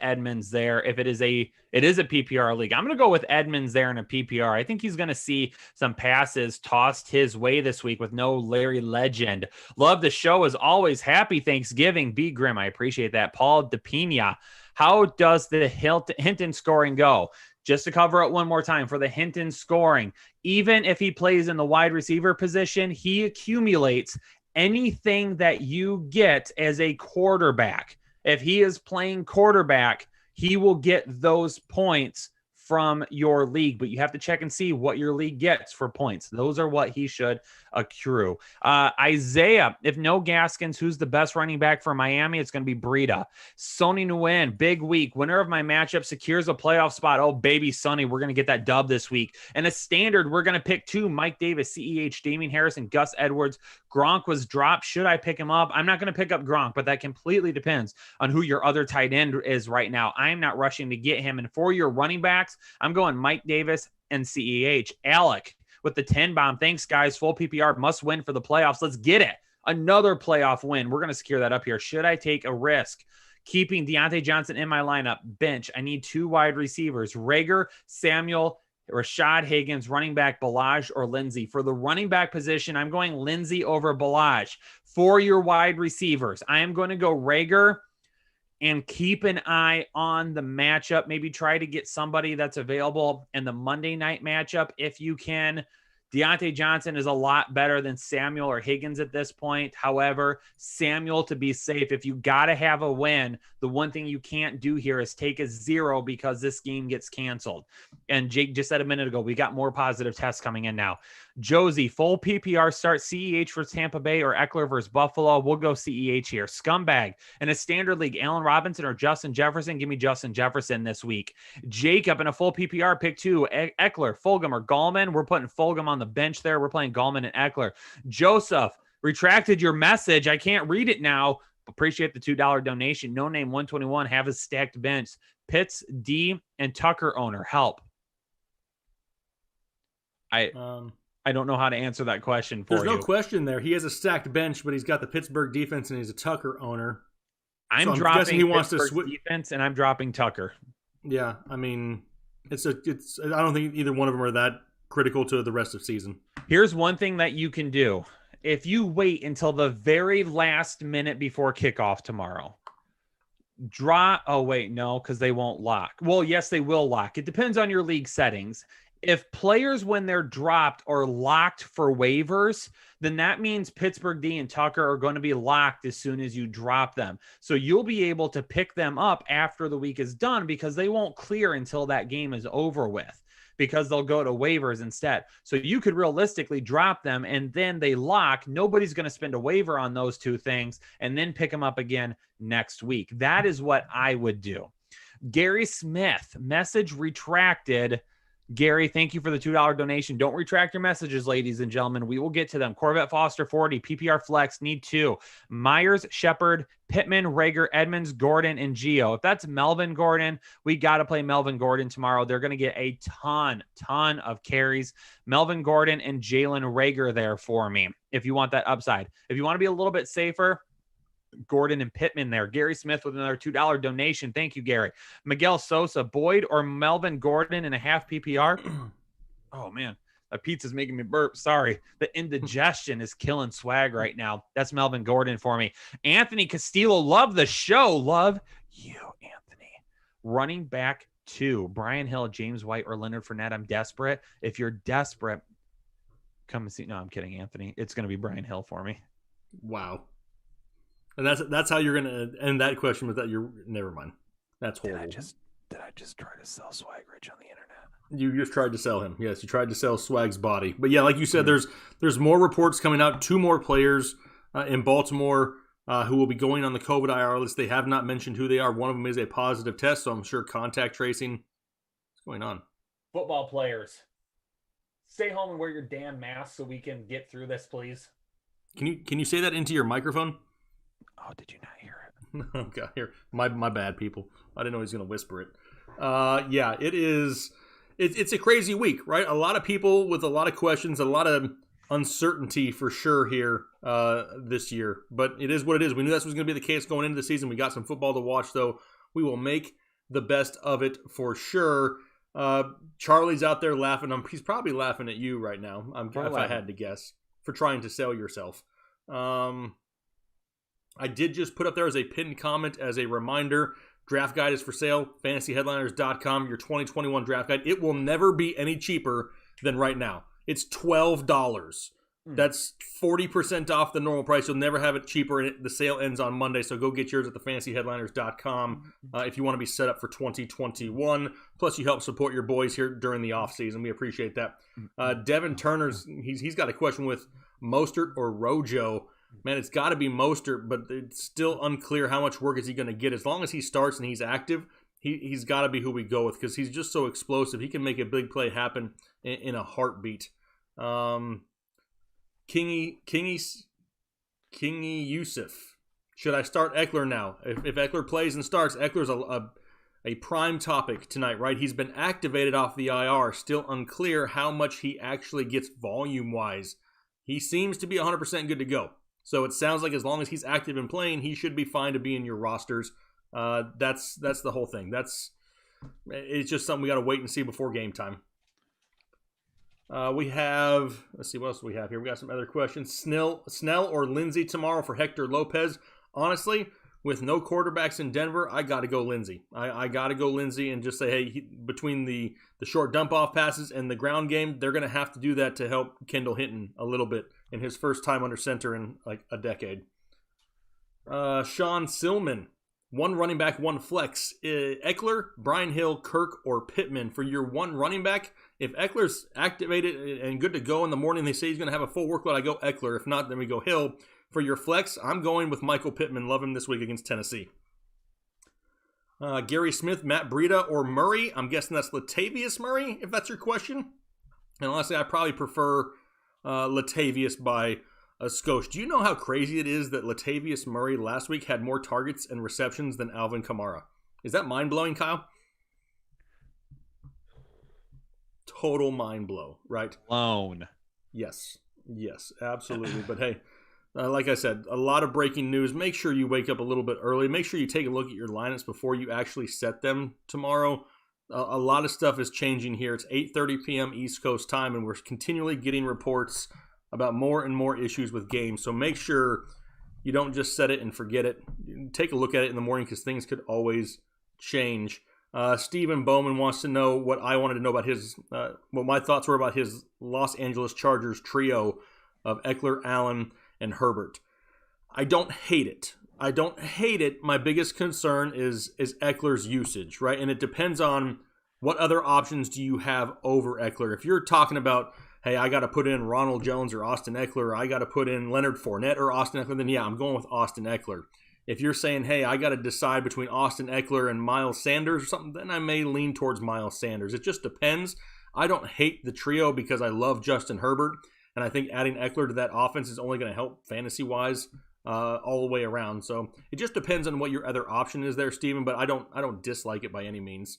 [SPEAKER 2] Edmonds there. If it is a PPR league, I'm gonna go with Edmonds there in a PPR. I think he's gonna see some passes tossed his way this week with no Larry Legend. Love the show as always. Happy Thanksgiving, B. Grim. I appreciate that. Paul DePina. How does the Hinton scoring go? Just to cover it one more time for the Hinton scoring, even if he plays in the wide receiver position, he accumulates anything that you get as a quarterback. If he is playing quarterback, he will get those points from your league, but you have to check and see what your league gets for points. Those are what he should accrue. Isaiah, if no Gaskins, who's the best running back for Miami? It's going to be Breida. Sonny Nguyen, big week. Winner of my matchup secures a playoff spot. Oh, baby, Sonny, we're going to get that dub this week. And a standard, we're going to pick 2, Mike Davis, CEH, Damien Harrison, Gus Edwards. Gronk was dropped. Should I pick him up? I'm not going to pick up Gronk, but that completely depends on who your other tight end is right now. I'm not rushing to get him. And for your running backs, I'm going Mike Davis and CEH. Alec with the 10 bomb. Thanks, guys. Full PPR must win for the playoffs. Let's get it. Another playoff win. We're going to secure that up here. Should I take a risk keeping Deontay Johnson in my lineup? Bench. I need 2 wide receivers. Rager, Samuel, Rashad Higgins, running back Balaj or Lindsey. For the running back position, I'm going Lindsey over Balaj. For your wide receivers, I am going to go Rager and keep an eye on the matchup. Maybe try to get somebody that's available in the Monday night matchup if you can. Deontay Johnson is a lot better than Samuel or Higgins at this point. However, Samuel, to be safe, if you got to have a win, the one thing you can't do here is take a 0 because this game gets canceled. And Jake just said a minute ago, we got more positive tests coming in now. Josie, full PPR start, CEH for Tampa Bay or Eckler versus Buffalo. We'll go CEH here. Scumbag, in a standard league, Allen Robinson or Justin Jefferson. Give me Justin Jefferson this week. Jacob, in a full PPR, pick 2, Eckler, Fulgham, or Gallman. We're putting Fulgham on the bench there. We're playing Gallman and Eckler. Joseph, retracted your message. I can't read it now. Appreciate the $2 donation. No name 121, have a stacked bench. Pitts, D, and Tucker owner. Help. I don't know how to answer that question for you.
[SPEAKER 1] There's no question there. He has a stacked bench, but he's got the Pittsburgh defense and he's a Tucker owner.
[SPEAKER 2] I'm dropping he wants Pittsburgh defense and I'm dropping Tucker.
[SPEAKER 1] Yeah, I mean, I don't think either one of them are that critical to the rest of the season.
[SPEAKER 2] Here's one thing that you can do. If you wait until the very last minute before kickoff tomorrow, because they won't lock. Well, yes, they will lock. It depends on your league settings. If players, when they're dropped, are locked for waivers, then that means Pittsburgh D and Tucker are going to be locked as soon as you drop them. So you'll be able to pick them up after the week is done because they won't clear until that game is over with, because they'll go to waivers instead. So you could realistically drop them and then they lock. Nobody's going to spend a waiver on those 2 things and then pick them up again next week. That is what I would do. Gary Smith, message retracted. Gary, thank you for the $2 donation. Don't retract your messages, ladies and gentlemen. We will get to them. Corvette Foster, 40. PPR Flex, need 2. Myers, Shepard, Pittman, Rager, Edmonds, Gordon, and Gio. If that's Melvin Gordon, we got to play Melvin Gordon tomorrow. They're going to get a ton of carries. Melvin Gordon and Jalen Rager there for me if you want that upside. If you want to be a little bit safer, Gordon and Pittman there. Gary Smith with another $2 donation. Thank you, Gary. Miguel Sosa, Boyd or Melvin Gordon in a half PPR. Oh, man. That pizza's making me burp. Sorry. The indigestion is killing swag right now. That's Melvin Gordon for me. Anthony Castillo, love the show. Love you, Anthony. Running back 2. Brian Hill, James White, or Leonard Fournette. I'm desperate. If you're desperate, come and see. No, I'm kidding, Anthony. It's going to be Brian Hill for me.
[SPEAKER 1] Wow. And that's how you're gonna end that question with that. You're never mind. That's horrible.
[SPEAKER 2] Did I just try to sell Swag Rich on the internet?
[SPEAKER 1] You just tried to sell him. Yes, you tried to sell Swag's body. But yeah, like you said, there's more reports coming out. 2 more players in Baltimore who will be going on the COVID IR list. They have not mentioned who they are. One of them is a positive test, so I'm sure contact tracing. What's going on?
[SPEAKER 2] Football players, stay home and wear your damn mask so we can get through this, please.
[SPEAKER 1] Can you say that into your microphone?
[SPEAKER 2] Oh, did you not hear it?
[SPEAKER 1] Okay, here. My bad, people. I didn't know he was going to whisper it. Yeah, it is. It's a crazy week, right? A lot of people with a lot of questions, a lot of uncertainty for sure here this year. But it is what it is. We knew that was going to be the case going into the season. We got some football to watch, though. We will make the best of it for sure. Charlie's out there laughing. He's probably laughing at you right now, if I had to guess, for trying to sell yourself. I did just put up there as a pinned comment as a reminder. Draft guide is for sale. FantasyHeadliners.com, your 2021 draft guide. It will never be any cheaper than right now. It's $12. That's 40% off the normal price. You'll never have it cheaper, and the sale ends on Monday. So go get yours at thefantasyheadliners.com if you want to be set up for 2021. Plus, you help support your boys here during the offseason. We appreciate that. Devin Turner's he's got a question with Mostert or Rojo. Man, it's got to be Mostert, but it's still unclear how much work is he going to get. As long as he starts and he's active, he's got to be who we go with because he's just so explosive. He can make a big play happen in a heartbeat. Kingy Yusuf. Should I start Eckler now? If Eckler plays and starts, Eckler's a prime topic tonight, right? He's been activated off the IR. Still unclear how much he actually gets volume-wise. He seems to be 100% good to go. So it sounds like as long as he's active and playing, he should be fine to be in your rosters. That's the whole thing. It's just something we got to wait and see before game time. We have, let's see, what else do we have here? We got some other questions. Snell or Lindsey tomorrow for Hector Lopez. Honestly, with no quarterbacks in Denver, I got to go Lindsey. I got to go Lindsey and just say, hey, between the short dump-off passes and the ground game, they're going to have to do that to help Kendall Hinton a little bit in his first time under center in like a decade. Sean Silman, 1 running back, 1 flex. Eckler, Brian Hill, Kirk, or Pittman for your 1 running back. If Eckler's activated and good to go in the morning, they say he's going to have a full workload, I go Eckler. If not, then we go Hill. For your flex, I'm going with Michael Pittman. Love him this week against Tennessee. Gary Smith, Matt Breida, or Murray. I'm guessing that's Latavius Murray, if that's your question. And honestly, I probably prefer Latavius by a skosh. Do you know how crazy it is that Latavius Murray last week had more targets and receptions than Alvin Kamara? Is that mind-blowing, Kyle? Total mind blow, right?
[SPEAKER 2] Blown.
[SPEAKER 1] Yes, absolutely. But hey, like I said, a lot of breaking news. Make sure you wake up a little bit early. Make sure you take a look at your lineups before you actually set them tomorrow. A lot of stuff is changing here. It's 8:30 p.m. East Coast time, and we're continually getting reports about more and more issues with games. So make sure you don't just set it and forget it. Take a look at it in the morning because things could always change. Stephen Bowman wants to know what I wanted to know about his, what my thoughts were about his Los Angeles Chargers trio of Eckler, Allen, and Herbert. I don't hate it. My biggest concern is Eckler's usage, right? And it depends on what other options do you have over Eckler. If you're talking about, hey, I got to put in Ronald Jones or Austin Eckler, or I got to put in Leonard Fournette or Austin Eckler, then yeah, I'm going with Austin Eckler. If you're saying, hey, I got to decide between Austin Eckler and Miles Sanders or something, then I may lean towards Miles Sanders. It just depends. I don't hate the trio because I love Justin Herbert, and I think adding Eckler to that offense is only going to help fantasy-wise all the way around. So it just depends on what your other option is there, Steven, but I don't dislike it by any means.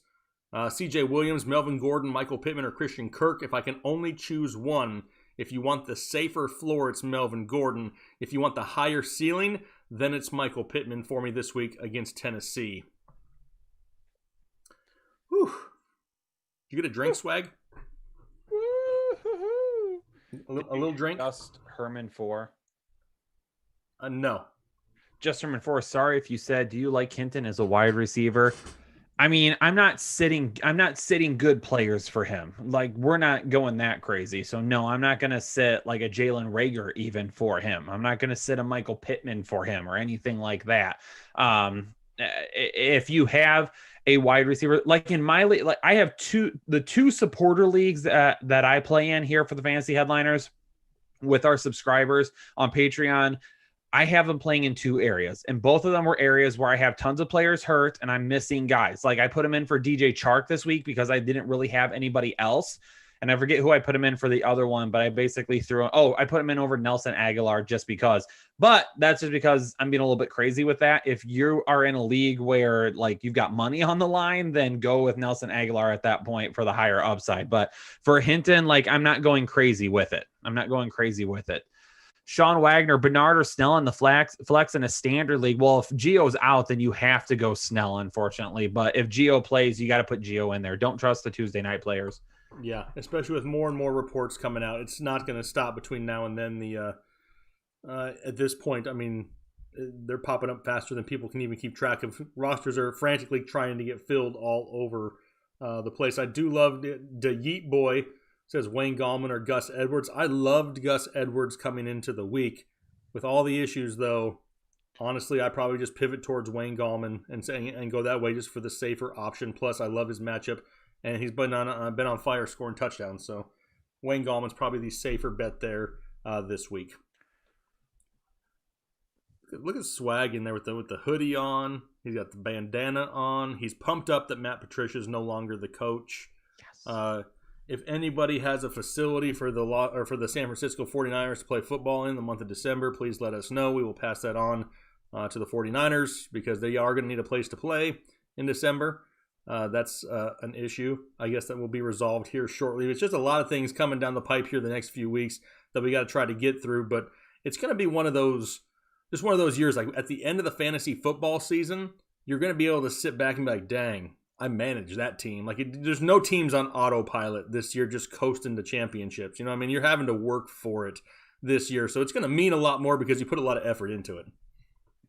[SPEAKER 1] CJ Williams, Melvin Gordon, Michael Pittman, or Christian Kirk. If I can only choose one, if you want the safer floor, it's Melvin Gordon. If you want the higher ceiling, then it's Michael Pittman for me this week against Tennessee. Whew. Did you get a drink, Swag? A little drink?
[SPEAKER 2] Just Herman 4.
[SPEAKER 1] No.
[SPEAKER 2] Just Herman 4. Sorry if you said, do you like Hinton as a wide receiver? I mean, I'm not sitting good players for him. Like, we're not going that crazy. So no, I'm not going to sit like a Jalen Reagor even for him. I'm not going to sit a Michael Pittman for him or anything like that. If you have a wide receiver, like in my league, like I have the two supporter leagues that I play in here for the Fantasy Headliners with our subscribers on Patreon. I have them playing in 2 areas, and both of them were areas where I have tons of players hurt and I'm missing guys. Like I put them in for DJ Chark this week because I didn't really have anybody else. And I forget who I put him in for the other one, but I basically I put him in over Nelson Aguilar just because. But that's just because I'm being a little bit crazy with that. If you are in a league where like you've got money on the line, then go with Nelson Aguilar at that point for the higher upside. But for Hinton, like I'm not going crazy with it. Sean Wagner, Bernard, or Snell in the flex in a standard league. Well, if Gio's out, then you have to go Snell, unfortunately. But if Gio plays, you got to put Gio in there. Don't trust the Tuesday night players.
[SPEAKER 1] Yeah, especially with more and more reports coming out. It's not going to stop between now and then. At this point, I mean, they're popping up faster than people can even keep track of. Rosters are frantically trying to get filled all over the place. I do love the Yeet Boy. Says Wayne Gallman or Gus Edwards. I loved Gus Edwards coming into the week. With all the issues, though, honestly, I probably just pivot towards Wayne Gallman and go that way just for the safer option. Plus, I love his matchup, and he's been on fire scoring touchdowns. So Wayne Gallman's probably the safer bet there this week. Look at Swag in there with the hoodie on. He's got the bandana on. He's pumped up that Matt Patricia is no longer the coach. Yes. If anybody has a facility for the San Francisco 49ers to play football in the month of December, please let us know. We will pass that on to the 49ers because they are going to need a place to play in December. That's an issue, I guess, that will be resolved here shortly. It's just a lot of things coming down the pipe here the next few weeks that we got to try to get through, but it's going to be one of those years, like at the end of the fantasy football season, you're going to be able to sit back and be like, dang, I managed that team. Like, there's no teams on autopilot this year just coasting to championships. You know what I mean? You're having to work for it this year. So it's going to mean a lot more because you put a lot of effort into it.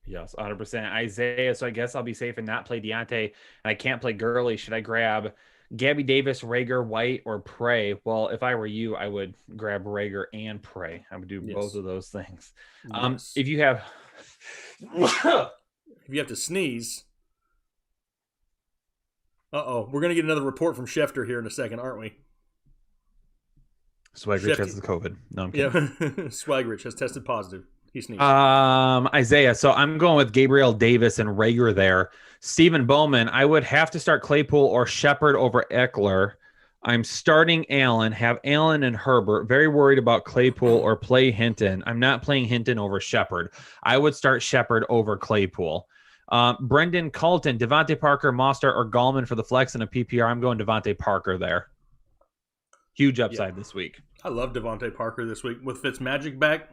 [SPEAKER 2] Yes, 100%. Isaiah, so I guess I'll be safe and not play Deontay, and I can't play Gurley. Should I grab Gabby Davis, Rager, White, or Prey? Well, if I were you, I would grab Rager and Prey. I would do both of those things.
[SPEAKER 1] Yes.
[SPEAKER 2] If you have...
[SPEAKER 1] if you have to sneeze... Uh-oh, we're going to get another report from Schefter here in a second, aren't we?
[SPEAKER 2] Swagrich has the COVID. No, I'm kidding.
[SPEAKER 1] Yeah, Swagrich has tested positive. He sneezed.
[SPEAKER 2] Isaiah, so I'm going with Gabriel Davis and Rager there. Stephen Bowman, I would have to start Claypool or Shepard over Eckler. I'm starting Allen, have Allen and Herbert. Very worried about Claypool or play Hinton. I'm not playing Hinton over Shepard. I would start Shepard over Claypool. Brendan Colton, Devontae Parker, Mostert, or Gallman for the flex in a PPR. I'm going Devontae Parker there. Huge upside this week.
[SPEAKER 1] I love Devontae Parker this week with Fitzmagic back.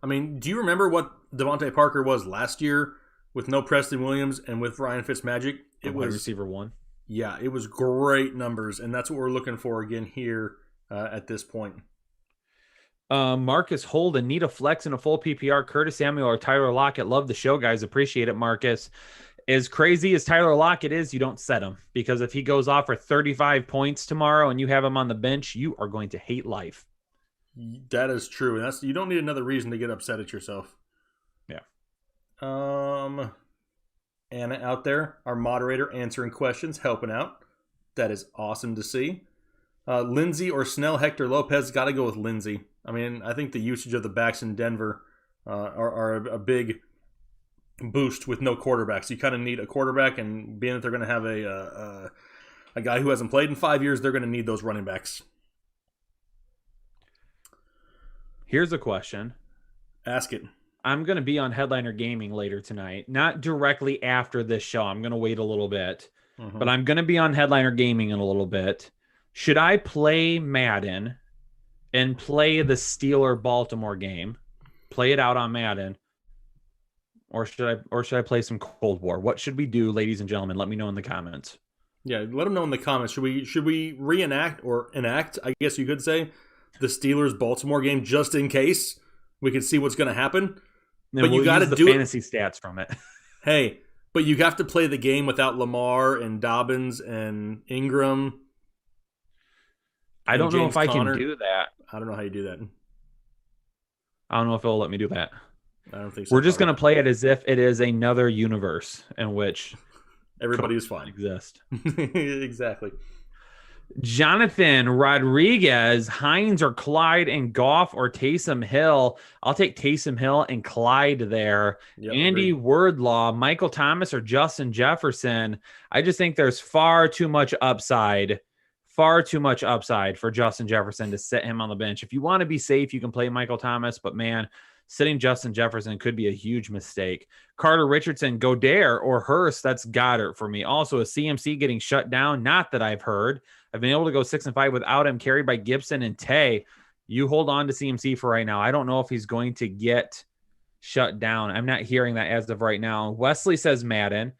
[SPEAKER 1] I mean, do you remember what Devontae Parker was last year with no Preston Williams and with Ryan Fitzmagic?
[SPEAKER 2] It was receiver 1.
[SPEAKER 1] Yeah, it was great numbers, and that's what we're looking for again here at this point.
[SPEAKER 2] Marcus Holden, need a flex in a full PPR. Curtis Samuel or Tyler Lockett. Love the show, guys. Appreciate it, Marcus. As crazy as Tyler Lockett is, you don't set him, because if he goes off for 35 points tomorrow and you have him on the bench, you are going to hate life.
[SPEAKER 1] That is true. And you don't need another reason to get upset at yourself.
[SPEAKER 2] Yeah.
[SPEAKER 1] Anna out there, our moderator, answering questions, helping out. That is awesome to see. Lindsey or Snell, Hector Lopez, got to go with Lindsey. I mean, I think the usage of the backs in Denver are a big boost with no quarterbacks. You kind of need a quarterback, and being that they're going to have a guy who hasn't played in 5 years, they're going to need those running backs.
[SPEAKER 2] Here's a question.
[SPEAKER 1] Ask it.
[SPEAKER 2] I'm going to be on Headliner Gaming later tonight. Not directly after this show. I'm going to wait a little bit. But I'm going to be on Headliner Gaming in a little bit. Should I play Madden and play the Steeler-Baltimore game? Play it out on Madden? Or should I play some Cold War? What should we do, ladies and gentlemen? Let me know in the comments.
[SPEAKER 1] Yeah, let them know in the comments. Should we reenact or enact, I guess you could say, the Steelers-Baltimore game just in case we can see what's going to happen?
[SPEAKER 2] Then but you got to do fantasy stats from it.
[SPEAKER 1] Hey, but you have to play the game without Lamar and Dobbins and Ingram.
[SPEAKER 2] I don't know if I can do that.
[SPEAKER 1] I don't know how you do that.
[SPEAKER 2] I don't know if it'll let me do that.
[SPEAKER 1] I don't think so.
[SPEAKER 2] We're just going to play it as if it is another universe in which
[SPEAKER 1] everybody is fine.
[SPEAKER 2] Exist.
[SPEAKER 1] Exactly.
[SPEAKER 2] Jonathan Rodriguez, Hines or Clyde and Goff or Taysom Hill. I'll take Taysom Hill and Clyde there. Yep, Andy Wordlaw, Michael Thomas or Justin Jefferson. I just think there's far too much upside for Justin Jefferson to sit him on the bench. If you want to be safe, you can play Michael Thomas, but man, sitting Justin Jefferson could be a huge mistake. Carter Richardson, Goddard or Hurst, that's Goddard for me. Also, a CMC getting shut down, not that I've heard. I've been able to go 6-5 without him, carried by Gibson and Tay. You hold on to CMC for right now. I don't know if he's going to get shut down. I'm not hearing that as of right now. Wesley says Madden.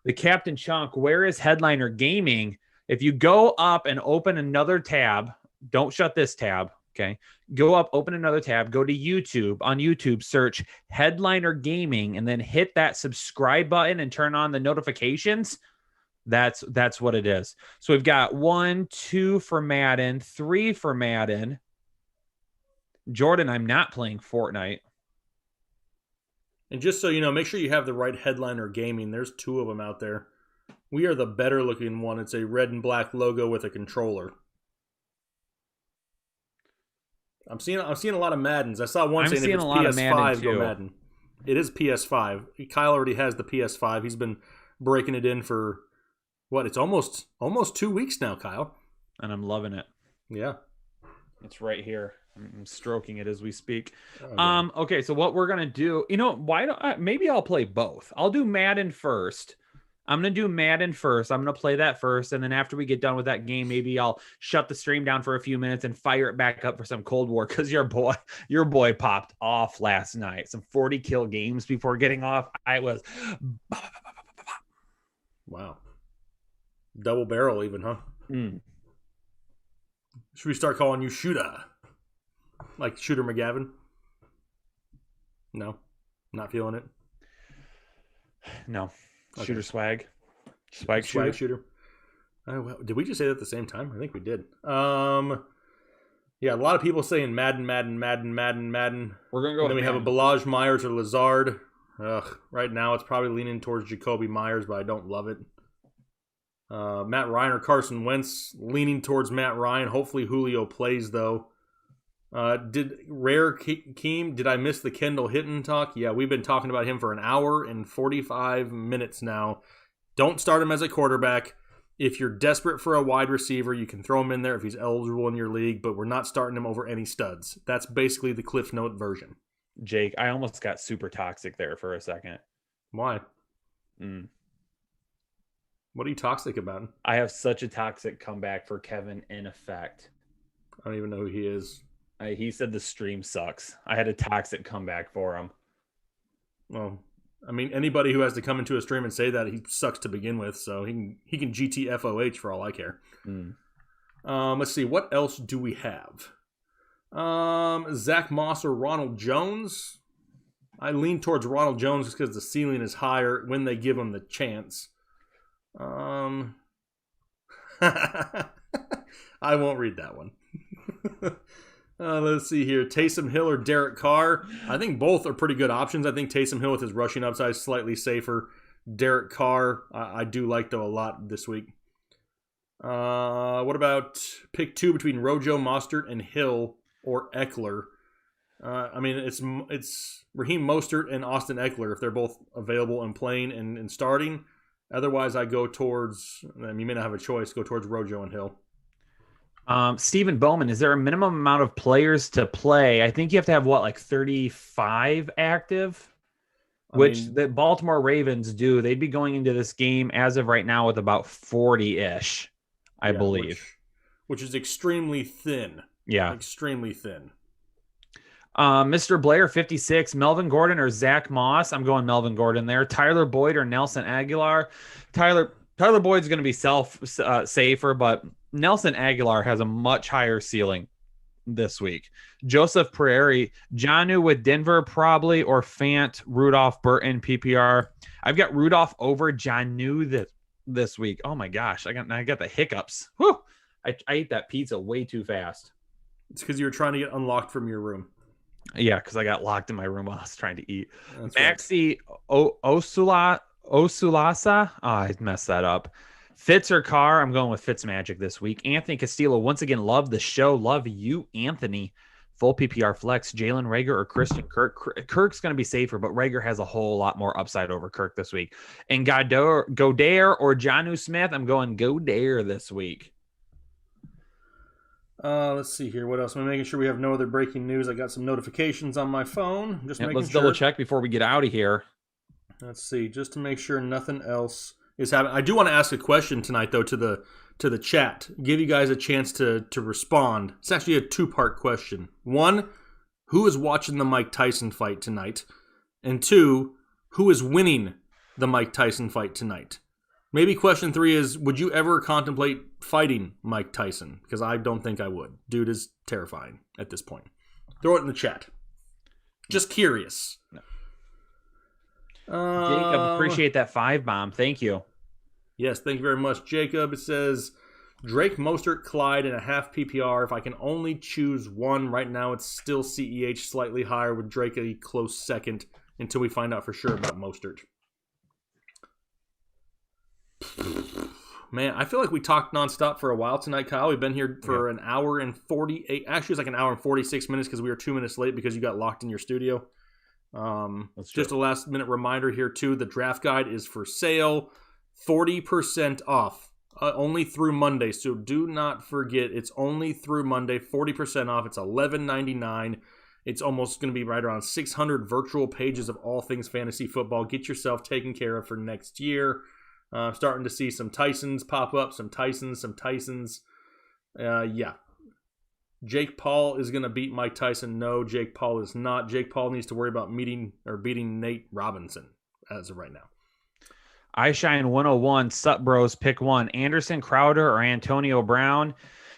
[SPEAKER 2] The Captain Chunk, where is Headliner Gaming? If you go up and open another tab, don't shut this tab, okay? Go up, open another tab, go to YouTube. On YouTube, search Headliner Gaming, and then hit that subscribe button and turn on the notifications. That's what it is. So we've got 1, 2 for Madden, 3 for Madden. Jordan, I'm not playing Fortnite.
[SPEAKER 1] And just so you know, make sure you have the right Headliner Gaming. There's 2 of them out there. We are the better looking one. It's a red and black logo with a controller. I'm seeing a lot of Maddens. I saw one saying if it's PS5, go Madden. It is PS5. Kyle already has the PS5. He's been breaking it in for what? It's almost 2 weeks now, Kyle.
[SPEAKER 2] And I'm loving it.
[SPEAKER 1] Yeah.
[SPEAKER 2] It's right here. I'm stroking it as we speak.
[SPEAKER 1] Oh, yeah.
[SPEAKER 2] Okay, so what we're gonna do, maybe I'll play both. I'll do Madden first. I'm going to do Madden first. I'm going to play that first. And then after we get done with that game, maybe I'll shut the stream down for a few minutes and fire it back up for some Cold War. Cause your boy popped off last night. Some 40 kill games before getting off. I was.
[SPEAKER 1] Wow. Double barrel even, huh? Should we start calling you Shooter? Like Shooter McGavin? No, not feeling it.
[SPEAKER 2] No.
[SPEAKER 1] Okay.
[SPEAKER 2] Shooter swag.
[SPEAKER 1] Swag shooter. Did we just say that at the same time? I think we did. Yeah, a lot of people saying Madden.
[SPEAKER 2] We're gonna go.
[SPEAKER 1] And then we have a Balaj Myers or Lazard. Right now it's probably leaning towards Jacoby Myers, but I don't love it. Matt Ryan or Carson Wentz, leaning towards Matt Ryan. Hopefully Julio plays though. Did I miss the Kendall Hinton talk? Yeah, we've been talking about him for an hour and 45 minutes now. Don't start him as a quarterback. If you're desperate for a wide receiver, you can throw him in there if he's eligible in your league, but we're not starting him over any studs. That's basically the Cliff Note version.
[SPEAKER 2] Jake, I almost got super toxic there for a second.
[SPEAKER 1] Why? What are you toxic about?
[SPEAKER 2] I have such a toxic comeback for Kevin in effect.
[SPEAKER 1] I don't even know who he is.
[SPEAKER 2] He said the stream sucks. I had a toxic comeback for him.
[SPEAKER 1] Well, I mean, anybody who has to come into a stream and say that, he sucks to begin with, so he can GTFOH for all I care. Let's see, what else do we have? Zach Moss or Ronald Jones? I lean towards Ronald Jones just because the ceiling is higher when they give him the chance. I won't read that one. Let's see here. Taysom Hill or Derek Carr. I think both are pretty good options. I think Taysom Hill with his rushing upside is slightly safer. Derek Carr, I do like though a lot this week. What about pick 2 between Rojo, Mostert, and Hill or Eckler? I mean, it's Raheem Mostert and Austin Eckler if they're both available and playing and starting. Otherwise, I go towards, you may not have a choice, go towards Rojo and Hill.
[SPEAKER 2] Stephen Bowman, is there a minimum amount of players to play? I think you have to have, 35 active? The Baltimore Ravens do. They'd be going into this game as of right now with about 40-ish, I believe.
[SPEAKER 1] Which is extremely thin.
[SPEAKER 2] Yeah.
[SPEAKER 1] Extremely thin.
[SPEAKER 2] Mr. Blair, 56, Melvin Gordon or Zach Moss? I'm going Melvin Gordon there. Tyler Boyd or Nelson Aguilar? Tyler Boyd's going to be safer, but Nelson Aguilar has a much higher ceiling this week. Joseph Prairie, Jonnu with Denver probably, or Fant, Rudolph, Burton, PPR. I've got Rudolph over Jonnu this week. Oh my gosh, I got the hiccups. Whew! I ate that pizza way too fast.
[SPEAKER 1] It's because you were trying to get unlocked from your room.
[SPEAKER 2] Yeah, because I got locked in my room while I was trying to eat.
[SPEAKER 1] That's
[SPEAKER 2] Maxi right. Osulasa. Oh, I messed that up. Fitz or Carr? I'm going with Fitz Magic this week. Anthony Castillo, once again, love the show. Love you, Anthony. Full PPR flex. Jalen Reagor or Christian Kirk? Kirk's going to be safer, but Reagor has a whole lot more upside over Kirk this week. And Goddard or Jonnu Smith? I'm going Goddard this week.
[SPEAKER 1] Let's see here. What else? I'm making sure we have no other breaking news. I got some notifications on my phone.
[SPEAKER 2] Let's double check before we get out of here.
[SPEAKER 1] Let's see, just to make sure nothing else is happening. I do want to ask a question tonight, though, to the chat. Give you guys a chance to respond. It's actually a two-part question. One, who is watching the Mike Tyson fight tonight? And two, who is winning the Mike Tyson fight tonight? Maybe question 3 is, would you ever contemplate fighting Mike Tyson? Because I don't think I would. Dude is terrifying at this point. Throw it in the chat. Just curious.
[SPEAKER 2] No. Jacob, appreciate that 5-bomb. Thank you.
[SPEAKER 1] Yes, thank you very much, Jacob. It says, Drake, Mostert, Clyde, and a half PPR. If I can only choose one, right now it's still CEH slightly higher with Drake a close second until we find out for sure about Mostert. Man, I feel like we talked nonstop for a while tonight, Kyle. We've been here for an hour and 48. Actually, it was like an hour and 46 minutes because we were 2 minutes late because you got locked in your studio. Just a last minute reminder here, too. The draft guide is for sale. 40% off. Only through Monday. So do not forget, it's only through Monday. 40% off. It's $11.99. It's almost going to be right around 600 virtual pages of all things fantasy football. Get yourself taken care of for next year. Starting to see some Tysons pop up, some Tysons. Yeah. Jake Paul is going to beat Mike Tyson. No, Jake Paul is not. Jake Paul needs to worry about beating Nate Robinson as of right now.
[SPEAKER 2] iShine 101, Sup Bros, pick one. Anderson, Crowder, or Antonio Brown?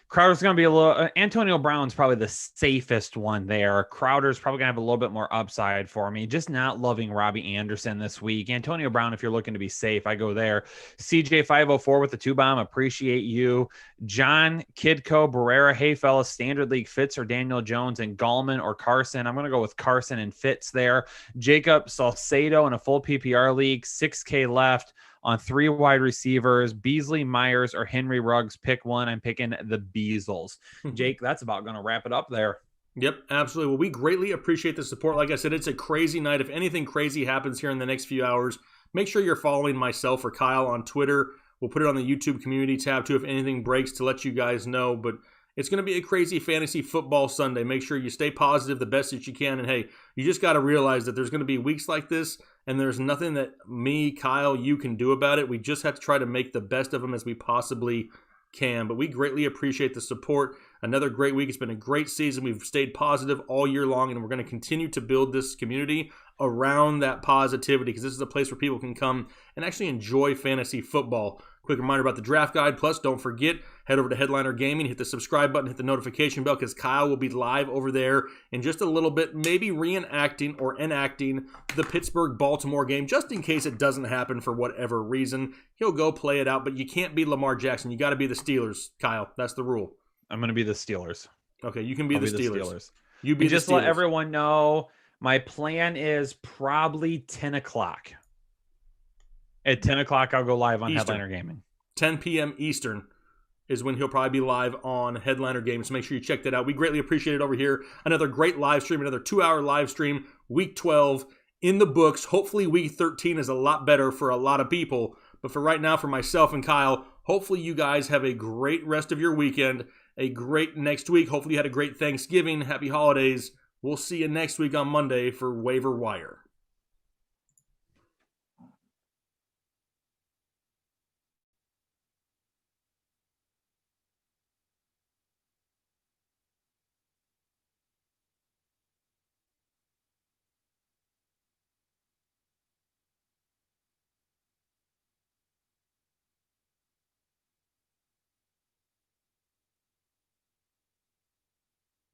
[SPEAKER 2] Crowder's going to be Antonio Brown's probably the safest one there. Crowder's probably going to have a little bit more upside for me. Just not loving Robbie Anderson this week. Antonio Brown, if you're looking to be safe, I go there. CJ504 with the 2-bomb. Appreciate you. John, Kidco, Barrera, hey fellas, Standard League Fitz or Daniel Jones and Gallman or Carson. I'm going to go with Carson and Fitz there. Jacob Salcedo in a full PPR league, 6K left. On 3 wide receivers, Beasley, Myers, or Henry Ruggs. Pick one. I'm picking the Beasles. Jake, that's about going to wrap it up there.
[SPEAKER 1] Yep, absolutely. Well, we greatly appreciate the support. Like I said, it's a crazy night. If anything crazy happens here in the next few hours, make sure you're following myself or Kyle on Twitter. We'll put it on the YouTube community tab, too, if anything breaks to let you guys know. But it's going to be a crazy fantasy football Sunday. Make sure you stay positive the best that you can. And, hey, you just got to realize that there's going to be weeks like this, and there's nothing that me, Kyle, you can do about it. We just have to try to make the best of them as we possibly can. But we greatly appreciate the support. Another great week. It's been a great season. We've stayed positive all year long, and we're going to continue to build this community around that positivity because this is a place where people can come and actually enjoy fantasy football. Quick reminder about the draft guide. Plus, don't forget, head over to Headliner Gaming, hit the subscribe button, hit the notification bell because Kyle will be live over there in just a little bit, maybe reenacting or enacting the Pittsburgh-Baltimore game just in case it doesn't happen for whatever reason. He'll go play it out, but you can't be Lamar Jackson. You got to be the Steelers, Kyle. That's the rule.
[SPEAKER 2] I'm going to be the Steelers.
[SPEAKER 1] Okay, you can be the Steelers. You
[SPEAKER 2] be just let everyone know my plan is probably 10 o'clock. At 10 o'clock, I'll go live on Eastern. Headliner Gaming.
[SPEAKER 1] 10 p.m. Eastern is when he'll probably be live on Headliner Gaming. So make sure you check that out. We greatly appreciate it over here. Another great live stream, another 2-hour live stream. Week 12 in the books. Hopefully week 13 is a lot better for a lot of people. But for right now, for myself and Kyle, hopefully you guys have a great rest of your weekend, a great next week. Hopefully you had a great Thanksgiving. Happy holidays. We'll see you next week on Monday for Waiver Wire.